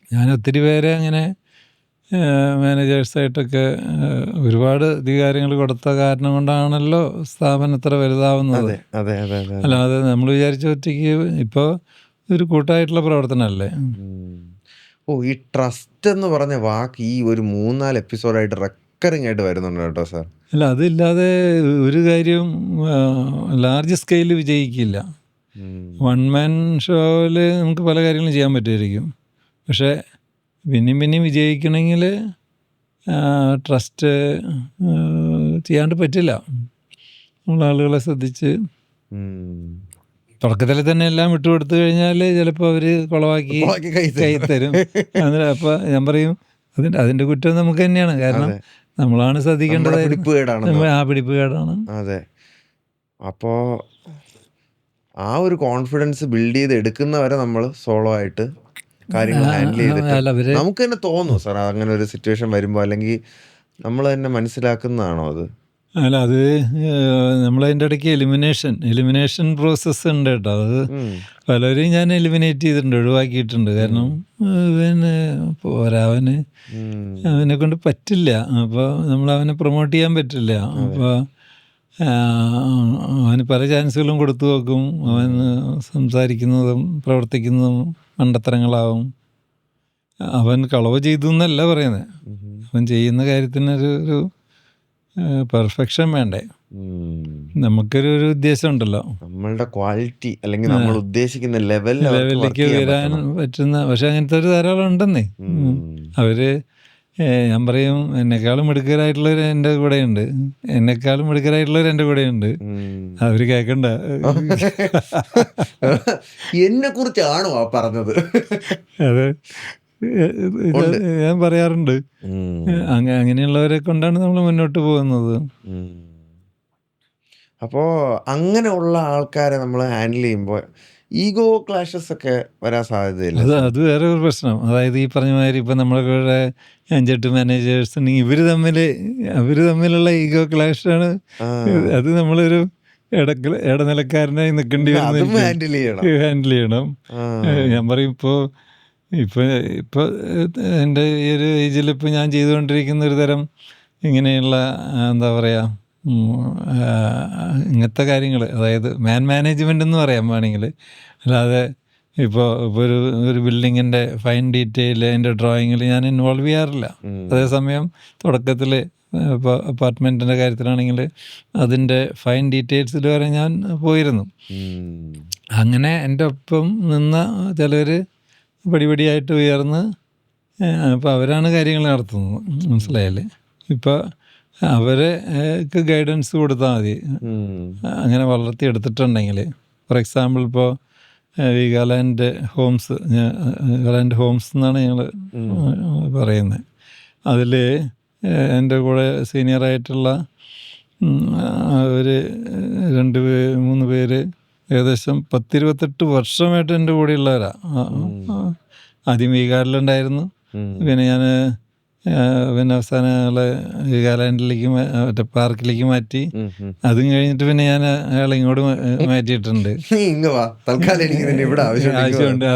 ഞാൻ ഒത്തിരി പേരെ അങ്ങനെ മാനേജേഴ്സായിട്ടൊക്കെ ഒരുപാട് അധികാരങ്ങൾ കൊടുത്ത കാരണം കൊണ്ടാണല്ലോ സ്ഥാപനം ഇത്ര വലുതാവുന്നത്. അല്ലാതെ നമ്മൾ വിചാരിച്ച ഒറ്റയ്ക്ക് ഇപ്പോൾ ഒരു കൂട്ടായിട്ടുള്ള പ്രവർത്തനമല്ലേ. ഈ ട്രസ്റ്റ് എന്ന് പറഞ്ഞ വാക്ക് ഈ ഒരു 3-4 എപ്പിസോഡായിട്ട് റെക്കറിങ് ആയിട്ട് വരുന്നുണ്ട് കേട്ടോ സാർ. അല്ല, അതില്ലാതെ ഒരു കാര്യം ലാർജ് സ്കെയിലിൽ വിജയിക്കില്ല. വൺ മാൻ ഷോയിൽ നമുക്ക് പല കാര്യങ്ങളും ചെയ്യാൻ പറ്റുമായിരിക്കും, പക്ഷേ പിന്നെയും വിജയിക്കണമെങ്കിൽ ട്രസ്റ്റ് ചെയ്യാണ്ട് പറ്റില്ല. നമ്മൾ ആളുകളെ ശ്രദ്ധിച്ച് തുടക്കത്തിൽ തന്നെ എല്ലാം വിട്ടുകൊടുത്തു കഴിഞ്ഞാൽ ചിലപ്പോൾ അവർ കുളവാക്കി കൈ തരും. അപ്പോൾ ഞാൻ പറയും, അതിൻ്റെ കുറ്റം നമുക്ക് തന്നെയാണ്. കാരണം നമ്മളാണ് ശ്രദ്ധിക്കേണ്ടത്. പിടിപ്പുകേടാണ്. അതെ. അപ്പോ ആ ഒരു കോൺഫിഡൻസ് ബിൽഡ് ചെയ്ത് എടുക്കുന്നവരെ നമ്മൾ സോളോ ആയിട്ട് കാര്യങ്ങൾ ഹാൻഡിൽ ചെയ്തിട്ട് നമുക്ക് തന്നെ തോന്നും സാർ അങ്ങനെ ഒരു സിറ്റുവേഷൻ വരുമ്പോൾ, അല്ലെങ്കിൽ നമ്മൾ തന്നെ മനസ്സിലാക്കുന്നതാണോ അത്? അല്ല, അത് നമ്മളതിൻ്റെ ഇടയ്ക്ക് എലിമിനേഷൻ പ്രോസസ്സ് ഉണ്ട് കേട്ടോ. അത് പലരെയും ഞാൻ എലിമിനേറ്റ് ചെയ്തിട്ടുണ്ട്, ഒഴിവാക്കിയിട്ടുണ്ട്. കാരണം പിന്നെ പോരാ, അവനെ കൊണ്ട് പറ്റില്ല. അപ്പോൾ നമ്മൾ അവനെ പ്രൊമോട്ട് ചെയ്യാൻ പറ്റില്ല. അപ്പോൾ അവന് പല ചാൻസുകളും കൊടുത്തു നോക്കും. അവൻ സംസാരിക്കുന്നതും പ്രവർത്തിക്കുന്നതും മണ്ടത്തരങ്ങളാവും. അവൻ കളവ് ചെയ്തു എന്നല്ല പറയുന്നത്. അവൻ ചെയ്യുന്ന കാര്യത്തിനൊരു പെർഫെക്ഷൻ വേണ്ടേ? നമുക്കൊരു ഉദ്ദേശം ഉണ്ടല്ലോ, നമ്മളുടെ ക്വാളിറ്റി അല്ലെങ്കിൽ നമ്മൾ ഉദ്ദേശിക്കുന്ന ലെവലിലേക്ക് വരാൻ പറ്റുന്ന. പക്ഷെ അങ്ങനത്തെ ഒരു ധാരാളം ഉണ്ടെന്നേ. അവര് ഞാൻ പറയും, എന്നെക്കാളും മിടുക്കരായിട്ടുള്ളവർ എൻ്റെ കൂടെയുണ്ട്, എന്നെക്കാളും മിടുക്കരായിട്ടുള്ളവർ എൻ്റെ കൂടെയുണ്ട്. അവര് കേൾക്കണ്ട. എന്നെ കുറിച്ചാണോ പറഞ്ഞത്? അത് ഞാൻ പറയാറുണ്ട്. അങ്ങനെയുള്ളവരെ കൊണ്ടാണ് നമ്മൾ മുന്നോട്ട് പോകുന്നത്. അപ്പോൾ അങ്ങനെയുള്ള ആൾക്കാരെ നമ്മൾ ഹാൻഡിൽ ചെയ്യുമ്പോൾ ഈഗോ ക്ലാഷസ് ഒക്കെ വരാൻ സാധ്യതയില്ല? അത് വേറെ ഒരു പ്രശ്നം. അതായത് ഈ പറഞ്ഞ മാതിരി ഇപ്പം നമ്മളുടെ 5-8 മാനേജേഴ്സ് ഉണ്ടെങ്കിൽ ഇവർ തമ്മിലുള്ള ഈഗോ ക്ലാഷാണ്. അത് നമ്മളൊരു ഇടനിലക്കാരനായി നിൽക്കേണ്ടി വരും, ഹാൻഡിൽ ചെയ്യണം. ഞാൻ പറയും, ഇപ്പോൾ എൻ്റെ ഈ ഒരു ഏജിൽ ഇപ്പോൾ ഞാൻ ചെയ്തുകൊണ്ടിരിക്കുന്ന ഒരു തരം ഇങ്ങനെയുള്ള എന്താ പറയുക, ഇങ്ങനത്തെ കാര്യങ്ങൾ, അതായത് മാനേജ്മെൻ്റ് എന്ന് പറയാൻ വേണമെങ്കിൽ. അല്ലാതെ ഇപ്പോൾ ഒരു ബിൽഡിങ്ങിൻ്റെ ഫൈൻ ഡീറ്റെയിൽ, അതിൻ്റെ ഡ്രോയിങ്ങിൽ ഞാൻ ഇൻവോൾവ് ചെയ്യാറില്ല. അതേസമയം തുടക്കത്തിൽ ഇപ്പോൾ അപ്പാർട്ട്മെൻറ്റിൻ്റെ കാര്യത്തിലാണെങ്കിൽ അതിൻ്റെ ഫൈൻ ഡീറ്റെയിൽസിൽ വരെ ഞാൻ പോയിരുന്നു. അങ്ങനെ എൻ്റെ ഒപ്പം നിന്ന ചിലർ പടിപടിയായിട്ട് ഉയർന്ന് അപ്പോൾ അവരാണ് കാര്യങ്ങൾ നടത്തുന്നത്, മനസ്സിലായല്ലേ? ഇപ്പോൾ അവർക്ക് ഗൈഡൻസ് കൊടുത്താൽ മതി, അങ്ങനെ വളർത്തിയെടുത്തിട്ടുണ്ടെങ്കിൽ. ഫോർ എക്സാമ്പിൾ, ഇപ്പോൾ വീഗാലാൻഡ് ഹോംസ് എന്നാണ് ഞങ്ങൾ പറയുന്നത്. അതിൽ എൻ്റെ കൂടെ സീനിയറായിട്ടുള്ള ഒരു 2-3 പേര് ഏകദേശം 10-28 വർഷമായിട്ട് എൻ്റെ കൂടെയുള്ളവരാണ്. ആദ്യം വീഗാർഡിലുണ്ടായിരുന്നു, പിന്നെ ഞാൻ അവസാനം അയാളെ വീഗാലാൻഡിലേക്ക് മറ്റേ പാർക്കിലേക്ക് മാറ്റി. അതും കഴിഞ്ഞിട്ട് പിന്നെ ഞാൻ അയാളെ ഇങ്ങോട്ട് മാറ്റിയിട്ടുണ്ട്. ആവശ്യമുണ്ട്.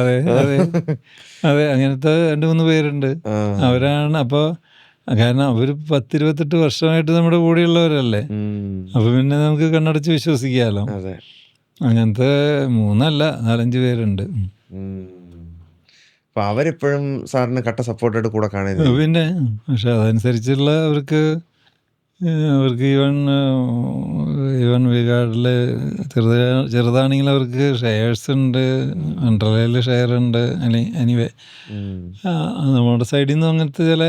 അതെ, അങ്ങനത്തെ 2-3 പേരുണ്ട്. അവരാണ്. അപ്പോൾ കാരണം അവർ 10-28 വർഷമായിട്ട് നമ്മുടെ കൂടെയുള്ളവരല്ലേ. അപ്പോൾ പിന്നെ നമുക്ക് കണ്ണടച്ച് വിശ്വസിക്കാമല്ലോ. അങ്ങനത്തെ 3-4-5 പേരുണ്ട്. അപ്പോൾ അവരെപ്പോഴും സാറിന് കട്ട സപ്പോർട്ടായിട്ട് കൂടെ കാണുന്നത്? പിന്നെ പക്ഷെ അതനുസരിച്ചുള്ള അവർക്ക് ഈവൻ വീഗാർഡിൽ ചെറുതാണെങ്കിൽ അവർക്ക് ഷെയർസ് ഉണ്ട്, അണ്ടർലൈനിൽ ഷെയർ ഉണ്ട്. എനിവേ നമ്മുടെ സൈഡിൽ നിന്നും അങ്ങനത്തെ ചില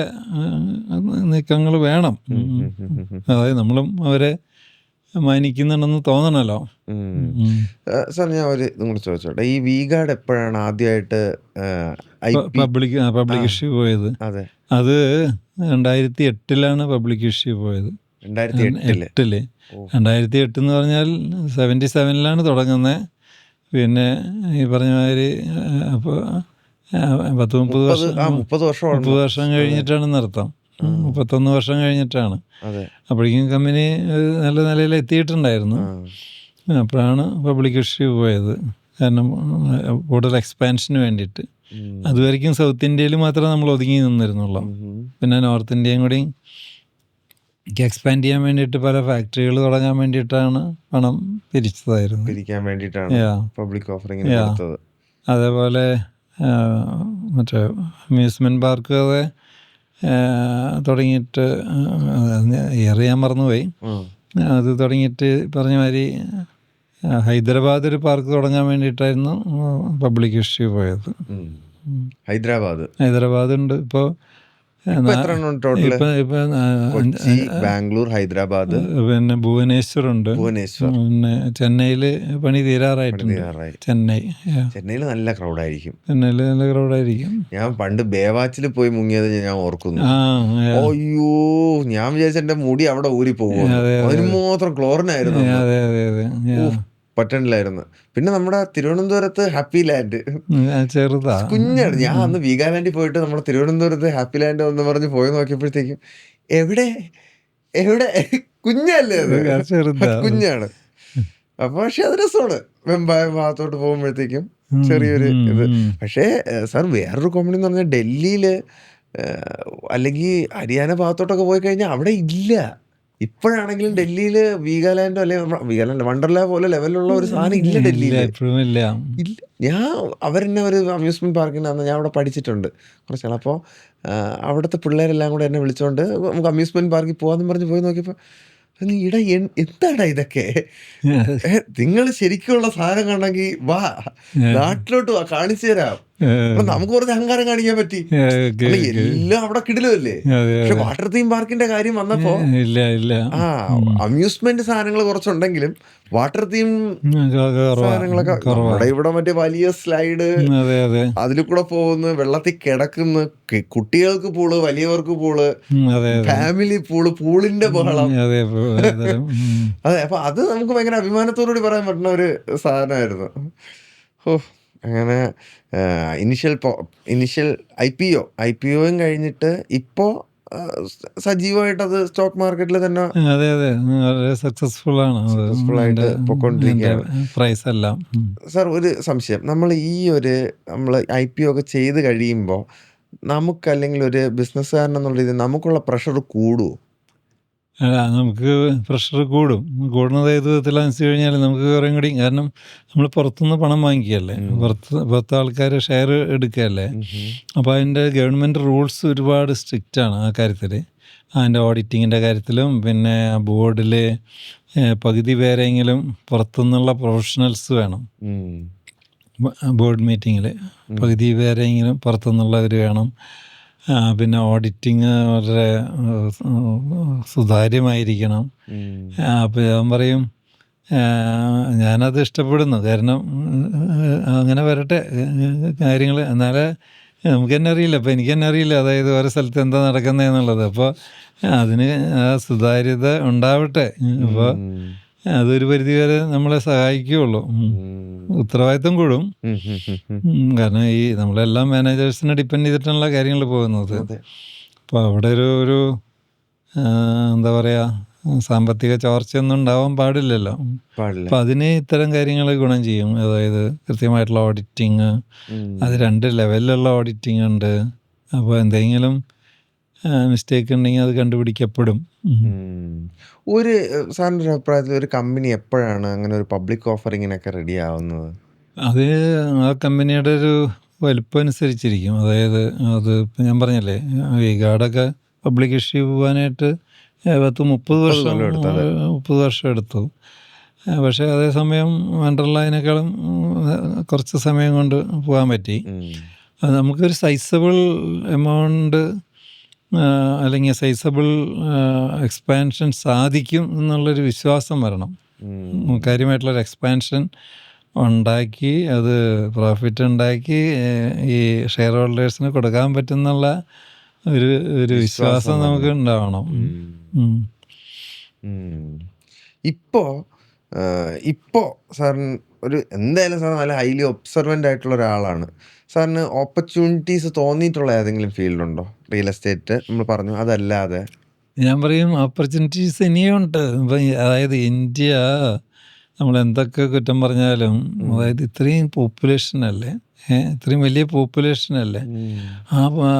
നീക്കങ്ങൾ വേണം. അതായത് നമ്മളും അവരെ മാനിക്കുന്നുണ്ടെന്ന് തോന്നണല്ലോ. സാർ, ഞാൻ ഒരു ഇതും കൂടി ചോദിച്ചോട്ടെ. ഈ വീഗാർഡ് എപ്പോഴാണ് ആദ്യമായിട്ട് പബ്ലിക് ഇഷ്യൂ പോയത്? അത് 2008 പബ്ലിക് ഇഷ്യൂ പോയത്. 2008 എന്ന് പറഞ്ഞാൽ 77 തുടങ്ങുന്നത്. പിന്നെ ഈ പറഞ്ഞ മാതിരി അപ്പോൾ 30 വർഷം കഴിഞ്ഞിട്ടാണ് നടത്താം. 31 വർഷം കഴിഞ്ഞിട്ടാണ്. അപ്പോഴേക്കും കമ്പനി നല്ല നിലയിൽ എത്തിയിട്ടുണ്ടായിരുന്നു. അപ്പോഴാണ് പബ്ലിക് ഇഷ്യൂ പോയത്. കാരണം കൂടുതൽ എക്സ്പാൻഷന് വേണ്ടിയിട്ട്. അതുവരെയ്ക്കും സൗത്ത് ഇന്ത്യയിൽ മാത്രമേ നമ്മൾ ഒതുങ്ങി നിന്നിരുന്നുള്ളൂ. പിന്നെ നോർത്ത് ഇന്ത്യയും കൂടി എക്സ്പാൻഡ് ചെയ്യാൻ വേണ്ടിയിട്ട് പല ഫാക്ടറികൾ തുടങ്ങാൻ വേണ്ടിയിട്ടാണ് പണം പിരിക്കാൻ വേണ്ടിയിട്ടാണ് പബ്ലിക് ഓഫറിംഗ് കൊടുത്തത്. അതേപോലെ മറ്റേ അമ്യൂസ്മെൻറ്റ് പാർക്ക് തുടങ്ങിയിട്ട് ഞാൻ മറന്നുപോയി. അത് തുടങ്ങിയിട്ട് പറഞ്ഞ മാതിരി ഹൈദരാബാദ് ഒരു പാർക്ക് തുടങ്ങാൻ വേണ്ടിയിട്ടായിരുന്നു പബ്ലിക് ഇഷ്യൂ പോയത്. ഹൈദരാബാദ് ഉണ്ട്. ഇപ്പോൾ ടോട്ടൽ? ഇപ്പൊ കൊച്ചി, ബാംഗ്ലൂർ, ഹൈദരാബാദ്, പിന്നെ ഭുവനേശ്വറുണ്ട്. പിന്നെ ചെന്നൈയില് പണി തീരാറായിട്ടുണ്ട്. ചെന്നൈയിൽ നല്ല ക്രൗഡായിരിക്കും. നല്ല ക്രൗഡായിരിക്കും. ഞാൻ പണ്ട് ബേവാച്ചിൽ പോയി മുങ്ങിയത് ഞാൻ ഓർക്കുന്നു. അയ്യോ, ഞാൻ വിചാരിച്ച എന്റെ മുടി അവിടെ ഊരി പോകുന്നു. അതിന് മാത്രം ക്ലോറിനായിരുന്നു. പറ്റണില്ലായിരുന്നു. പിന്നെ നമ്മുടെ തിരുവനന്തപുരത്ത് ഹാപ്പി ലാൻഡ് ചെറുതാ, കുഞ്ഞാണ്. ഞാൻ അന്ന് വീഗാലാൻഡിൽ പോയിട്ട് നമ്മുടെ തിരുവനന്തപുരത്ത് ഹാപ്പി ലാൻഡ് എന്ന് പറഞ്ഞ് പോയി നോക്കിയപ്പോഴത്തേക്കും എവിടെ കുഞ്ഞല്ലേ, അത് കുഞ്ഞാണ്. അപ്പൊ പക്ഷെ അത് രസമാണ്. വെമ്പായ ഭാഗത്തോട്ട് പോകുമ്പോഴത്തേക്കും ചെറിയൊരു ഇത്. പക്ഷേ സാർ, വേറൊരു കോമഡി എന്ന് പറഞ്ഞാൽ ഡൽഹിയില് അല്ലെങ്കിൽ ഹരിയാന ഭാഗത്തോട്ടൊക്കെ പോയി കഴിഞ്ഞാൽ അവിടെ ഇല്ല. ഇപ്പോഴാണെങ്കിലും ഡൽഹിയിൽ വീഗാലാൻഡോ അല്ലെങ്കിൽ വണ്ടർലാ പോലെ ലെവലിലുള്ള ഒരു സാധനം ഇല്ല ഡൽഹിയിൽ. ഇല്ല. ഞാൻ അവരെന്നെ ഒരു അമ്യൂസ്മെന്റ് പാർക്കിൻ്റെ അന്ന് ഞാൻ അവിടെ പഠിച്ചിട്ടുണ്ട് കുറച്ചാൾ. അപ്പോൾ അവിടുത്തെ പിള്ളേരെല്ലാം കൂടെ എന്നെ വിളിച്ചോണ്ട് നമുക്ക് അമ്യൂസ്മെന്റ് പാർക്കിൽ പോകാമെന്ന് പറഞ്ഞ് പോയി നോക്കിയപ്പോൾ ഇട എന്താടാ ഇതൊക്കെ, നിങ്ങൾ ശരിക്കുള്ള സാധനം കാണണമെങ്കിൽ വാ, നാട്ടിലോട്ട് വാ, കാണിച്ചു തരാം. നമുക്ക് കുറച്ച് അഹങ്കാരം കാണിക്കാൻ പറ്റി. എല്ലാം അവിടെ കിടിലല്ലേ. പക്ഷെ വാട്ടർ തീം പാർക്കിന്റെ കാര്യം വന്നപ്പോ അമ്യൂസ്മെന്റ് സാധനങ്ങൾ കുറച്ചുണ്ടെങ്കിലും വാട്ടർ തീം സാധനങ്ങളൊക്കെ നമ്മുടെ ഇവിടെ മറ്റേ വലിയ സ്ലൈഡ്, അതിൽ കൂടെ പോകുന്നു, വെള്ളത്തിൽ കിടക്കുന്നു, കുട്ടികൾക്ക് പൂള്, വലിയവർക്ക് പൂള്, ഫാമിലി പൂളിന്റെ ബഹളം. അതെ, അപ്പൊ അത് നമുക്ക് ഭയങ്കര അഭിമാനത്തോടുകൂടി പറയാൻ പറ്റുന്ന ഒരു സാധനമായിരുന്നു. അങ്ങനെ ഇനിഷ്യൽ IPOയും കഴിഞ്ഞിട്ട് ഇപ്പോൾ സജീവമായിട്ട് അത് സ്റ്റോക്ക് മാർക്കറ്റിൽ തന്നെ സക്സസ്ഫുൾ ആയിട്ട് പൊയ്ക്കൊണ്ടിരിക്കുകയാണ്. പ്രൈസ് എല്ലാം. സാർ, ഒരു സംശയം, നമ്മൾ IPO ഒക്കെ ചെയ്ത് കഴിയുമ്പോൾ നമുക്ക്, അല്ലെങ്കിൽ ഒരു ബിസിനസ്സുകാരൻ എന്നുള്ള രീതിയിൽ നമുക്കുള്ള പ്രഷർ കൂടുമോ? നമുക്ക് പ്രഷർ കൂടുന്നത് ഏത് വിധത്തിലാണെന്ന് വെച്ച് കഴിഞ്ഞാൽ നമുക്ക് കുറേ കൂടി, കാരണം നമ്മൾ പുറത്തുനിന്ന് പണം വാങ്ങിക്കുകയല്ലേ, പുറത്തെ ആൾക്കാർ ഷെയർ എടുക്കുകയല്ലേ. അപ്പോൾ അതിൻ്റെ ഗവൺമെൻറ് റൂൾസ് ഒരുപാട് സ്ട്രിക്റ്റാണ് ആ കാര്യത്തിൽ. അതിൻ്റെ ഓഡിറ്റിങ്ങിൻ്റെ കാര്യത്തിലും പിന്നെ ബോർഡിൽ പകുതി പേരെങ്കിലും പുറത്തുനിന്നുള്ള പ്രൊഫഷണൽസ് വേണം. ബോർഡ് മീറ്റിങ്ങിൽ പകുതി പേരെങ്കിലും പുറത്തുനിന്നുള്ളവർ വേണം. പിന്നെ ഓഡിറ്റിങ് വളരെ സുതാര്യമായിരിക്കണം. അപ്പോൾ ഞാൻ പറയും, ഞാനത് ഇഷ്ടപ്പെടുന്നു. കാരണം അങ്ങനെ വരട്ടെ കാര്യങ്ങൾ. എന്നാലേ നമുക്ക് തന്നെ അറിയില്ല, അപ്പോൾ എനിക്ക് തന്നെ അറിയില്ല, അതായത് ഓരോ സ്ഥലത്ത് എന്താ നടക്കുന്നതെന്നുള്ളത്. അപ്പോൾ അതിന് ആ സുതാര്യത ഉണ്ടാവട്ടെ. അപ്പോൾ അതൊരു പരിധി വരെ നമ്മളെ സഹായിക്കുകയുള്ളൂ. ഉത്തരവാദിത്വം കൂടും. കാരണം ഈ നമ്മളെല്ലാം മാനേജേഴ്സിനെ ഡിപ്പെൻഡ് ചെയ്തിട്ടുള്ള കാര്യങ്ങൾ പോകുന്നത്. അപ്പോൾ അവിടെ ഒരു എന്താ പറയുക, സാമ്പത്തിക ചോർച്ചയൊന്നും ഉണ്ടാവാൻ പാടില്ലല്ലോ. അപ്പം അതിന് ഇത്തരം കാര്യങ്ങൾ ഗുണം ചെയ്യും. അതായത് കൃത്യമായിട്ടുള്ള ഓഡിറ്റിങ്, അത് 2 ലെവലിലുള്ള ഓഡിറ്റിംഗ് ഉണ്ട്. അപ്പോൾ എന്തെങ്കിലും മിസ്റ്റേക്ക് ഉണ്ടെങ്കിൽ അത് കണ്ടുപിടിക്കപ്പെടും. ഒരു സാറിൻ്റെ അഭിപ്രായത്തിൽ ഒരു കമ്പനി എപ്പോഴാണ് അങ്ങനെ ഒരു പബ്ലിക് ഓഫറിങ്ങിനൊക്കെ റെഡി ആവുന്നത്? അത് ആ കമ്പനിയുടെ ഒരു വലുപ്പം അനുസരിച്ചിരിക്കും. അതായത് അത് ഇപ്പം ഞാൻ പറഞ്ഞല്ലേ, വീഗാർഡൊക്കെ പബ്ലിക് ഇഷ്യൂ പോകാനായിട്ട് 30 വർഷം എടുത്തു. പക്ഷേ അതേസമയം വണ്ടർലായിനേക്കാളും കുറച്ച് സമയം കൊണ്ട് പോകാൻ പറ്റി. അത് നമുക്കൊരു സൈസബിൾ എമൗണ്ട് അല്ലെങ്കിൽ സൈസബിൾ എക്സ്പാൻഷൻ സാധിക്കും എന്നുള്ളൊരു വിശ്വാസം വരണം. കാര്യമായിട്ടുള്ളൊരു എക്സ്പാൻഷൻ ഉണ്ടാക്കി അത് പ്രോഫിറ്റ് ഉണ്ടാക്കി ഈ ഷെയർ ഹോൾഡേഴ്സിന് കൊടുക്കാൻ പറ്റുന്നുള്ള ഒരു വിശ്വാസം നമുക്ക് ഉണ്ടാവണം. ഇപ്പോൾ സാറിന് എന്തായാലും സാർ നല്ല ഹൈലി ഒബ്സർവൻ്റ് ആയിട്ടുള്ള ഒരാളാണ്. സാറിന് ഓപ്പർച്യൂണിറ്റീസ് തോന്നിയിട്ടുള്ള ഏതെങ്കിലും ഫീൽഡുണ്ടോ? റിയൽ എസ്റ്റേറ്റ് നമ്മൾ പറഞ്ഞു, അതല്ലാതെ ഞാൻ പറയും ഓപ്പർച്യൂണിറ്റീസ് ഇനിയുണ്ട്. അതായത് ഇന്ത്യ നമ്മൾ എന്തൊക്കെ കുറ്റം പറഞ്ഞാലും, അതായത് ഇത്രയും പോപ്പുലേഷനല്ലേ, ഇത്രയും വലിയ പോപ്പുലേഷനല്ലേ.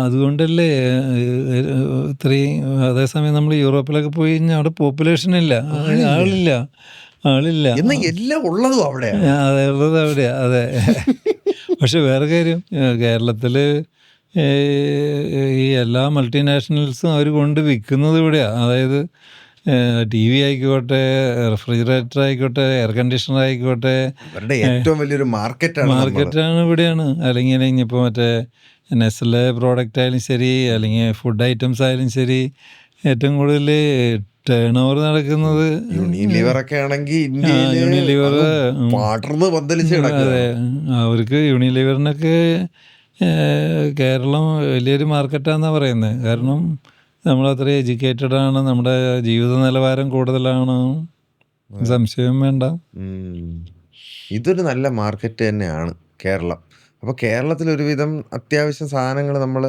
അതുകൊണ്ടല്ലേ ഇത്രയും. അതേസമയം നമ്മൾ യൂറോപ്പിലൊക്കെ പോയി കഴിഞ്ഞാൽ അവിടെ പോപ്പുലേഷൻ ഇല്ല, ആളില്ല, എല്ലാം ഉള്ളതും അവിടെയാ. അതെ, ഉള്ളത് അവിടെയാ. അതെ. പക്ഷെ വേറെ കാര്യം, കേരളത്തിൽ ഈ എല്ലാ മൾട്ടിനാഷണൽസും അവർ കൊണ്ട് വിൽക്കുന്നത് ഇവിടെയാണ്. അതായത് TV ആയിക്കോട്ടെ, റെഫ്രിജറേറ്റർ ആയിക്കോട്ടെ, എയർ കണ്ടീഷണർ ആയിക്കോട്ടെ, ഏറ്റവും വലിയൊരു മാർക്കറ്റാണ് ഇവിടെയാണ്. അല്ലെങ്കിൽ ഇനിയിപ്പോൾ മറ്റേ നെസ്ലെ പ്രോഡക്റ്റ് ആയാലും ശരി, അല്ലെങ്കിൽ ഫുഡ് ഐറ്റംസ് ആയാലും ശരി, ഏറ്റവും കൂടുതൽ ടേൺ ഓവർ നടക്കുന്നത് യൂണിലിവർ ഒക്കെ ആണെങ്കിൽ യൂണിലിവർ. പടർന്ന് പന്തലിച്ച് അതെ, അവർക്ക് യൂണിലിവറിനൊക്കെ കേരളം വലിയൊരു മാർക്കറ്റാണെന്നാണ് പറയുന്നത്. കാരണം നമ്മളത്ര എഡ്യൂക്കേറ്റഡ് ആണ്, നമ്മുടെ ജീവിത നിലവാരം കൂടുതലാണ്, സംശയം വേണ്ട. ഇതൊരു നല്ല മാർക്കറ്റ് തന്നെയാണ് കേരളം. അപ്പോൾ കേരളത്തിൽ ഒരുവിധം അത്യാവശ്യം സാധനങ്ങൾ നമ്മൾ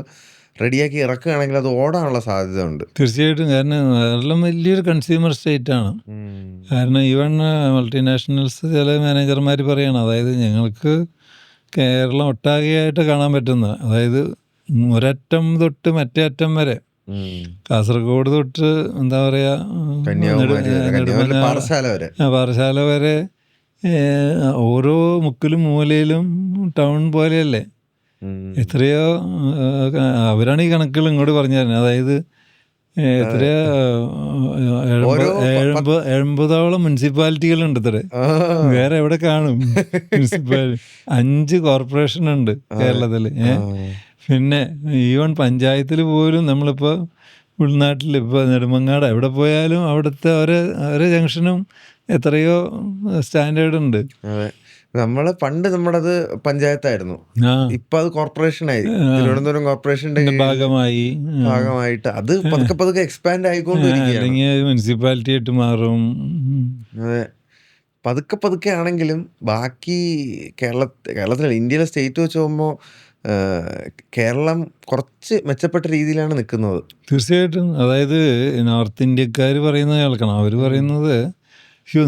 റെഡിയാക്കി ഇറക്കുകയാണെങ്കിൽ അത് ഓടാനുള്ള സാധ്യത ഉണ്ട്. തീർച്ചയായിട്ടും. കാരണം കേരളം വലിയൊരു കൺസ്യൂമർ സ്റ്റേറ്റാണ്. കാരണം ഈവൻ മൾട്ടിനാഷണൽസ് ചില മാനേജർമാർ പറയണം, അതായത് ഞങ്ങൾക്ക് കേരളം ഒട്ടാകെയായിട്ട് കാണാൻ പറ്റുന്ന, അതായത് ഒരറ്റം തൊട്ട് മറ്റേ അറ്റം വരെ, കാസർഗോഡ് തൊട്ട് എന്താ പറയുക പാറശാല വരെ ഓരോ മുക്കിലും മൂലയിലും ടൗൺ പോലെയല്ലേ. എത്രയോ അവരാണ് ഈ കണക്കുകൾ ഇങ്ങോട്ട് പറഞ്ഞു തരുന്നത്. അതായത് എത്രയോ 70ഓളം മുനിസിപ്പാലിറ്റികളുണ്ട് ഇത്ര. വേറെ എവിടെ കാണും മുനിസിപ്പാലിറ്റി? 5 കോർപ്പറേഷൻ ഉണ്ട് കേരളത്തിൽ. പിന്നെ ഈവൻ പഞ്ചായത്തിൽ പോലും നമ്മളിപ്പോൾ ഉൾനാട്ടിൽ ഇപ്പോൾ നെടുമങ്ങാട് എവിടെ പോയാലും അവിടുത്തെ ഓരോ ജംഗ്ഷനും എത്രയോ സ്റ്റാൻഡേർഡ് ഉണ്ട്. നമ്മള് പണ്ട് നമ്മുടേത് പഞ്ചായത്തായിരുന്നു, ഇപ്പൊ അത് കോർപ്പറേഷനായി. തിരുവനന്തപുരം കോർപ്പറേഷന്റെ ഭാഗമായിട്ട് അത് പതുക്കെ എക്സ്പാൻഡ് ആയിക്കൊണ്ടിരിക്കുകയാണ്. മുനിസിപ്പാലിറ്റി ആയിട്ട് മാറും. അതെ, പതുക്കെ ആണെങ്കിലും ബാക്കി കേരളത്തിലെ ഇന്ത്യയിലെ സ്റ്റേറ്റ് വെച്ച് നോക്കുമ്പോൾ കേരളം കുറച്ച് മെച്ചപ്പെട്ട രീതിയിലാണ് നിൽക്കുന്നത്. തീർച്ചയായിട്ടും. അതായത് നോർത്ത് ഇന്ത്യക്കാർ പറയുന്നത് കേൾക്കണം. അവർ പറയുന്നത്,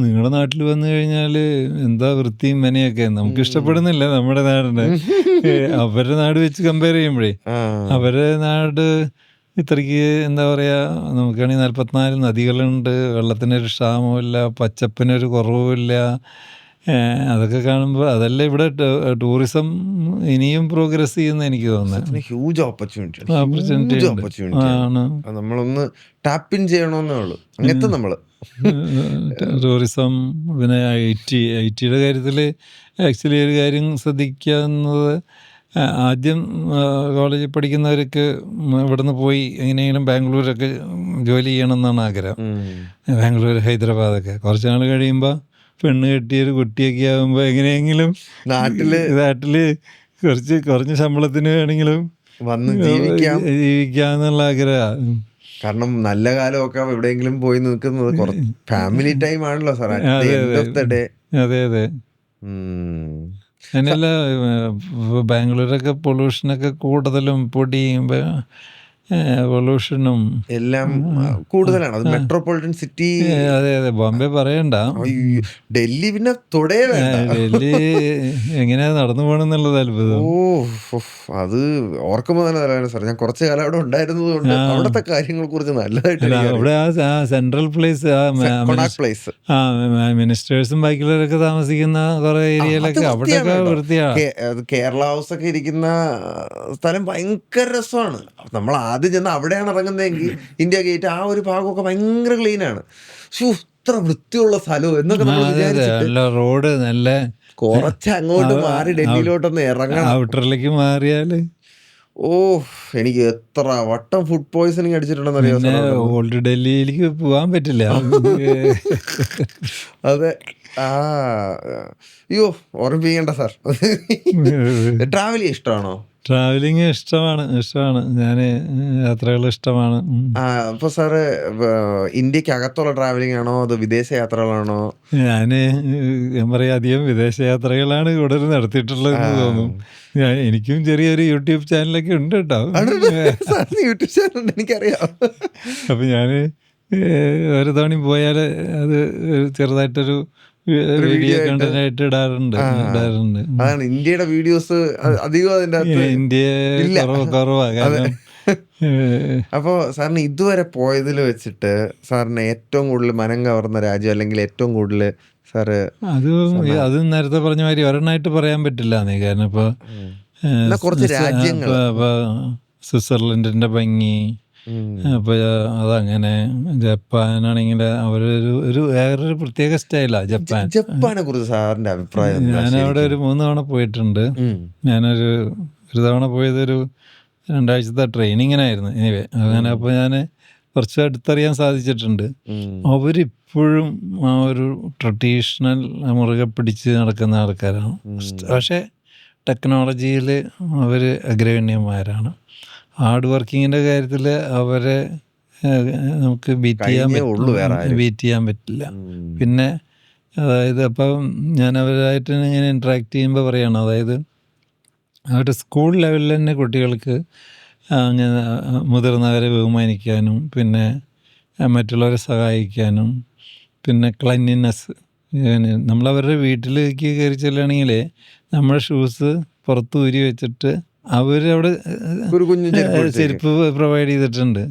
നിങ്ങളുടെ നാട്ടിൽ വന്നു കഴിഞ്ഞാൽ എന്താ വൃത്തിയും മെനയൊക്കെ, നമുക്ക് ഇഷ്ടപ്പെടുന്നില്ല നമ്മുടെ നാടിൻ്റെ. അവരുടെ നാട് വെച്ച് കമ്പയർ ചെയ്യുമ്പോഴേ അവരുടെ നാട് ഇത്രയ്ക്ക് എന്താ പറയുക, നമുക്കാണെങ്കിൽ 44 നദികളുണ്ട്, വെള്ളത്തിനൊരു ക്ഷാമമില്ല, പച്ചപ്പിനൊരു കുറവുമില്ല. അതൊക്കെ കാണുമ്പോൾ അതല്ല ഇവിടെ ടൂറിസം ഇനിയും പ്രോഗ്രസ് ചെയ്യുന്ന എനിക്ക് തോന്നുന്നത്. ഹ്യൂജ് ഓപ്പർച്യൂണിറ്റി ആണ്. നമ്മളൊന്ന് ടാപ്പ് ഇൻ ചെയ്യണമെന്നേ ഉള്ളൂ. അങ്ങനത്തെ നമ്മള് ടൂറിസം. പിന്നെ ഐ.ടിയുടെ കാര്യത്തിൽ ആക്ച്വലി ഒരു കാര്യം ശ്രദ്ധിക്കുന്നത്, ആദ്യം കോളേജിൽ പഠിക്കുന്നവർക്ക് ഇവിടുന്ന് പോയി എങ്ങനെയെങ്കിലും ബാംഗ്ലൂരൊക്കെ ജോലി ചെയ്യണമെന്നാണ് ആഗ്രഹം. ബാംഗ്ലൂർ, ഹൈദരാബാദൊക്കെ. കുറച്ച് നാൾ കഴിയുമ്പോൾ പെണ്ണ് കെട്ടിയൊരു കുട്ടിയൊക്കെ ആകുമ്പോൾ എങ്ങനെയെങ്കിലും നാട്ടില് കുറഞ്ഞ ശമ്പളത്തിന് വേണമെങ്കിലും വന്ന് ജീവിക്കാന്നുള്ള ആഗ്രഹമാണ്. കാരണം നല്ല കാലമൊക്കെ എവിടെയെങ്കിലും പോയി നിൽക്കുന്നത് ഫാമിലി ടൈം ആണല്ലോ സാർ. അതെ. അതിനല്ല ബാംഗ്ലൂരൊക്കെ പൊല്യൂഷനൊക്കെ കൂടുതലും, പൊടിയും പൊല്യൂഷനും എല്ലാം കൂടുതലാണ്. അത് മെട്രോപൊളിറ്റൻ സിറ്റി. അതെ. ബോംബെ പറയണ്ട, ഡൽഹി പിന്നെ തൊടേ വേണ്ട. ഡൽഹി എങ്ങനെയാ നടന്നു പോകണമെന്നുള്ളത് അത്ഭുതം. അത് ഓർക്കുമ്പോൾ തന്നെ നല്ലതാണ് സാർ. ഞാൻ കുറച്ച് കാലം അവിടെ ഉണ്ടായിരുന്നത് കൊണ്ട് അവിടുത്തെ കാര്യങ്ങളെ കുറിച്ച് നല്ലതായിട്ട് അവിടെ ആ സെൻട്രൽ പ്ലേസ്, മിനിസ്റ്റേഴ്സും ബാക്കിയുള്ളവരൊക്കെ താമസിക്കുന്ന കുറെ ഏരിയയിലൊക്കെ അവിടെയൊക്കെ വൃത്തിയാണ്. കേരള ഹൗസ് ഒക്കെ ഇരിക്കുന്ന സ്ഥലം ഭയങ്കര രസമാണ്. നമ്മൾ ആദ്യം ചെന്ന് അവിടെയാണ് ഇറങ്ങുന്നതെങ്കിൽ ഇന്ത്യ ഗേറ്റ് ആ ഒരു ഭാഗമൊക്കെ ഭയങ്കര ക്ലീനാണ്. ഇത്ര വൃത്തിയുള്ള സ്ഥലവും എന്നൊക്കെ നമ്മൾ വിചാരിച്ചിട്ട് റോഡ് നല്ല കുറച്ച് അങ്ങോട്ട് മാറി ഡൽഹിയിലോട്ടൊന്ന് ഇറങ്ങണം. ഔട്ടറിലേക്ക് മാറിയാല് എനിക്ക് എത്ര വട്ടം ഫുഡ് പോയ്സണിങ് അടിച്ചിട്ടുണ്ടെന്നറിയാം. ഓൾഡ് ഡൽഹിയിലേക്ക് പോകാൻ പറ്റില്ല. അതെ. അയ്യോ, ഓർമ്മിപ്പിക്കണ്ട സാർ. ട്രാവൽ ഇഷ്ടമാണോ? ട്രാവലിങ് ഇഷ്ടമാണ്. ഞാൻ യാത്രകൾ ഇഷ്ടമാണ്. അപ്പോൾ സാറ് ഇന്ത്യക്ക് അകത്തുള്ള ട്രാവലിംഗ് ആണോ അതോ വിദേശ യാത്രകളാണോ? ഞാൻ പറയാ അധികം വിദേശ യാത്രകളാണ് കൂടുതൽ നടത്തിയിട്ടുള്ളതെന്ന് തോന്നുന്നു. എനിക്കും ചെറിയൊരു യൂട്യൂബ് ചാനലൊക്കെ ഉണ്ട് കേട്ടോ. യൂട്യൂബ് ചാനൽ എനിക്കറിയാം. അപ്പം ഞാൻ ഒരു തവണ പോയാൽ അത് ചെറുതായിട്ടൊരു വീഡിയോ കണ്ടന്റ് ആയിട്ട് ഇടാറുണ്ട്. അതാണ് ഇന്ത്യയുടെ വീഡിയോസ് അധികം അതിൻ്റെ അകത്ത്. ഇന്ത്യ കുറവാ. അപ്പോൾ സാറിന് ഇതുവരെ പോയതിൽ വെച്ചിട്ട് സാറിന് ഏറ്റവും കൂടുതൽ മനം കവർന്ന രാജ്യം അല്ലെങ്കിൽ ഏറ്റവും കൂടുതൽ സാറ് അത് നേരത്തെ പറഞ്ഞ മാതിരി ഒരെണ്ണമായിട്ട് പറയാൻ പറ്റില്ല. കാരണം ഇപ്പോൾ കുറച്ച് രാജ്യങ്ങൾ, സ്വിറ്റ്സർലൻഡിന്റെ ഭംഗി, അപ്പോൾ അതങ്ങനെ. ജപ്പാനാണെങ്കിൽ അവരൊരു വേറൊരു പ്രത്യേക സ്റ്റൈലാണ് ജപ്പാനെ കുറിച്ച് സാറിന്റെ അഭിപ്രായം? ഞാനവിടെ ഒരു 3 തവണ പോയിട്ടുണ്ട്. ഞാനൊരു ഒരു തവണ പോയതൊരു 2 ആഴ്ചത്തെ ട്രെയിനിങ്ങിനായിരുന്നു. എനിവേ അങ്ങനെ അപ്പോൾ ഞാൻ കുറച്ച് അടുത്തറിയാൻ സാധിച്ചിട്ടുണ്ട്. അവരിപ്പോഴും ആ ഒരു ട്രഡീഷണൽ മുറുകെ പിടിച്ച് നടക്കുന്ന ആൾക്കാരാണ്. പക്ഷേ ടെക്നോളജിയിൽ അവർ അഗ്രഗണ്യന്മാരാണ്. ഹാർഡ് വർക്കിങ്ങിൻ്റെ കാര്യത്തിൽ അവരെ നമുക്ക് ബീറ്റ് ചെയ്യാൻ പറ്റില്ല. പിന്നെ അതായത് അപ്പം ഞാൻ അവരായിട്ട് ഇങ്ങനെ ഇൻട്രാക്ട് ചെയ്യുമ്പോൾ പറയുകയാണ്, അതായത് അവരുടെ സ്കൂൾ ലെവലിൽ തന്നെ കുട്ടികൾക്ക് അങ്ങനെ മുതിർന്നവരെ ബഹുമാനിക്കാനും പിന്നെ മറ്റുള്ളവരെ സഹായിക്കാനും പിന്നെ ക്ലീൻലിനെസ്, നമ്മളവരുടെ വീട്ടിലേക്ക് കയറി ചെല്ലുകയാണെങ്കിൽ നമ്മുടെ ഷൂസ് പുറത്ത് ഊരി വെച്ചിട്ട് അവരവിടെ ചെരുപ്പ് പ്രൊവൈഡ് ചെയ്തിട്ടുണ്ട്.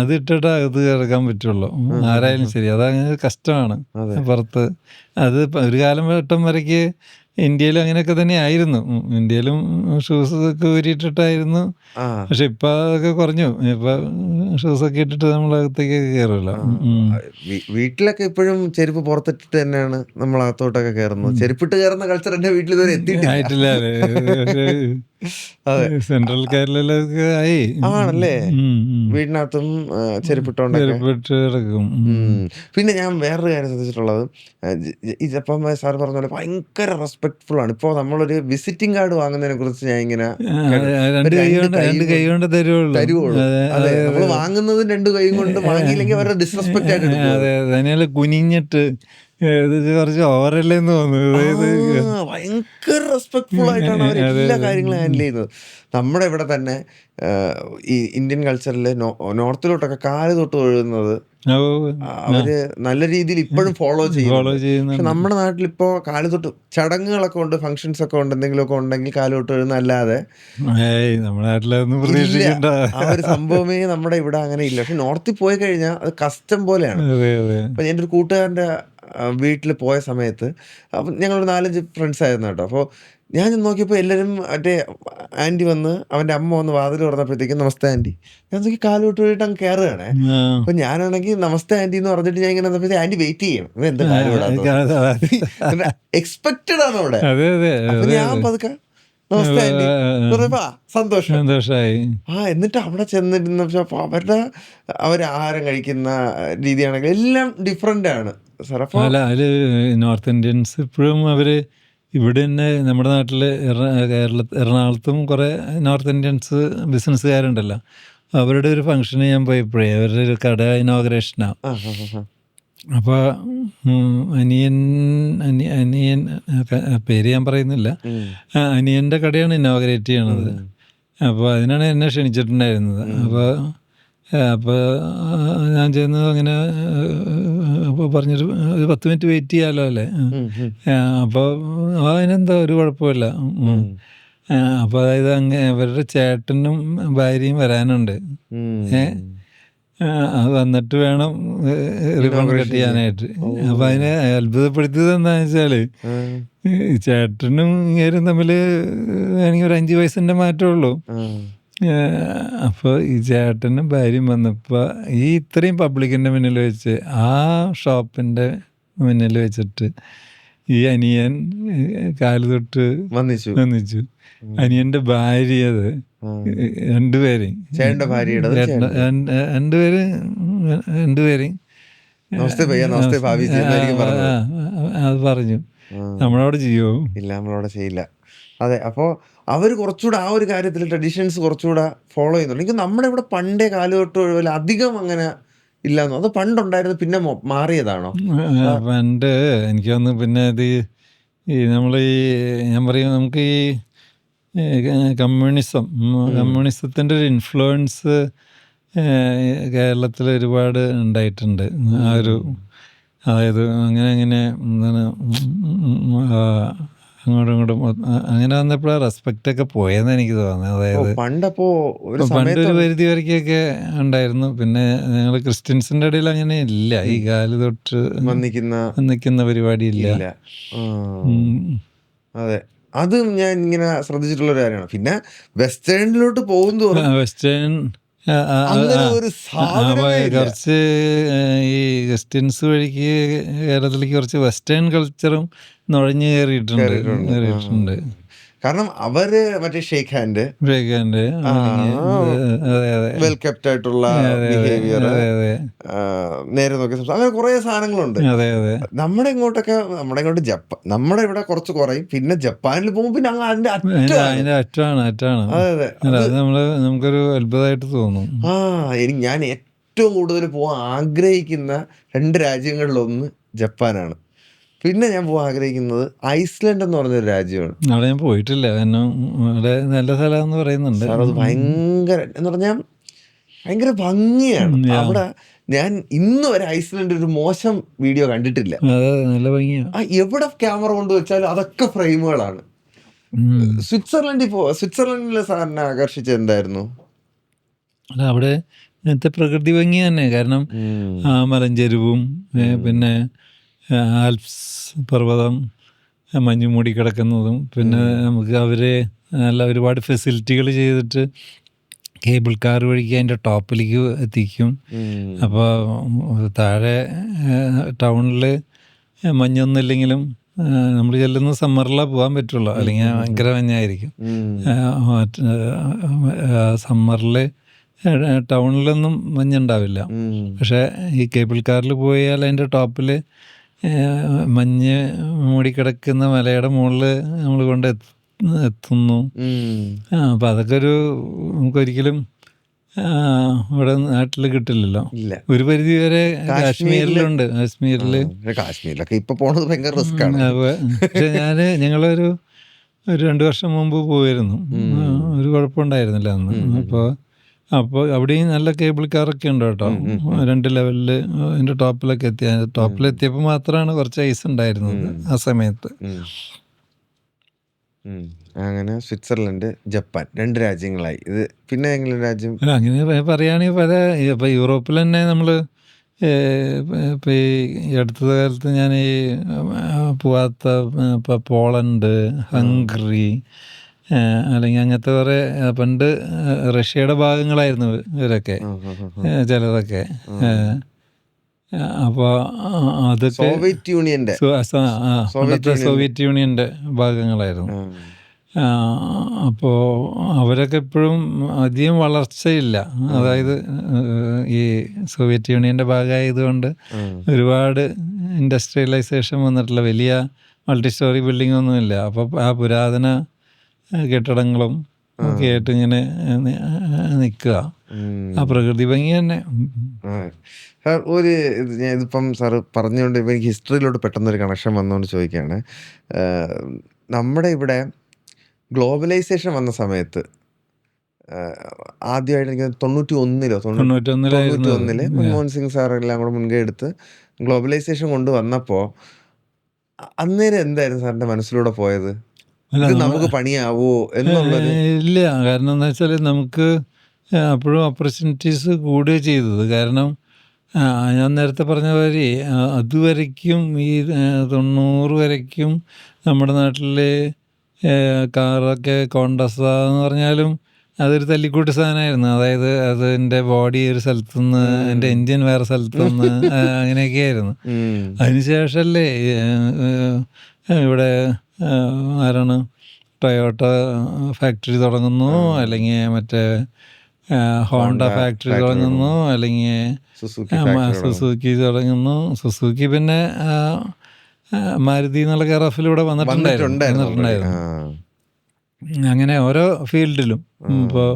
അത് ഇട്ടിട്ട് അകത്ത് കിടക്കാൻ പറ്റുള്ളൂ ആരായാലും ശരി. അതങ്ങനെ കഷ്ടമാണ് പുറത്ത്. അത് ഒരു കാലഘട്ടം വരയ്ക്ക് ഇന്ത്യയിലും അങ്ങനെയൊക്കെ തന്നെ ആയിരുന്നു. ഇന്ത്യയിലും ഷൂസൊക്കെ ഊരിയിട്ടിട്ടായിരുന്നു. പക്ഷെ ഇപ്പം അതൊക്കെ കുറഞ്ഞു. ഇപ്പം ഷൂസൊക്കെ ഇട്ടിട്ട് നമ്മളകത്തേക്ക് കയറില്ല. വീട്ടിലൊക്കെ ഇപ്പോഴും ചെരുപ്പ് പുറത്തിട്ടിട്ട് തന്നെയാണ് നമ്മളകത്തോട്ടൊക്കെ കയറുന്നത്. ചെരുപ്പിട്ട് കയറുന്ന കൾച്ചർ എൻ്റെ വീട്ടിൽ ഇതുവരെ ആയിട്ടില്ല. സെൻട്രൽ കേരളയിലൊക്കെ ആയി ആണല്ലേ. വീടിനകത്തും ചെരുപ്പിട്ട് കിടക്കും. പിന്നെ ഞാൻ വേറൊരു കാര്യം ശ്രദ്ധിച്ചിട്ടുള്ളത്, ഇപ്പം സാർ പറഞ്ഞ പോലെ ഭയങ്കര റെസ്പെക്ട്ഫുൾ ആണ്. ഇപ്പോൾ നമ്മളൊരു വിസിറ്റിംഗ് കാർഡ് വാങ്ങുന്നതിനെ കുറിച്ച് ഞാൻ ഇങ്ങനെ കൈകൊണ്ട് തരുവുള്ളൂ. അതെ, നമ്മൾ വാങ്ങുന്നത് 2 കൈ കൊണ്ട്, വാങ്ങിയില്ലെങ്കിൽ അവരുടെ ഡിസ്റെസ്പെക്റ്റ് ആയിട്ട് കുനിഞ്ഞിട്ട് കുറച്ച് ഓവറല്ലേന്ന് തോന്നുന്നു. ഭയങ്കര റെസ്പെക്ട്ഫുൾ ആയിട്ടാണ് അവർ എല്ലാ കാര്യങ്ങളും ഹാൻഡിൽ ചെയ്യുന്നത്. നമ്മുടെ ഇവിടെ തന്നെ ഈ ഇന്ത്യൻ കൾച്ചറിൽ നോർത്തിലോട്ടൊക്കെ കാല് തൊട്ട് ഒഴുകുന്നത് അവര് നല്ല രീതിയിൽ ഇപ്പോഴും ഫോളോ ചെയ്യുന്നു. പക്ഷെ നമ്മുടെ നാട്ടിൽ ഇപ്പോൾ കാല് തൊട്ട് ചടങ്ങുകളൊക്കെ ഉണ്ട്, ഫംഗ്ഷൻസ് ഒക്കെ ഉണ്ട്, എന്തെങ്കിലുമൊക്കെ ഉണ്ടെങ്കിൽ കാല് തൊട്ട് ഒഴുകുന്ന അല്ലാതെ ആ ഒരു സംഭവമേ നമ്മുടെ ഇവിടെ അങ്ങനെ ഇല്ല. പക്ഷെ നോർത്തിൽ പോയി കഴിഞ്ഞാൽ അത് കസ്റ്റം പോലെയാണ്. അപ്പൊ എൻ്റെ ഒരു കൂട്ടുകാരൻ്റെ വീട്ടിൽ പോയ സമയത്ത് അപ്പം ഞങ്ങളൊരു 4-5 ഫ്രണ്ട്സ് ആയിരുന്നു കേട്ടോ. അപ്പോൾ ഞാൻ നോക്കിയപ്പോൾ എല്ലാവരും മറ്റേ ആൻറ്റി വന്ന് അവൻ്റെ അമ്മ വന്ന് വാതിൽ തുറന്നപ്പോഴത്തേക്കും നമസ്തേ ആൻറ്റി, ഞാൻ നോക്കി കാല് വിട്ട് പോയിട്ട് അങ്ങ് കയറുകയാണേ. അപ്പം ഞാനാണെങ്കിൽ നമസ്തേ ആൻറ്റി എന്ന് പറഞ്ഞിട്ട് ഞാൻ ഇങ്ങനെ വന്നപ്പോഴത്തേക്ക് ആൻറ്റി വെയിറ്റ് ചെയ്യണം, എന്താ കാല് വിടാത്ത എക്സ്പെക്റ്റഡ് ആണ് അവിടെ. അപ്പം ഞാൻ പതുക്കെ നമസ്തേ ആൻറ്റി പറഞ്ഞപ്പാ സന്തോഷമായി. എന്നിട്ട് അവിടെ ചെന്നിരുന്ന അവർ ആഹാരം കഴിക്കുന്ന രീതിയാണെങ്കിൽ എല്ലാം ഡിഫറെൻ്റ് ആണ്. അല്ല, അതിൽ നോർത്ത് ഇന്ത്യൻസ് ഇപ്പോഴും അവർ ഇവിടെ തന്നെ നമ്മുടെ നാട്ടിൽ എറണാകുളത്തും കുറേ നോർത്ത് ഇന്ത്യൻസ് ബിസിനസ്സുകാരുണ്ടല്ലോ. അവരുടെ ഒരു ഫംഗ്ഷന് ഞാൻ പോയപ്പോഴേ അവരുടെ ഒരു കട ഇനോഗ്രേഷനാണ്. അപ്പോൾ അനിയൻ പേര് ഞാൻ പറയുന്നില്ല, അനിയൻ്റെ കടയാണ് ഇനോഗ്രേറ്റ് ചെയ്യണത്. അപ്പോൾ അതിനാണ് എന്നെ ക്ഷണിച്ചിട്ടുണ്ടായിരുന്നത്. അപ്പോൾ ഞാൻ ചെയ്യുന്നത് അങ്ങനെ പറഞ്ഞൊരു 10 മിനിറ്റ് വെയിറ്റ് ചെയ്യാമല്ലോ അല്ലേ. അപ്പോൾ അതിനെന്താ ഒരു കുഴപ്പമില്ല. അപ്പോൾ അതായത് അവരുടെ ചേട്ടനും ഭാര്യയും വരാനുണ്ട്. അത് വന്നിട്ട് വേണം റിബൺ കട്ട് ചെയ്യാനായിട്ട്. അപ്പം അതിനെ അത്ഭുതപ്പെടുത്തിയത് എന്താണെന്ന് വെച്ചാൽ ചേട്ടനും ഇങ്ങേരും തമ്മിൽ വേണമെങ്കിൽ ഒരു 5 വയസ്സിൻ്റെ മാറ്റമുള്ളൂ. അപ്പോൾ ഈ ചേട്ടനും ഭാര്യയും വന്നപ്പോൾ ഈ ഇത്രയും പബ്ലിക്കിൻ്റെ മുന്നിൽ വെച്ച് ആ ഷോപ്പിൻ്റെ മുന്നിൽ വെച്ചിട്ട് ഈ അനിയൻ കാല് തൊട്ട് വന്നിച്ചു. അനിയൻ്റെ ഭാര്യ അത് രണ്ടുപേരെയും അത് പറഞ്ഞു. നമ്മളവിടെ ചെയ്യുമോ? ഇല്ല, നമ്മളവിടെ ചെയ്യില്ല. അതെ, അപ്പോൾ അവർ കുറച്ചുകൂടെ ആ ഒരു കാര്യത്തിൽ ട്രഡീഷൻസ് കുറച്ചുകൂടെ ഫോളോ ചെയ്യുന്നുണ്ട്. എനിക്ക് നമ്മുടെ ഇവിടെ പണ്ടേ കാലുതൊട്ട് ഒഴിവില്ല അധികം അങ്ങനെ ഇല്ലാന്നോ, അത് പണ്ടുണ്ടായിരുന്നു പിന്നെ മാറിയതാണോ? പണ്ട് എനിക്ക് തോന്നുന്നു പിന്നെ ഇത് ഈ നമ്മൾ ഞാൻ പറയും നമുക്ക് ഈ കമ്മ്യൂണിസത്തിൻ്റെ ഒരു ഇൻഫ്ലുവൻസ് കേരളത്തിൽ ഒരുപാട് ഉണ്ടായിട്ടുണ്ട്. ആ ഒരു അതായത് അങ്ങനെ എന്താണ് അങ്ങോട്ടും ഇങ്ങോട്ടും അങ്ങനെ വന്നപ്പോഴാണ് റെസ്പെക്റ്റ് ഒക്കെ പോയെന്ന് എനിക്ക് തോന്നുന്നത്. അതായത് പണ്ടൊരു പരിധി വരയ്ക്കൊക്കെ ഉണ്ടായിരുന്നു. പിന്നെ ഞങ്ങൾ ക്രിസ്ത്യൻസിൻ്റെ ഇടയിൽ അങ്ങനെ ഇല്ല, ഈ കാല് തൊട്ട് വന്നിക്കുന്ന പരിപാടി ഇല്ല. അതെ, അത് ഞാൻ ഇങ്ങനെ ശ്രദ്ധിച്ചിട്ടുള്ള ഒരു കാര്യമാണ്. പിന്നെ വെസ്റ്റേണിലോട്ട് പോകും വെസ്റ്റേൺ കുറച്ച് ഈ ക്രിസ്ത്യൻസ് വഴിക്ക് കേരളത്തിലേക്ക് കുറച്ച് വെസ്റ്റേൺ കൾച്ചറും നുഴഞ്ഞു കയറിയിട്ടുണ്ട്. കാരണം അവര് മറ്റേ ഷേക്ക് ഹാൻഡ്, ബ്രേക്കാൻ്റെ അതെ അതെ വെൽ കെപ്റ്റ് ആയിട്ടുള്ള ബിഹേവിയർ, നേരെ നോക്കി അങ്ങനെ കുറെ സാധനങ്ങളുണ്ട്. അതെ അതെ നമ്മുടെ ഇങ്ങോട്ട് ജപ്പാൻ, നമ്മുടെ ഇവിടെ കുറച്ച് കുറയും, പിന്നെ ജപ്പാനിൽ പോകുമ്പോൾ പിന്നെ അങ്ങ് അതിന്റെ അതിന്റെ അറ്റാണ് അതെ അതെ. അത് നമുക്കൊരു അത്ഭുതമായിട്ട് തോന്നും. ഞാൻ ഏറ്റവും കൂടുതൽ പോകാൻ ആഗ്രഹിക്കുന്ന 2 രാജ്യങ്ങളിലൊന്ന് ജപ്പാനാണ്. പിന്നെ ഞാൻ പോകാൻ ആഗ്രഹിക്കുന്നത് ഐസ്ലൻഡ് എന്ന് പറഞ്ഞൊരു രാജ്യമാണ്. അവിടെ ഞാൻ പോയിട്ടില്ല, കാരണം അവിടെ നല്ല സ്ഥലമാണെന്ന് പറയുന്നുണ്ട്. സാർ അത് ഭയങ്കര എന്ന് പറഞ്ഞാൽ ഭയങ്കര ഭംഗിയാണ് അവിടെ. ഞാൻ ഇന്ന് വരെ ഐസ്ലൻഡ് ഒരു മോശം വീഡിയോ കണ്ടിട്ടില്ല. നല്ല ഭംഗിയാണ്. എവിടെ ക്യാമറ കൊണ്ട് വെച്ചാലും അതൊക്കെ ഫ്രെയിമുകളാണ്. സ്വിറ്റ്സർലൻഡിൽ സാറിനെ ആകർഷിച്ചത് എന്തായിരുന്നു? അവിടെ ഇങ്ങനത്തെ പ്രകൃതി ഭംഗി തന്നെ, കാരണം ആ മലഞ്ചെരുവും പിന്നെ ആൽപ്സ് പർവ്വതം മഞ്ഞ് മൂടി കിടക്കുന്നതും, പിന്നെ നമുക്ക് അവര് നല്ല ഒരുപാട് ഫെസിലിറ്റികൾ ചെയ്തിട്ട് കേബിൾ കാർ വഴിക്ക് അതിൻ്റെ ടോപ്പിലേക്ക് എത്തിക്കും. അപ്പോൾ താഴെ ടൗണിൽ മഞ്ഞൊന്നുമില്ലെങ്കിലും നമ്മൾ ചെല്ലുന്ന സമ്മറിലാണ് പോകാൻ പറ്റുള്ളൂ, അല്ലെങ്കിൽ ഭയങ്കര മഞ്ഞായിരിക്കും. സമ്മറിൽ ടൗണിലൊന്നും മഞ്ഞുണ്ടാവില്ല. പക്ഷേ ഈ കേബിൾ കാറിൽ പോയാൽ അതിൻ്റെ ടോപ്പിൽ മഞ്ഞ് മൂടിക്കിടക്കുന്ന മലയുടെ മുകളിൽ നമ്മൾ കൊണ്ട് എത്തുന്നു. അപ്പം അതൊക്കെ നമുക്കൊരിക്കലും ഇവിടെ നാട്ടിൽ കിട്ടില്ലല്ലോ. ഒരു പരിധി വരെ കാശ്മീരിലുണ്ട്. കാശ്മീരിലൊക്കെ ഇപ്പൊ പോണത് ഭയങ്കര റിസ്ക് ആണ്. പക്ഷെ ഞങ്ങളൊരു 2 വർഷം മുമ്പ് പോയിരുന്നു, ഒരു കുഴപ്പമുണ്ടായിരുന്നില്ല അന്ന്. അപ്പോൾ അവിടെയും നല്ല കേബിൾ കാറൊക്കെ ഉണ്ട് കേട്ടോ, 2 ലെവലിൽ അതിൻ്റെ ടോപ്പിലെത്തിയപ്പോൾ മാത്രമാണ് കുറച്ച് ഐസ് ഉണ്ടായിരുന്നത് ആ സമയത്ത്. അങ്ങനെ സ്വിറ്റ്സർലൻഡ്, ജപ്പാൻ 2 രാജ്യങ്ങളായി. ഇത് പിന്നെ എങ്കിലും രാജ്യം അങ്ങനെ പറയുകയാണെങ്കിൽ ഇപ്പോൾ യൂറോപ്പിൽ തന്നെ നമ്മൾ ഇപ്പോൾ ഈ അടുത്ത കാലത്ത് ഞാൻ പോവാത്ത ഇപ്പോൾ പോളണ്ട്, ഹംഗറി, അല്ലെങ്കിൽ അങ്ങനത്തെ കുറേ പണ്ട് റഷ്യയുടെ ഭാഗങ്ങളായിരുന്നു ഇവരൊക്കെ, ചിലതൊക്കെ. അപ്പോൾ അതൊക്കെ സോവിയറ്റ് യൂണിയൻ്റെ സോവിയറ്റ് യൂണിയൻ്റെ ഭാഗങ്ങളായിരുന്നു. അപ്പോൾ അവരൊക്കെ ഇപ്പോഴും അധികം വളർച്ചയില്ല. അതായത് ഈ സോവിയറ്റ് യൂണിയൻ്റെ ഭാഗമായതുകൊണ്ട് ഒരുപാട് ഇൻഡസ്ട്രിയലൈസേഷൻ വന്നിട്ടില്ല, വലിയ മൾട്ടി സ്റ്റോറി ബിൽഡിംഗ് ഒന്നുമില്ല. അപ്പോൾ ആ പുരാതന കെട്ടിടങ്ങളും ഒക്കെ ആയിട്ട് ഇങ്ങനെ നിൽക്കുക. ആ പ്രകൃതി ഭംഗി തന്നെ. സാർ ഇതിപ്പം സാറ് പറഞ്ഞുകൊണ്ട് ഇപ്പം എനിക്ക് ഹിസ്റ്ററിയിലോട്ട് പെട്ടെന്നൊരു കണക്ഷൻ വന്നുകൊണ്ട് ചോദിക്കുകയാണ്. നമ്മുടെ ഇവിടെ ഗ്ലോബലൈസേഷൻ വന്ന സമയത്ത് ആദ്യമായിട്ട് എനിക്ക് 91 മൻമോഹൻ സിംഗ് സാറെല്ലാം കൂടെ മുൻകൈ എടുത്ത് ഗ്ലോബലൈസേഷൻ കൊണ്ടുവന്നപ്പോൾ അന്നേരം എന്തായിരുന്നു സാറിൻ്റെ മനസ്സിലൂടെ പോയത്? നമുക്ക് പണിയാവോ എന്നുള്ളത്? ഇല്ല, കാരണം എന്താ വെച്ചാൽ നമുക്ക് അപ്പോഴും ഓപ്പർച്യൂണിറ്റീസ് കൂടുകയും ചെയ്തത്. കാരണം ഞാൻ നേരത്തെ പറഞ്ഞ പോലെ അതുവരയ്ക്കും ഈ 90 വരയ്ക്കും നമ്മുടെ നാട്ടിൽ കാറൊക്കെ കോണ്ടസ എന്ന് പറഞ്ഞാലും അതൊരു തല്ലിക്കൂട്ട് സാധനമായിരുന്നു. അതായത് അതിൻ്റെ ബോഡി ഒരു സ്ഥലത്തുനിന്ന് അതിൻ്റെ എൻജിൻ വേറെ സ്ഥലത്തുനിന്ന് അങ്ങനെയൊക്കെ ആയിരുന്നു. അതിനുശേഷമല്ലേ ഇവിടെ ആരാണ് ടൊയോട്ട ഫാക്ടറി തുടങ്ങുന്നു, അല്ലെങ്കിൽ മറ്റേ ഹോണ്ട ഫാക്ടറി തുടങ്ങുന്നു, അല്ലെങ്കിൽ സുസുക്കി തുടങ്ങുന്നു. സുസുക്കി പിന്നെ മാരുതി എന്നുള്ള കെയർ-ഓഫിലൂടെ വന്നിട്ടുണ്ടായിരുന്നു. അങ്ങനെ ഓരോ ഫീൽഡിലും ഇപ്പോൾ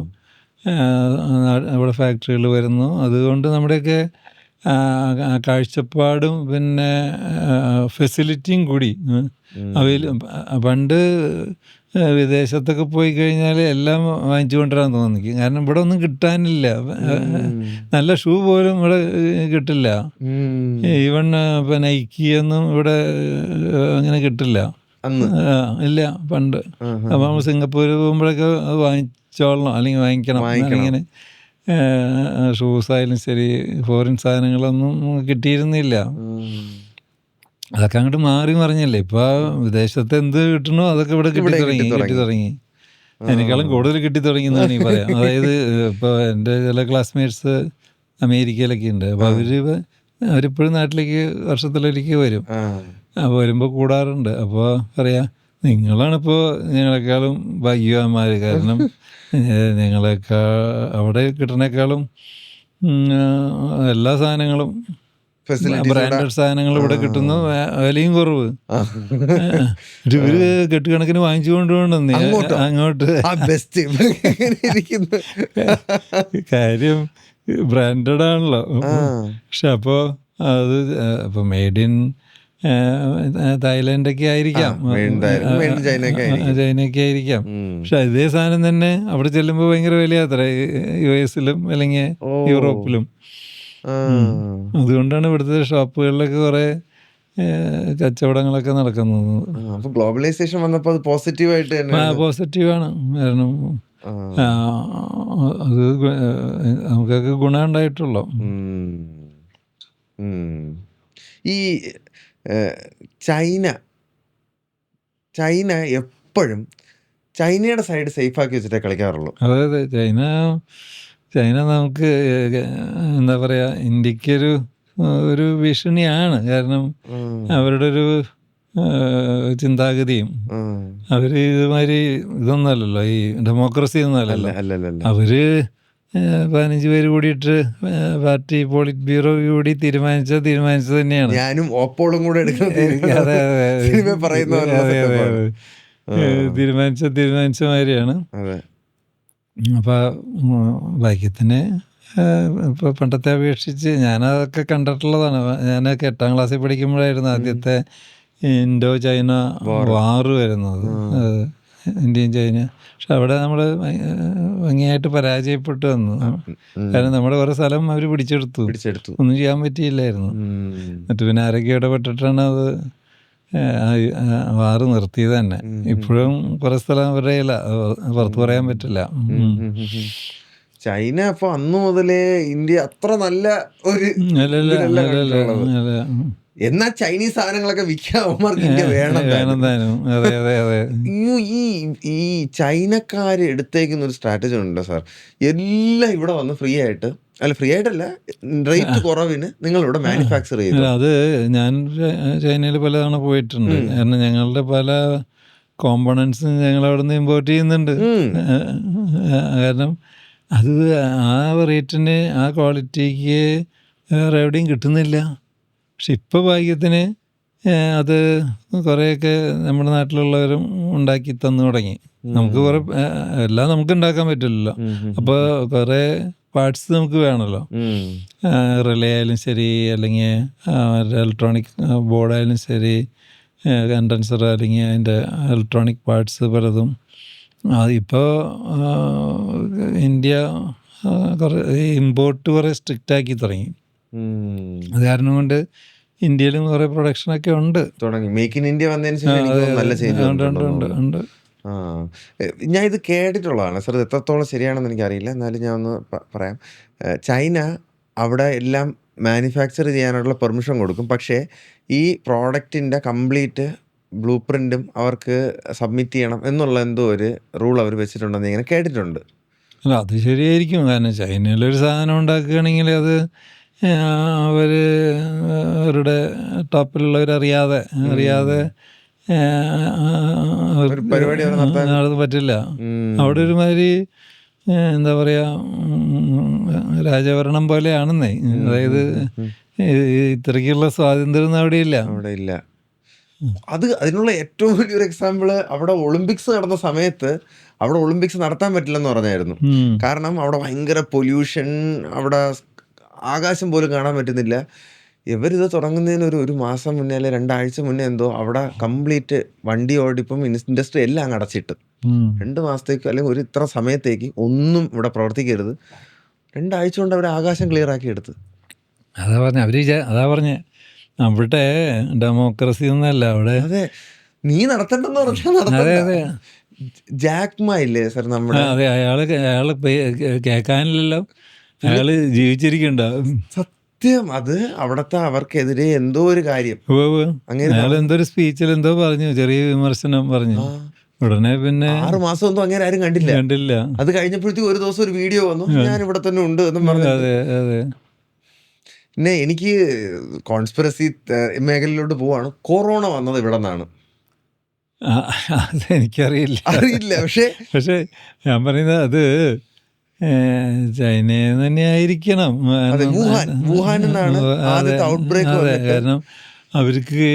ഇവിടെ ഫാക്ടറികൾ വരുന്നു. അതുകൊണ്ട് നമ്മുടെയൊക്കെ കാഴ്ചപ്പാടും പിന്നെ ഫെസിലിറ്റിയും കൂടി പണ്ട് വിദേശത്തൊക്കെ പോയി കഴിഞ്ഞാൽ എല്ലാം വാങ്ങിച്ചു കൊണ്ടുവരാൻ തോന്നിക്കും. കാരണം ഇവിടെ ഒന്നും കിട്ടാനില്ല, നല്ല ഷൂ പോലും ഇവിടെ കിട്ടില്ല. ഈവൺ ഇപ്പം നൈക്കിയൊന്നും ഇവിടെ അങ്ങനെ കിട്ടില്ല, ഇല്ല പണ്ട്. അപ്പം നമ്മൾ സിംഗപ്പൂർ പോകുമ്പോഴൊക്കെ അത് വാങ്ങിച്ചോളണം, അല്ലെങ്കിൽ വാങ്ങിക്കണം. ഇങ്ങനെ ഷൂസായാലും ശരി ഫോറിൻ സാധനങ്ങളൊന്നും കിട്ടിയിരുന്നില്ല. അതൊക്കെ അങ്ങോട്ട് മാറി മറിഞ്ഞല്ലേ. ഇപ്പോൾ വിദേശത്ത് എന്ത് കിട്ടണോ അതൊക്കെ ഇവിടെ കിട്ടി തുടങ്ങി. അതിനേക്കാളും കൂടുതൽ കിട്ടി തുടങ്ങി എന്നാണ് ഈ പറയാം. അതായത് ഇപ്പോൾ എൻ്റെ ചില ക്ലാസ്മേറ്റ്സ് അമേരിക്കയിലൊക്കെ ഉണ്ട്. അപ്പോൾ അവരിപ്പോഴും നാട്ടിലേക്ക് വർഷത്തിലൊരിക്കൽ വരും. അപ്പോൾ വരുമ്പോൾ കൂടാറുണ്ട്. അപ്പോൾ പറയാം, നിങ്ങളാണിപ്പോൾ ഞങ്ങളെക്കാളും ഭാഗ്യവാന്മാർ. കാരണം അവിടെ കിട്ടുന്നേക്കാളും എല്ലാ സാധനങ്ങളും ബ്രാൻഡഡ് സാധനങ്ങൾ ഇവിടെ കിട്ടുന്നു, വിലയും കുറവ്. ഇവര് കെട്ടുകണക്കിന് വാങ്ങിച്ചു കൊണ്ടുപോകണം അങ്ങോട്ട്. കാര്യം ബ്രാൻഡഡ് ആണല്ലോ. പക്ഷെ അപ്പോൾ അത് ഇപ്പോൾ മെയ്ഡ് ഇൻ തായ്ലൻഡൊക്കെ ആയിരിക്കാം, ചൈനയൊക്കെ ആയിരിക്കാം. പക്ഷെ അതേ സാധനം തന്നെ അവിടെ ചെല്ലുമ്പോൾ ഭയങ്കര വിലയാത്ര, US-ലും അല്ലെങ്കിൽ യൂറോപ്പിലും. അതുകൊണ്ടാണ് ഇവിടുത്തെ ഷോപ്പുകളിലൊക്കെ കുറെ കച്ചവടങ്ങളൊക്കെ നടക്കുന്നത്. ഗ്ലോബലൈസേഷൻ വന്നപ്പോൾ പോസിറ്റീവായിട്ട് പോസിറ്റീവാണ്. കാരണം അത് നമുക്കൊക്കെ ഗുണം ഉണ്ടായിട്ടുള്ളൂ. ഈ ചൈന എപ്പോഴും ചൈനയുടെ സൈഡ് സേഫാക്കി വെച്ചിട്ടേ കളിക്കാറുള്ളൂ. അതെ, ചൈന നമുക്ക് എന്താ പറയുക, ഇന്ത്യക്കൊരു ഭീഷണിയാണ്. കാരണം അവരുടെ ഒരു ചിന്താഗതിയും അവര് ഇതുമാതിരി ഇതൊന്നല്ലല്ലോ, ഈ ഡെമോക്രസി ഒന്നല്ലല്ലോ. അവര് 15 പേര് കൂടിയിട്ട് പാർട്ടി പോളിറ്റ് ബ്യൂറോ കൂടി തീരുമാനിച്ചത് തന്നെയാണ്. ഞാനും ഓപ്പോളും കൂടെ തീരുമാനിച്ച മാതിരിയാണ്. അപ്പൊ ഭാഗ്യത്തിന് ഇപ്പൊ പണ്ടത്തെ അപേക്ഷിച്ച് ഞാനതൊക്കെ കണ്ടിട്ടുള്ളതാണ്. ഞാനൊക്കെ 8ാം ക്ലാസ്സിൽ പഠിക്കുമ്പോഴായിരുന്നു ആദ്യത്തെ ഇൻഡോ ചൈന വാർ വരുന്നത്, ഇന്ത്യയും ചൈന. പക്ഷെ അവിടെ നമ്മൾ ഭംഗിയായിട്ട് പരാജയപ്പെട്ടു വന്നു. കാരണം നമ്മുടെ കുറേ സ്ഥലം അവർ പിടിച്ചെടുത്തു, ഒന്നും ചെയ്യാൻ പറ്റിയില്ലായിരുന്നു. എന്നിട്ട് പിന്നെ ആരൊക്കെ ഇടപെട്ടിട്ടാണ് അത് വാറ് നിർത്തിയത് തന്നെ. ഇപ്പോഴും കുറെ സ്ഥലം അവരുടെ പുറത്ത് പറയാൻ പറ്റില്ല. ചൈന അപ്പൊ അന്നു മുതലേ ഇന്ത്യ അത്ര നല്ല ഒരു എന്നാ ചൈനീസ് സാധനങ്ങളൊക്കെ വിൽക്കാൻ ഇന്ത്യ വേണം. ഈ ചൈനക്കാര് എടുത്തേക്കുന്ന ഒരു സ്ട്രാറ്റജി ഉണ്ടോ സാർ? എല്ലാം ഇവിടെ വന്ന് ഫ്രീ ആയിട്ടല്ല, റേറ്റ് കുറവിന് നിങ്ങൾ ഇവിടെ മാനുഫാക്ചർ ചെയ്തു. അത് ഞാൻ ചൈനയിൽ പല തവണ പോയിട്ടുണ്ട്. കാരണം ഞങ്ങളുടെ പല കോമ്പണൻസ് ഞങ്ങൾ അവിടെ നിന്ന് ഇമ്പോർട്ട് ചെയ്യുന്നുണ്ട്. കാരണം അത് ആ റേറ്റിന് ആ ക്വാളിറ്റിക്ക് വേറെ എവിടെയും കിട്ടുന്നില്ല. പക്ഷെ ഇപ്പോൾ ഭാഗ്യത്തിന് അത് കുറേയൊക്കെ നമ്മുടെ നാട്ടിലുള്ളവരും ഉണ്ടാക്കി തന്നു തുടങ്ങി. നമുക്ക് കുറേ എല്ലാം നമുക്ക് ഉണ്ടാക്കാൻ പറ്റില്ലല്ലോ. അപ്പോൾ കുറേ പാർട്സ് നമുക്ക് വേണമല്ലോ. റിലേ ആയാലും ശരി, അല്ലെങ്കിൽ ഇലക്ട്രോണിക് ബോർഡായാലും ശരി, കണ്ടൻസർ അല്ലെങ്കിൽ അതിൻ്റെ ഇലക്ട്രോണിക് പാർട്സ് പലതും. ഇപ്പോൾ ഇന്ത്യ കുറേ ഇമ്പോർട്ട് കുറേ സ്ട്രിക്റ്റ് ആക്കി തുടങ്ങി. അത് കാരണം കൊണ്ട് ഇന്ത്യയിലും കുറേ പ്രൊഡക്ഷനൊക്കെ ഉണ്ട് തുടങ്ങി. മേക്ക് ഇൻ ഇന്ത്യ വന്നതിന് ശേഷം നല്ല ചേഞ്ച് ഉണ്ട്. ഞാൻ ഇത് കേട്ടിട്ടുള്ളതാണ് സാർ, ഇത് എത്രത്തോളം ശരിയാണെന്ന് എനിക്കറിയില്ല, എന്നാലും ഞാൻ ഒന്ന് പറയാം. ചൈന അവിടെ എല്ലാം മാനുഫാക്ചർ ചെയ്യാനുള്ള പെർമിഷൻ കൊടുക്കും, പക്ഷേ ഈ പ്രോഡക്റ്റിൻ്റെ കംപ്ലീറ്റ് ബ്ലൂ പ്രിൻറ്റും അവർക്ക് സബ്മിറ്റ് ചെയ്യണം എന്നുള്ള എന്തോ ഒരു റൂൾ അവർ വെച്ചിട്ടുണ്ടെന്ന് ഇങ്ങനെ കേട്ടിട്ടുണ്ട്. അല്ല, അത് ശരിയായിരിക്കും. കാരണം ചൈനയിലൊരു സാധനം ഉണ്ടാക്കുകയാണെങ്കിൽ അത് അവരുടെ ടോപ്പിലുള്ളവരറിയാതെ അത് പറ്റില്ല. അവിടെ ഒരുമാതിരി എന്താ പറയാ, രാജഭരണം പോലെയാണെന്നേ. അതായത് ഇത്രയ്ക്കുള്ള സ്വാതന്ത്ര്യം അവിടെ ഇല്ല. അതിനുള്ള ഏറ്റവും വലിയൊരു എക്സാമ്പിള് അവിടെ ഒളിമ്പിക്സ് നടന്ന സമയത്ത് അവിടെ ഒളിമ്പിക്സ് നടത്താൻ പറ്റില്ലെന്ന് പറഞ്ഞായിരുന്നു. കാരണം അവിടെ ഭയങ്കര പൊല്യൂഷൻ, അവിടെ ആകാശം പോലും കാണാൻ പറ്റുന്നില്ല. ഇവരിത് തുടങ്ങുന്നതിന് ഒരു മാസം മുന്നേ അല്ലെ 2 ആഴ്ച മുന്നേ എന്തോ അവിടെ കംപ്ലീറ്റ് വണ്ടി ഓടിപ്പം ഇൻഡസ്ട്രി എല്ലാം അടച്ചിട്ട് 2 മാസത്തേക്ക് അല്ലെങ്കിൽ ഒരു ഇത്ര സമയത്തേക്ക് ഒന്നും ഇവിടെ പ്രവർത്തിക്കരുത്. 2 ആഴ്ച കൊണ്ട് അവർ ആകാശം ക്ലിയർ ആക്കി എടുത്ത്. അതാ പറഞ്ഞേ അവിടെ ഡെമോക്രസി ഒന്നല്ല അവിടെ. അതെ, നീ നടത്തണ്ടെന്ന് പറഞ്ഞാൽ ജാക്മാ ഇല്ലേ സാർ നമ്മുടെ? അതെ, അയാള് കേൾക്കാനില്ലല്ലോ, അയാള് ജീവിച്ചിരിക്കണ്ടാവും. സത്യം, അത് അവിടത്തെ അവർക്കെതിരെ എന്തോ ഒരു കാര്യം അയാൾ എന്തോ ഒരു സ്പീച്ചിൽ എന്തോ പറഞ്ഞു, ചെറിയ വിമർശനം പറഞ്ഞു. ഉടനെ പിന്നെ 6 മാസം ഒന്നും അങ്ങനെ ആരും കണ്ടില്ല. അത് കഴിഞ്ഞപ്പോഴത്തേക്ക് ഒരു ദിവസം ഒരു വീഡിയോ വന്നു, ഞാൻ ഇവിടെ തന്നെ ഉണ്ട് എന്നും പറഞ്ഞു. അതെ. പിന്നെ എനിക്ക് കോൺസ്പിറസി മേഖലയിലോട്ട് പോവാണ്. കൊറോണ വന്നത് ഇവിടെ നിന്നാണ്. അതെനിക്കറിയില്ല. അറിയില്ല. പക്ഷെ ഞാൻ പറയുന്നത് അത് ചൈനയിൽ തന്നെ ആയിരിക്കണം. വുഹാൻ എന്നാണ് ആദ്യത്തെ ഔട്ട്ബ്രേക്ക്. അതെ, കാരണം അവർക്ക്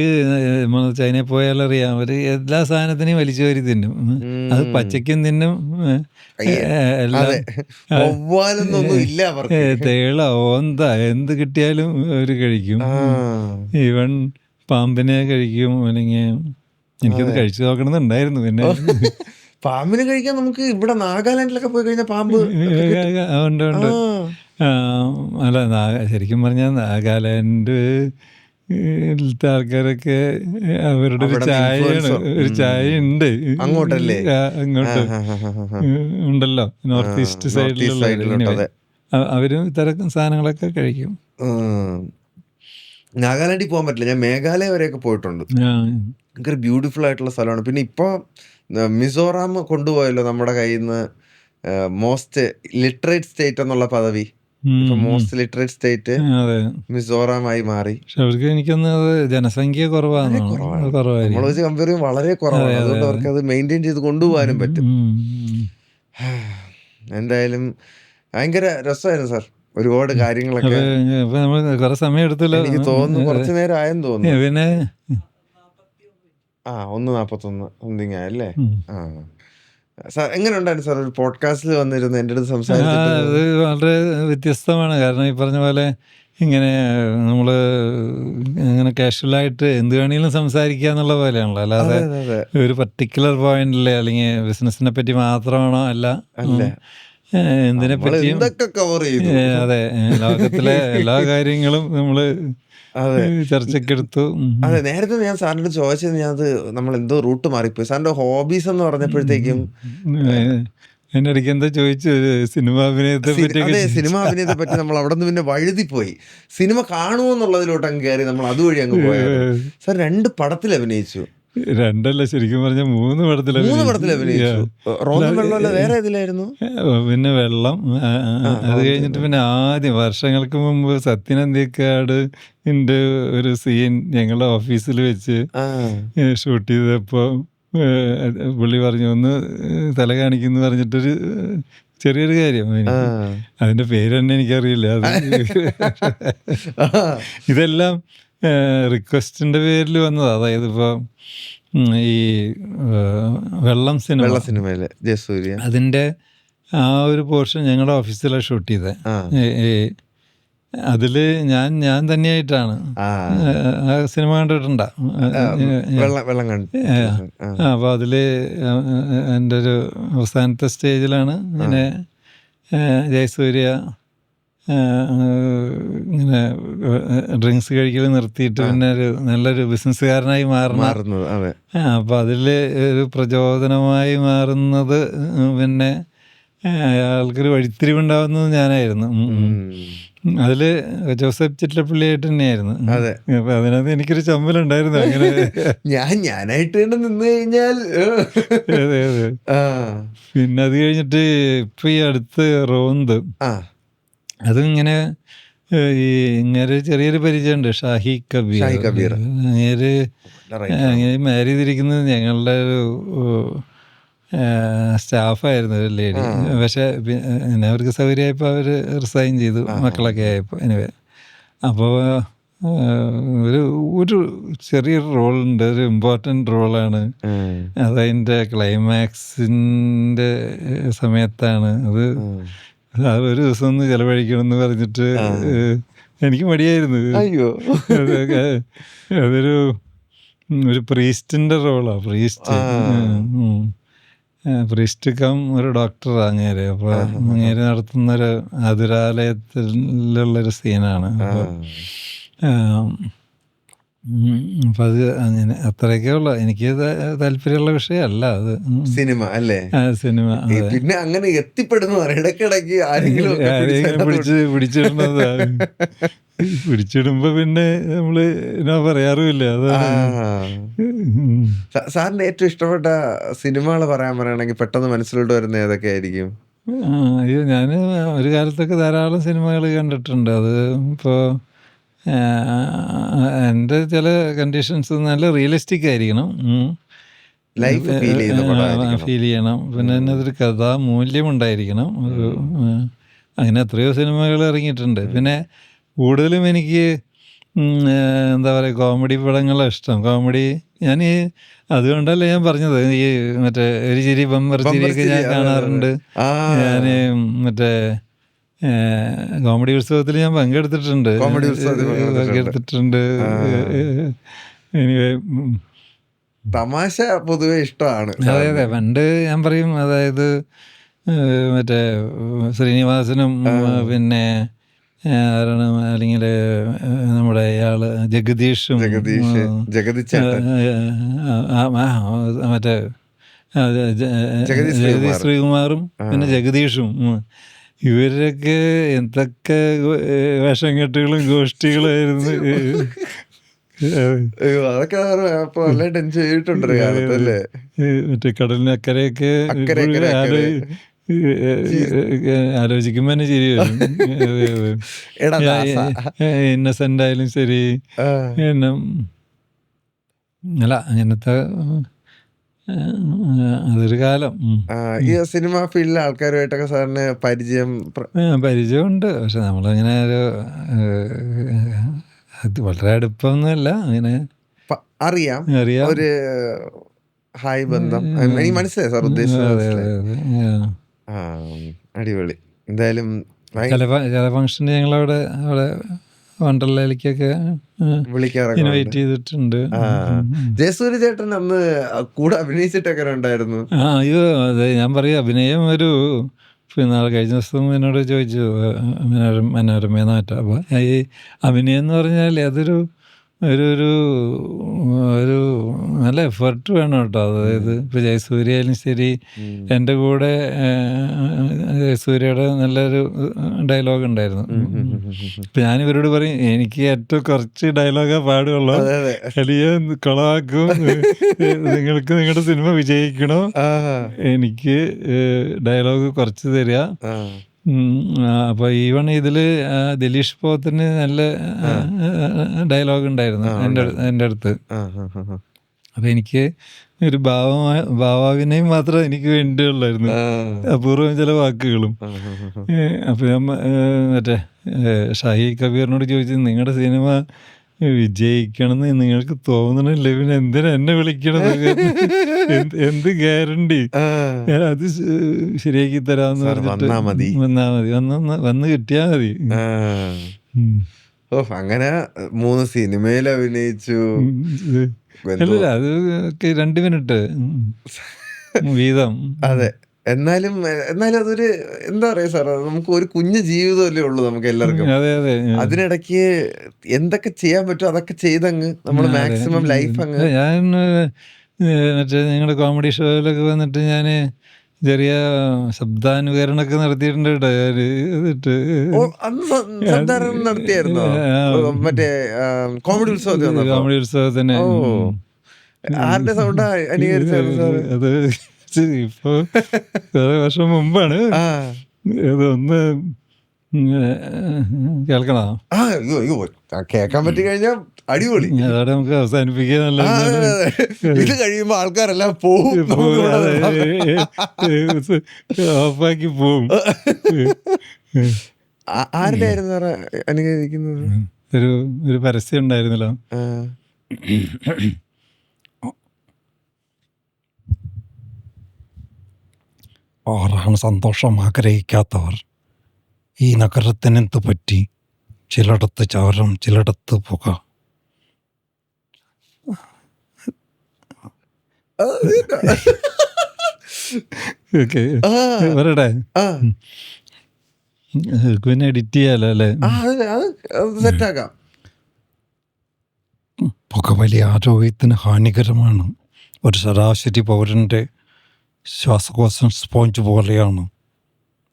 ചൈനയിൽ പോയാലറിയാം, അവർ എല്ലാ സാധനത്തിനെയും വലിച്ചു വാരി തിന്നും. അത് പച്ചക്കും തിന്നും, എല്ലാം ഇല്ല അവർക്ക്. തേള, ഓന്ത എന്ത് കിട്ടിയാലും അവർ കഴിക്കും. ഈവൻ പാമ്പിനെ കഴിക്കും. അല്ലെങ്കിൽ എനിക്കത് കഴിച്ചു നോക്കണമെന്നുണ്ടായിരുന്നു. പിന്നെ പാമ്പിനെ കഴിക്കാൻ നമുക്ക് ഇവിടെ നാഗാലാൻഡിലൊക്കെ പോയി കഴിഞ്ഞാൽ പാമ്പ് ഉണ്ട്. അല്ല, ശരിക്കും പറഞ്ഞാൽ നാഗാലാൻഡ് ആൾക്കാരൊക്കെ അവരുടെ ഒരു ചായ ഉണ്ട് അങ്ങോട്ടല്ലേ, അങ്ങോട്ട് ഉണ്ടല്ലോ, നോർത്ത് ഈസ്റ്റ് സൈഡിലുള്ള അവരും ഇത്തരം സാധനങ്ങളൊക്കെ കഴിക്കും. നാഗാലാൻഡിൽ പോകാൻ പറ്റില്ല. ഞാൻ മേഘാലയ വരെയൊക്കെ പോയിട്ടുണ്ട്. ഭയങ്കര ബ്യൂട്ടിഫുൾ ആയിട്ടുള്ള സ്ഥലമാണ്. പിന്നെ ഇപ്പോൾ മിസോറാം കൊണ്ടുപോയല്ലോ നമ്മുടെ കയ്യിൽ നിന്ന് മോസ്റ്റ് ലിറ്ററേറ്റ് സ്റ്റേറ്റ് എന്നുള്ള പദവി. ഇപ്പൊ മോസ്റ്റ് ലിറ്ററേറ്റ് സ്റ്റേറ്റ് മിസോറാമായി മാറി. പക്ഷെ അവർക്ക് എനിക്കൊന്ന് ജനസംഖ്യ കുറവാണ്, നമ്മൾ വെച്ച് കമ്പയർ ചെയ്യുമ്പോൾ വളരെ കുറവാണ്. അതുകൊണ്ട് അവർക്ക് അത് മെയിൻറ്റെയിൻ ചെയ്ത് കൊണ്ടുപോകാനും പറ്റും. എന്തായാലും ഭയങ്കര രസമായിരുന്നു സാർ. ഒരുപാട് കാര്യങ്ങളൊക്കെ കുറെ സമയം എടുത്തല്ലോ. എനിക്ക് തോന്നുന്നു കുറച്ചു നേരം ആയെന്ന് തോന്നുന്നു. പിന്നെ 1:41 സംതിങ് ആയല്ലേ? സാർ എങ്ങനെ ഉണ്ടായിരുന്നു സാർ ഒരു പോഡ്കാസ്റ്റിൽ വന്നിരുന്നു എൻ്റെ അടുത്ത് സംസാരിച്ചിട്ട്? അത് വളരെ വ്യത്യസ്തമാണ്. കാരണം ഈ പറഞ്ഞ പോലെ ഇങ്ങനെ നമ്മൾ ഇങ്ങനെ കാഷ്വലായിട്ട് എന്ത് വേണമെങ്കിലും സംസാരിക്കുക എന്നുള്ള പോലെയാണല്ലോ. അല്ലാതെ ഒരു പർട്ടിക്കുലർ പോയിന്റിൽ അല്ലെങ്കിൽ ബിസിനസിനെ പറ്റി മാത്രമാണോ അല്ല, എന്തിനെ പറ്റിയും. അതെ, ലോകത്തിലെ എല്ലാ കാര്യങ്ങളും നമ്മള് ചർച്ചക്കെടുത്തു. അതെ, നേരത്തെ ഞാൻ സാറിനോട് ചോദിച്ചത്, ഞാൻ അത് നമ്മൾ എന്തോ റൂട്ട് മാറിപ്പോയി. സാറിന്റെ ഹോബീസ് എന്ന് പറഞ്ഞപ്പോഴത്തേക്കും അതിനിടയ്ക്ക് എന്താ ചോദിച്ചു, സിനിമ അഭിനയത്തെ പറ്റി. അതെ, സിനിമ അഭിനയത്തെ പറ്റി നമ്മൾ അവിടെ നിന്ന് പിന്നെ വഴുതിപ്പോയി. സിനിമ കാണുമെന്നുള്ളതിലോട്ട് അങ്ങ് കയറി നമ്മൾ അതുവഴി അങ്ങ് പോയത്. സാർ 2 പടത്തിൽ അഭിനയിച്ചു. 2 ശരിക്കും പറഞ്ഞ 3 പടത്തിൽ അഭിനയിച്ചു. റോന്നും വെള്ളമല്ല, വേറെ ഏതിലായിരുന്നു? പിന്നെ വെള്ളം. അത് കഴിഞ്ഞിട്ട് പിന്നെ ആദ്യം വർഷങ്ങൾക്ക് മുമ്പ് സത്യൻ അന്തിക്കാട് ഒരു സീൻ ഞങ്ങളുടെ ഓഫീസിൽ വെച്ച് ഷൂട്ട് ചെയ്തപ്പോ പുള്ളി പറഞ്ഞു, ഒന്ന് തല കാണിക്കുന്നു പറഞ്ഞിട്ടൊരു ചെറിയൊരു കാര്യം. അതിന്റെ പേര് തന്നെ എനിക്കറിയില്ല. ഇതെല്ലാം റിക്വസ്റ്റിന്റെ പേരിൽ വന്നതാ. അതായത് ഇപ്പോൾ ഈ വെള്ളം സിനിമയിലെ ജയസൂര്യ, അതിൻ്റെ ആ ഒരു പോർഷൻ ഞങ്ങളുടെ ഓഫീസിലാണ് ഷൂട്ട് ചെയ്തത്. അതിൽ ഞാൻ തന്നെയായിട്ടാണ്. ആ സിനിമ കണ്ടിട്ടുണ്ടോ? അപ്പോൾ അതിൽ എൻ്റെ ഒരു അവസാനത്തെ സ്റ്റേജിലാണ് ഇങ്ങനെ ജയസൂര്യ ഇങ്ങനെ ഡ്രിങ്ക്സ് കഴിക്കൽ നിർത്തിയിട്ട് പിന്നെ ഒരു നല്ലൊരു ബിസിനസ്സുകാരനായി മാറുന്നത്. അപ്പോൾ അതിൽ ഒരു പ്രചോദനമായി മാറുന്നത് പിന്നെ അയാൾക്കൊരു വഴിത്തിരിവുണ്ടാവുന്നത് ഞാനായിരുന്നു. അതിൽ ജോസഫ് ചിറ്റലപ്പള്ളിയായിട്ട് തന്നെയായിരുന്നു. അപ്പൊ അതിനകത്ത് എനിക്കൊരു ചമ്മലുണ്ടായിരുന്നു. അങ്ങനെ ഞാനായിട്ട് നിന്ന് കഴിഞ്ഞാൽ. അതെ അതെ. പിന്നെ അത് കഴിഞ്ഞിട്ട് ഇപ്പൊ ഈ അടുത്ത് റോന്ത്, അതും ഇങ്ങനെ ഇങ്ങനെ ചെറിയൊരു പരിചയമുണ്ട്, ഷാഹി കബീർ. അങ്ങനെ മാരി ചെയ്തിരിക്കുന്നത് ഞങ്ങളുടെ ഒരു സ്റ്റാഫായിരുന്നു, ഒരു ലേഡി. പക്ഷെ പിന്നെ അവർക്ക് സൗകര്യമായപ്പോൾ അവർ റിസൈൻ ചെയ്തു, മക്കളൊക്കെ ആയപ്പോൾ. എനിവേ, അപ്പോൾ ഒരു ചെറിയൊരു റോളുണ്ട്, ഒരു ഇമ്പോർട്ടൻ്റ് റോളാണ്. അതതിൻ്റെ ക്ലൈമാക്സിൻ്റെ സമയത്താണ്. അത് ഒരു ദിവസം ഒന്ന് ചിലവഴിക്കണം എന്ന് പറഞ്ഞിട്ട് എനിക്ക് മടിയായിരുന്നു. അതൊരു പ്രീസ്റ്റിൻ്റെ റോളാണ്. പ്രീസ്റ്റ് കം ഒരു ഡോക്ടറാണ് അങ്ങേര്. അപ്പോൾ അങ്ങേര് നടത്തുന്നൊരു ആതുരാലയത്തിലുള്ളൊരു സീനാണ്. അപ്പം അത് അങ്ങനെ അത്രയൊക്കെ ഉള്ള എനിക്ക് താല്പര്യമുള്ള വിഷയമല്ല അത്. സിനിമ അല്ലേ? സിനിമ. പിന്നെ അങ്ങനെ എത്തിപ്പെടുന്നതാണ് ഇടയ്ക്കിടയ്ക്ക് ആരെങ്കിലും പിടിച്ചിടുന്നത്. പിടിച്ചിടുമ്പോ പിന്നെ നമ്മള് പറയാറുമില്ല. സാറിന്റെ ഏറ്റവും ഇഷ്ടപ്പെട്ട സിനിമകൾ പറയുകയാണെങ്കിൽ പെട്ടെന്ന് മനസ്സിലോട്ട് വരുന്ന ഏതൊക്കെ ആയിരിക്കും? അയ്യോ, ഞാൻ ഒരു കാലത്തൊക്കെ ധാരാളം സിനിമകൾ കണ്ടിട്ടുണ്ട്. അത് ഇപ്പോൾ എൻ്റെ ചില കണ്ടീഷൻസ് നല്ല റിയലിസ്റ്റിക് ആയിരിക്കണം. ലൈഫ് ഫീൽ ചെയ്യുന്ന പടമായിരിക്കണം. ഫീൽ ചെയ്യണം. പിന്നെ അതിനകത്തൊരു കഥാമൂല്യമുണ്ടായിരിക്കണം. ഒരു അങ്ങനെ എത്രയോ സിനിമകൾ ഇറങ്ങിയിട്ടുണ്ട്. പിന്നെ കൂടുതലും എനിക്ക് എന്താ പറയുക, കോമഡി പടങ്ങളാണ് ഇഷ്ടം. കോമഡി ഞാൻ അതുകൊണ്ടല്ലേ ഞാൻ പറഞ്ഞത്, ഈ മറ്റേ ഒരു ചിരി ബമ്പർ ചിരിയൊക്കെ ഞാൻ കാണാറുണ്ട്. ഞാൻ മറ്റേ കോമഡി ഉത്സവത്തിൽ ഞാൻ പങ്കെടുത്തിട്ടുണ്ട്. എനിവേ തമാശ പൊതുവെ ഇഷ്ടമാണ്. അതെ അതെ, പണ്ട് ഞാൻ പറയും, അതായത് മറ്റേ ശ്രീനിവാസനും പിന്നെ ആരാണ്, അല്ലെങ്കിൽ നമ്മുടെ ഇയാള് ജഗദീഷും മറ്റേ ജഗദീഷ് ശ്രീകുമാറും പിന്നെ ജഗദീഷും, ഇവരൊക്കെ എന്തൊക്കെ വേഷം കെട്ടുകളും ഗോഷ്ഠികളായിരുന്നു. അതൊക്കെ ടെൻഷൻ ചെയ്തിട്ടുണ്ട് കാലത്തല്ലേ. മറ്റേ കടലിനക്കരയൊക്കെ ആലോചിക്കുമ്പോ തന്നെ ശരി വരും. ഇന്നസെന്റ് ആയാലും ശരി, അല്ല അങ്ങനത്തെ അതൊരു കാലം. ഈ സിനിമ ഫീൽഡിലെ ആൾക്കാരുമായിട്ടൊക്കെ സാറിന് പരിചയമുണ്ട്. പക്ഷെ നമ്മളങ്ങനെ ഒരു അത് വളരെ അടുപ്പമൊന്നുമല്ല. അങ്ങനെ അറിയാം ഒരു ഹായ് ബന്ധം. എനിക്ക് മനസ്സിലായി സാർ ഉദ്ദേശിച്ചത്. അടിപൊളി. എന്തായാലും ചില ഫംഗ്ഷന് ഞങ്ങളവിടെ വണ്ടർലയിലേക്കൊക്കെ ഇൻവൈറ്റ് ചെയ്തിട്ടുണ്ട്. ജയസൂര്യ ചേട്ടൻ അന്ന് കൂടെ അഭിനയിച്ചിട്ടൊക്കെ ഉണ്ടായിരുന്നു. അയ്യോ അതെ, ഞാൻ പറയാം, അഭിനയം ഒരു കഴിഞ്ഞ ദിവസം എന്നോട് ചോദിച്ചു മനോരമയെന്ന് മാറ്റാം. അപ്പോൾ ഈ അഭിനയം എന്ന് പറഞ്ഞാൽ അതൊരു ഒരു നല്ല എഫർട്ട് വേണം കേട്ടോ. അതായത് ഇപ്പോൾ ജയസൂര്യ ആയാലും ശരി, എൻ്റെ കൂടെ ജയസൂര്യയുടെ നല്ലൊരു ഡയലോഗ് ഉണ്ടായിരുന്നു. ഇപ്പം ഞാനിവരോട് പറയും, എനിക്ക് ഏറ്റവും കുറച്ച് ഡയലോഗേ പാടുള്ളൂ, വലിയ കൊളാക്കും, നിങ്ങൾക്ക് നിങ്ങളുടെ സിനിമ വിജയിക്കണോ, എനിക്ക് ഡയലോഗ് കുറച്ച് തരിക. അപ്പോൾ ഈവൺ ഇതിൽ ദിലീഷ് പോത്തിന് നല്ല ഡയലോഗ് ഉണ്ടായിരുന്നു എൻ്റെ അടുത്ത്. അപ്പം എനിക്ക് ഒരു ഭാവാഭിനയം മാത്രമേ എനിക്ക് വേണ്ടിയുള്ളായിരുന്നു, അപൂർവം ചില വാക്കുകളും. അപ്പം ഞാൻ മറ്റേ ഷാഹി കബീറിനോട് ചോദിച്ചു, നിങ്ങളുടെ സിനിമ വിജയിക്കണമെന്ന് നിങ്ങൾക്ക് തോന്നണില്ല, പിന്നെ എന്തിനാ എന്നെ വിളിക്കണത്, എന്ത് ഗ്യാരണ്ടി, അത് ശരിയാക്കി തരാമെന്ന് പറഞ്ഞിട്ട് വന്ന് കിട്ടിയാ മതി. അങ്ങനെ 3 സിനിമയിൽ അഭിനയിച്ചു. അല്ല, അത് 2 മിനിറ്റ് വീതം. അതെ, എന്നാലും അതൊരു എന്താ പറയാ സാർ, നമുക്ക് ഒരു കുഞ്ഞു ജീവിതമല്ലേ ഉള്ളൂ നമുക്ക് എല്ലാവർക്കും. അതിനിടയ്ക്ക് എന്തൊക്കെ ചെയ്യാൻ പറ്റും അതൊക്കെ ചെയ്തങ്ങ് നമ്മള് മാക്സിമം ലൈഫ് അങ്ങ്. ഞാൻ മറ്റേ നിങ്ങളുടെ കോമഡി ഷോയിലൊക്കെ വന്നിട്ട് ഞാൻ ചെറിയ ശബ്ദാനുകരണമൊക്കെ നടത്തിയിട്ടുണ്ട്. നടത്തിയായിരുന്നോ മറ്റേ കോമഡി ഉത്സവത്തിന്? ആരുടെ സൗണ്ടാ അനുകരിച്ചത്? അത് ഇപ്പൊ കുറെ വർഷം മുമ്പാണ്. അതൊന്ന് കേൾക്കണോ? കേൾക്കാൻ പറ്റി കഴിഞ്ഞാൽ അടിപൊളി. അതോടെ നമുക്ക് അവസാനിപ്പിക്കാൻ. ഇത് കഴിയുമ്പോ ആൾക്കാരെല്ലാം പോവും, ഓഫാക്കി പോവും. ആരുടെ ആയിരുന്നു അനുകരിക്കുന്നത്? ഒരു പരസ്യം ഉണ്ടായിരുന്നല്ലോ. ആരാണ് സന്തോഷം ആഗ്രഹിക്കാത്തവർ? ഈ നഗരത്തിനെന്ത് പറ്റി? ചിലയിടത്ത് ചാരം, ചിലയിടത്ത് പുക. വരട്ടെ, പിന്നെ എഡിറ്റ് ചെയ്യാലോ അല്ലേ? സെറ്റാക്കാം. പുകവലി ആരോഗ്യത്തിന് ഹാനികരമാണ്. ഒരു ശരാശരി പൗരൻ്റെ ശ്വാസകോശം സ്പോഞ്ച് പോലെയാണ്.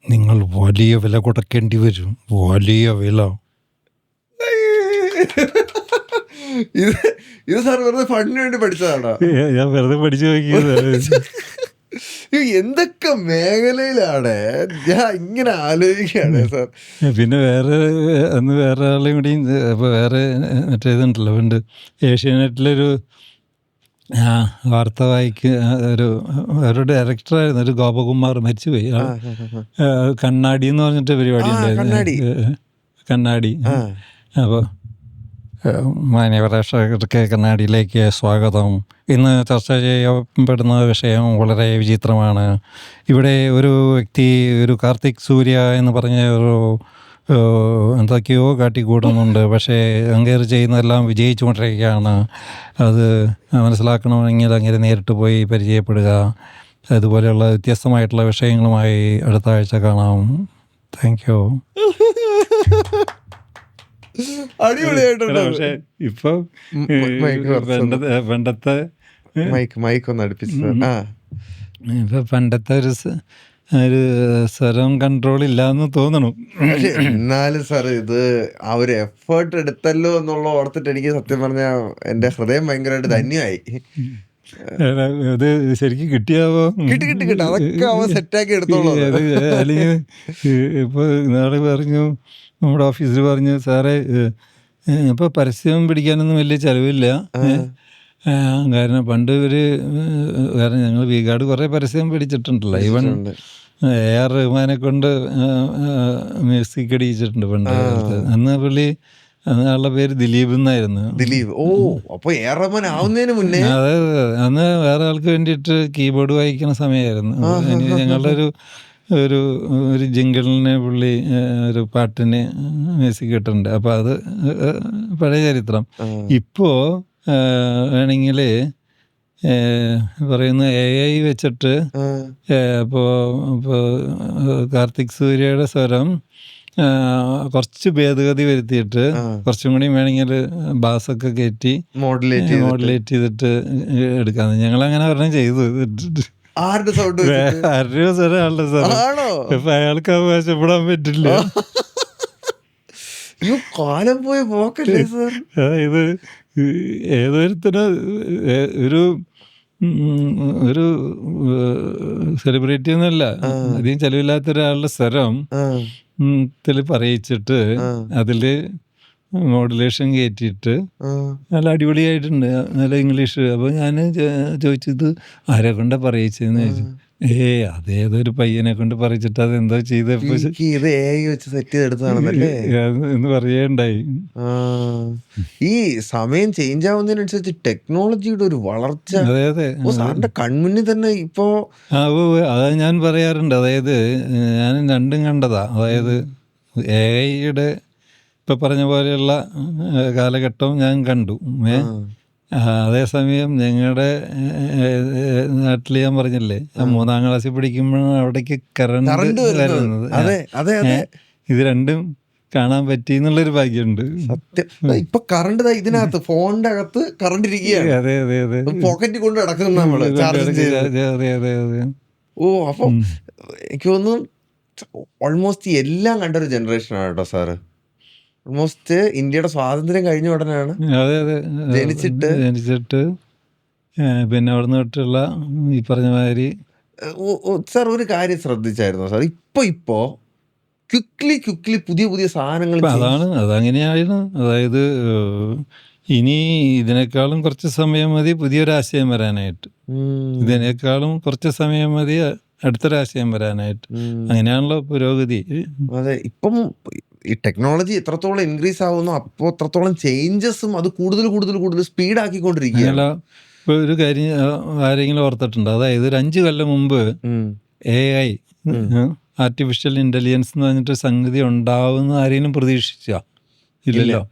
നിങ്ങൾ വലിയ വില കൊടുക്കേണ്ടി വരും, വലിയ വില. ഇത് സാർ വെറുതെ ഫണ്ടിന് വേണ്ടി പഠിച്ചതാണോ? ഞാൻ വെറുതെ പഠിച്ചു നോക്കിയത്. എന്തൊക്കെ മേഖലയിലാണ് ഞാൻ ഇങ്ങനെ ആലോചിക്കുകയാണ് സാർ. പിന്നെ വേറെ ആളെയും കൂടി, അപ്പോൾ വേറെ മറ്റേതുണ്ടല്ലോ, പണ്ട് ഏഷ്യാനെറ്റിലൊരു ആ വാർത്ത ഒരു ഡയറക്ടറായിരുന്നു, ഒരു ഗോപകുമാർ, മരിച്ചുപോയി. കണ്ണാടി എന്ന് പറഞ്ഞിട്ട് പരിപാടി ഉണ്ടായിരുന്നു, കണ്ണാടി. അപ്പോൾ മാന്യപ്രേക്ഷകർക്ക് കണ്ണാടിയിലേക്ക് സ്വാഗതം. ഇന്ന് ചർച്ച ചെയ്യപ്പെടുന്ന വിഷയം വളരെ വിചിത്രമാണ്. ഇവിടെ ഒരു വ്യക്തി, ഒരു കാർത്തിക് സൂര്യ എന്ന് പറഞ്ഞ എന്തൊക്കെയോ കാട്ടിക്കൂട്ടുന്നുണ്ട്. പക്ഷേ അങ്ങേര് ചെയ്യുന്നതെല്ലാം വിജയിച്ചുകൊണ്ടിരിക്കുകയാണ്. അത് മനസ്സിലാക്കണമെങ്കിൽ അങ്ങനെ നേരിട്ട് പോയി പരിചയപ്പെടുക. അതുപോലെയുള്ള വ്യത്യസ്തമായിട്ടുള്ള വിഷയങ്ങളുമായി അടുത്ത ആഴ്ച കാണാം. Thank you. അടിപൊളിയായിട്ടുണ്ട്. പക്ഷേ ഇപ്പൊ പണ്ടത്തെ മൈക്ക് ഒന്ന് അടുപ്പിച്ചു. ഇപ്പൊ പണ്ടത്തെ ഒരു സ്വരം കൺട്രോൾ ഇല്ലാന്ന് തോന്നണു. പക്ഷെ എന്നാലും സാർ ഇത് ആ ഒരു എഫേർട്ട് എടുത്തല്ലോ എന്നുള്ള ഓർത്തിട്ട് എനിക്ക് സത്യം പറഞ്ഞാൽ എൻ്റെ ഹൃദയം ഭയങ്കരമായിട്ട് ധന്യമായി. അത് ശരിക്കും കിട്ടിയാവോ? കിട്ടി അതൊക്കെ അവ സെറ്റാക്കി എടുത്തോളൂ. അല്ലെങ്കിൽ ഇപ്പൊ നാളെ പറഞ്ഞു, നമ്മുടെ ഓഫീസിൽ പറഞ്ഞു, സാറേ ഇപ്പോൾ പരസ്യം പിടിക്കാനൊന്നും വലിയ ചിലവില്ല. കാരണം പണ്ട് കാരണം ഞങ്ങൾ വീഗാർഡ് കുറേ പരസ്യം പിടിച്ചിട്ടുണ്ടല്ലോ. ഈവൻ AR റഹ്മാനെ കൊണ്ട് മ്യൂസിക് അടിച്ചിട്ടുണ്ട് പണ്ട്. അന്ന് പുള്ളി, അയാളുടെ പേര് ദിലീപ് എന്നായിരുന്നു. ദിലീപ്. ഓ, അപ്പൊ AR റഹ്മാൻ ആവുന്നതിന് മുന്നേ അതെ, അന്ന് വേറെ ആൾക്ക് വേണ്ടിയിട്ട് കീബോർഡ് വായിക്കുന്ന സമയമായിരുന്നു. ഞങ്ങളുടെ ഒരു ജിംഗിളിന് പുള്ളി ഒരു പാട്ടിന് മ്യൂസിക് ഇട്ടിട്ടുണ്ട്. അപ്പോൾ അത് പഴയ ചരിത്രം. ഇപ്പോൾ വേണമെങ്കിൽ പറയുന്ന AI വെച്ചിട്ട് ഇപ്പോൾ കാർത്തിക് സൂര്യയുടെ സ്വരം കുറച്ച് ഭേദഗതി വരുത്തിയിട്ട് കുറച്ചും കൂടി വേണമെങ്കിൽ ബാസൊക്കെ കയറ്റി മോഡുലേറ്റ് ചെയ്തിട്ട് എടുക്കാന്ന് ഞങ്ങളങ്ങനെ പറഞ്ഞ് ചെയ്തു. ആരുടെ സൗണ്ട്? ഒരാളുടെ സ്വരം. ഇപ്പൊ അയാൾക്ക് അവകാശപ്പെടാൻ പറ്റില്ല. കാലം പോയി പോക്കല്ലേ സാർ. ഇത് ഏതൊരുത്തന് ഒരു സെലിബ്രിറ്റി എന്നല്ല, അധികം ചെലവില്ലാത്ത ഒരാളുടെ സ്വരം പറയിച്ചിട്ട് അതില് മോഡുലേഷൻ കയറ്റിയിട്ട് നല്ല അടിപൊളിയായിട്ടുണ്ട്, നല്ല ഇംഗ്ലീഷ്. അപ്പോൾ ഞാൻ ചോദിച്ചത് ആരെ കൊണ്ടാ പറയിച്ചതെന്ന് ചോദിച്ചു. അതേതൊരു പയ്യനെ കൊണ്ട് പറയിച്ചിട്ട് അതെന്തോ ചെയ്തപ്പോ എന്ന് പറയണ്ടായി. ഈ സമയം ചേഞ്ച് ആവുന്നതിനനുസരിച്ച് ടെക്നോളജിയുടെ ഒരു വളർച്ച. അതെ സാറിന്റെ കൺമുന്നിൽ തന്നെ ഇപ്പോ. അതാ ഞാൻ പറയാറുണ്ട്. അതായത് ഞാൻ രണ്ടും കണ്ടതാ. അതായത് AI-യുടെ ഇപ്പൊ പറഞ്ഞ പോലെയുള്ള കാലഘട്ടവും ഞാൻ കണ്ടു. അതേസമയം ഞങ്ങളുടെ നാട്ടിൽ ഞാൻ പറഞ്ഞില്ലേ, 3ാം ക്ലാസ്സിൽ പഠിക്കുമ്പോഴാണ് അവിടേക്ക് കറണ്ട് വരുന്നത്. ഇത് രണ്ടും കാണാൻ പറ്റി എന്നുള്ളൊരു ഭാഗ്യമുണ്ട്. സത്യം. ഇപ്പൊ കറണ്ട് ഇതിനകത്ത്, ഫോണിന്റെ അകത്ത് കറണ്ട് ഇരിക്കുകയാണ്. അതെ അതെ അതെ, പോക്കറ്റിൽ കൊണ്ട് നടക്കുന്ന നമ്മള്. ഓ, അപ്പൊ എനിക്ക് തോന്നുന്നു ഓൾമോസ്റ്റ് എല്ലാം കണ്ടൊരു ജനറേഷനാണ് കേട്ടോ സാറ്. ഓൾമോസ്റ്റ് ഇന്ത്യയുടെ സ്വാതന്ത്ര്യം കഴിഞ്ഞ ഉടനെയാണ് ജനിച്ചിട്ട് പിന്നെ അവിടെ നിന്ന് തൊട്ടുള്ള ഈ പറഞ്ഞ മാതിരി. സാർ ഒരു കാര്യം ശ്രദ്ധിച്ചായിരുന്നു സാർ, ഇപ്പോ ക്വിക്ലി പുതിയ സാധനങ്ങൾ. അതങ്ങനെയാണ്. അതായത് ഇനി ഇതിനേക്കാളും കുറച്ച് സമയം മതി പുതിയൊരാശയം വരാനായിട്ട്. ഇതിനേക്കാളും കുറച്ച് സമയം മതി അടുത്തൊരാശയം വരാനായിട്ട്. അങ്ങനെയാണല്ലോ പുരോഗതി. അതെ, ഇപ്പം ഈ ടെക്നോളജി എത്രത്തോളം ഇൻക്രീസ് ആവുന്നു അപ്പോൾ അത്രത്തോളം ചേഞ്ചസും അത് കൂടുതൽ സ്പീഡാക്കിക്കൊണ്ടിരിക്കുകയാണ്. ഒരു കാര്യം ആരെങ്കിലും ഓർത്തിട്ടുണ്ട്? അതായത് ഒരു 5 കൊല്ലം മുമ്പ് AI, ആർട്ടിഫിഷ്യൽ ഇൻ്റലിജൻസ് എന്ന് പറഞ്ഞിട്ട് സംഗതി ഉണ്ടാവുന്ന ആരെങ്കിലും പ്രതീക്ഷിച്ച? ഇല്ലല്ലോ.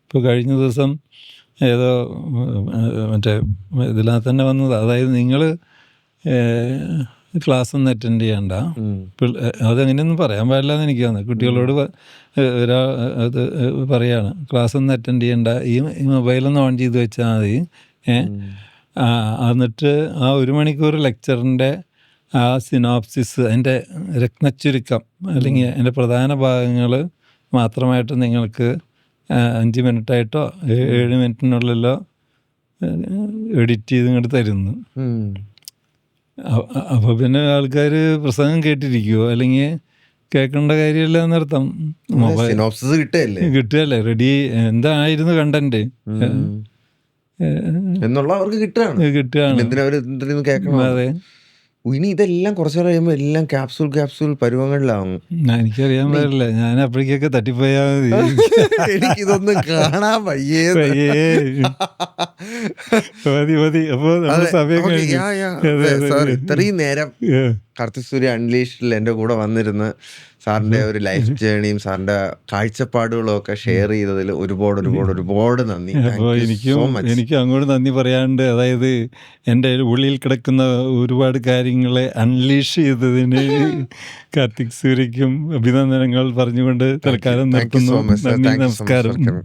ഇപ്പോൾ കഴിഞ്ഞ ദിവസം ഏതോ മറ്റേ ഇതിനകത്ത് തന്നെ വന്നത്. അതായത് നിങ്ങൾ ക്ലാസ് ഒന്നും അറ്റൻഡ് ചെയ്യണ്ട, അതങ്ങനെയൊന്നും പറയാൻ പാടില്ല എന്ന് എനിക്ക് തോന്നുന്നു. കുട്ടികളോട് അത് പറയാണ്, ക്ലാസ് ഒന്നും അറ്റൻഡ് ചെയ്യണ്ട, ഈ മൊബൈലൊന്ന് ഓൺ ചെയ്ത് വെച്ചാൽ മതി. എന്നിട്ട് ആ 1 മണിക്കൂർ ലെക്ചറിൻ്റെ ആ സിനോപ്സിസ്, അതിൻ്റെ രത്നച്ചുരുക്കം അല്ലെങ്കിൽ അതിൻ്റെ പ്രധാന ഭാഗങ്ങൾ മാത്രമായിട്ട് നിങ്ങൾക്ക് 5 മിനിറ്റായിട്ടോ 7 മിനിറ്റിനുള്ളിലോ എഡിറ്റ് ചെയ്ത് ഇങ്ങോട്ട് തരുന്നു. അപ്പോൾ പിന്നെ ആൾക്കാർ പ്രസംഗം കേട്ടിരിക്കുമോ? അല്ലെങ്കിൽ കേൾക്കേണ്ട കാര്യമില്ല എന്നർത്ഥം. കിട്ടുകയല്ലേ റെഡി. എന്തായിരുന്നു കണ്ടന്റ്? എന്നുള്ള അവർക്ക് കിട്ടുകയാണ്. കിട്ടുകയാണ്. എന്തിനാ അവർ എന്തിനു കേൾക്കണം? അതെ, ഇനി ഇതെല്ലാം കുറച്ചു നാൾ കഴിയുമ്പോൾ എല്ലാം ക്യാപ്സൂൾ പരുവങ്ങളിലാവും. എനിക്കറിയാൻ പാടില്ല, ഞാൻ അപ്പോഴേക്കൊക്കെ തട്ടിപ്പോയാ മതി. എനിക്കിതൊന്നും കാണാൻ വയ്യേ. മതി. അപ്പൊ നമ്മുടെ സമയം കഴിഞ്ഞു. സാർ ഇത്രയും നേരം കാർത്തിക് അൺലീഷ്ഡിൽ എൻ്റെ കൂടെ വന്നിരുന്ന് സാറിൻ്റെ ഒരു ലൈഫ് ജേണിയും സാറിൻ്റെ കാഴ്ചപ്പാടുകളും ഒക്കെ ഷെയർ ചെയ്തതിൽ ഒരുപാട് നന്ദി. അപ്പോൾ എനിക്ക് അങ്ങോട്ട് നന്ദി പറയാണ്ട്, അതായത് എൻ്റെ ഉള്ളിൽ കിടക്കുന്ന ഒരുപാട് കാര്യങ്ങളെ അൺലീഷ് ചെയ്തതിന് കാർത്തിക് സൂര്യയ്ക്കും അഭിനന്ദനങ്ങൾ പറഞ്ഞുകൊണ്ട് തൽക്കാലം നിർത്തുന്നു. നന്ദി, നമസ്കാരം.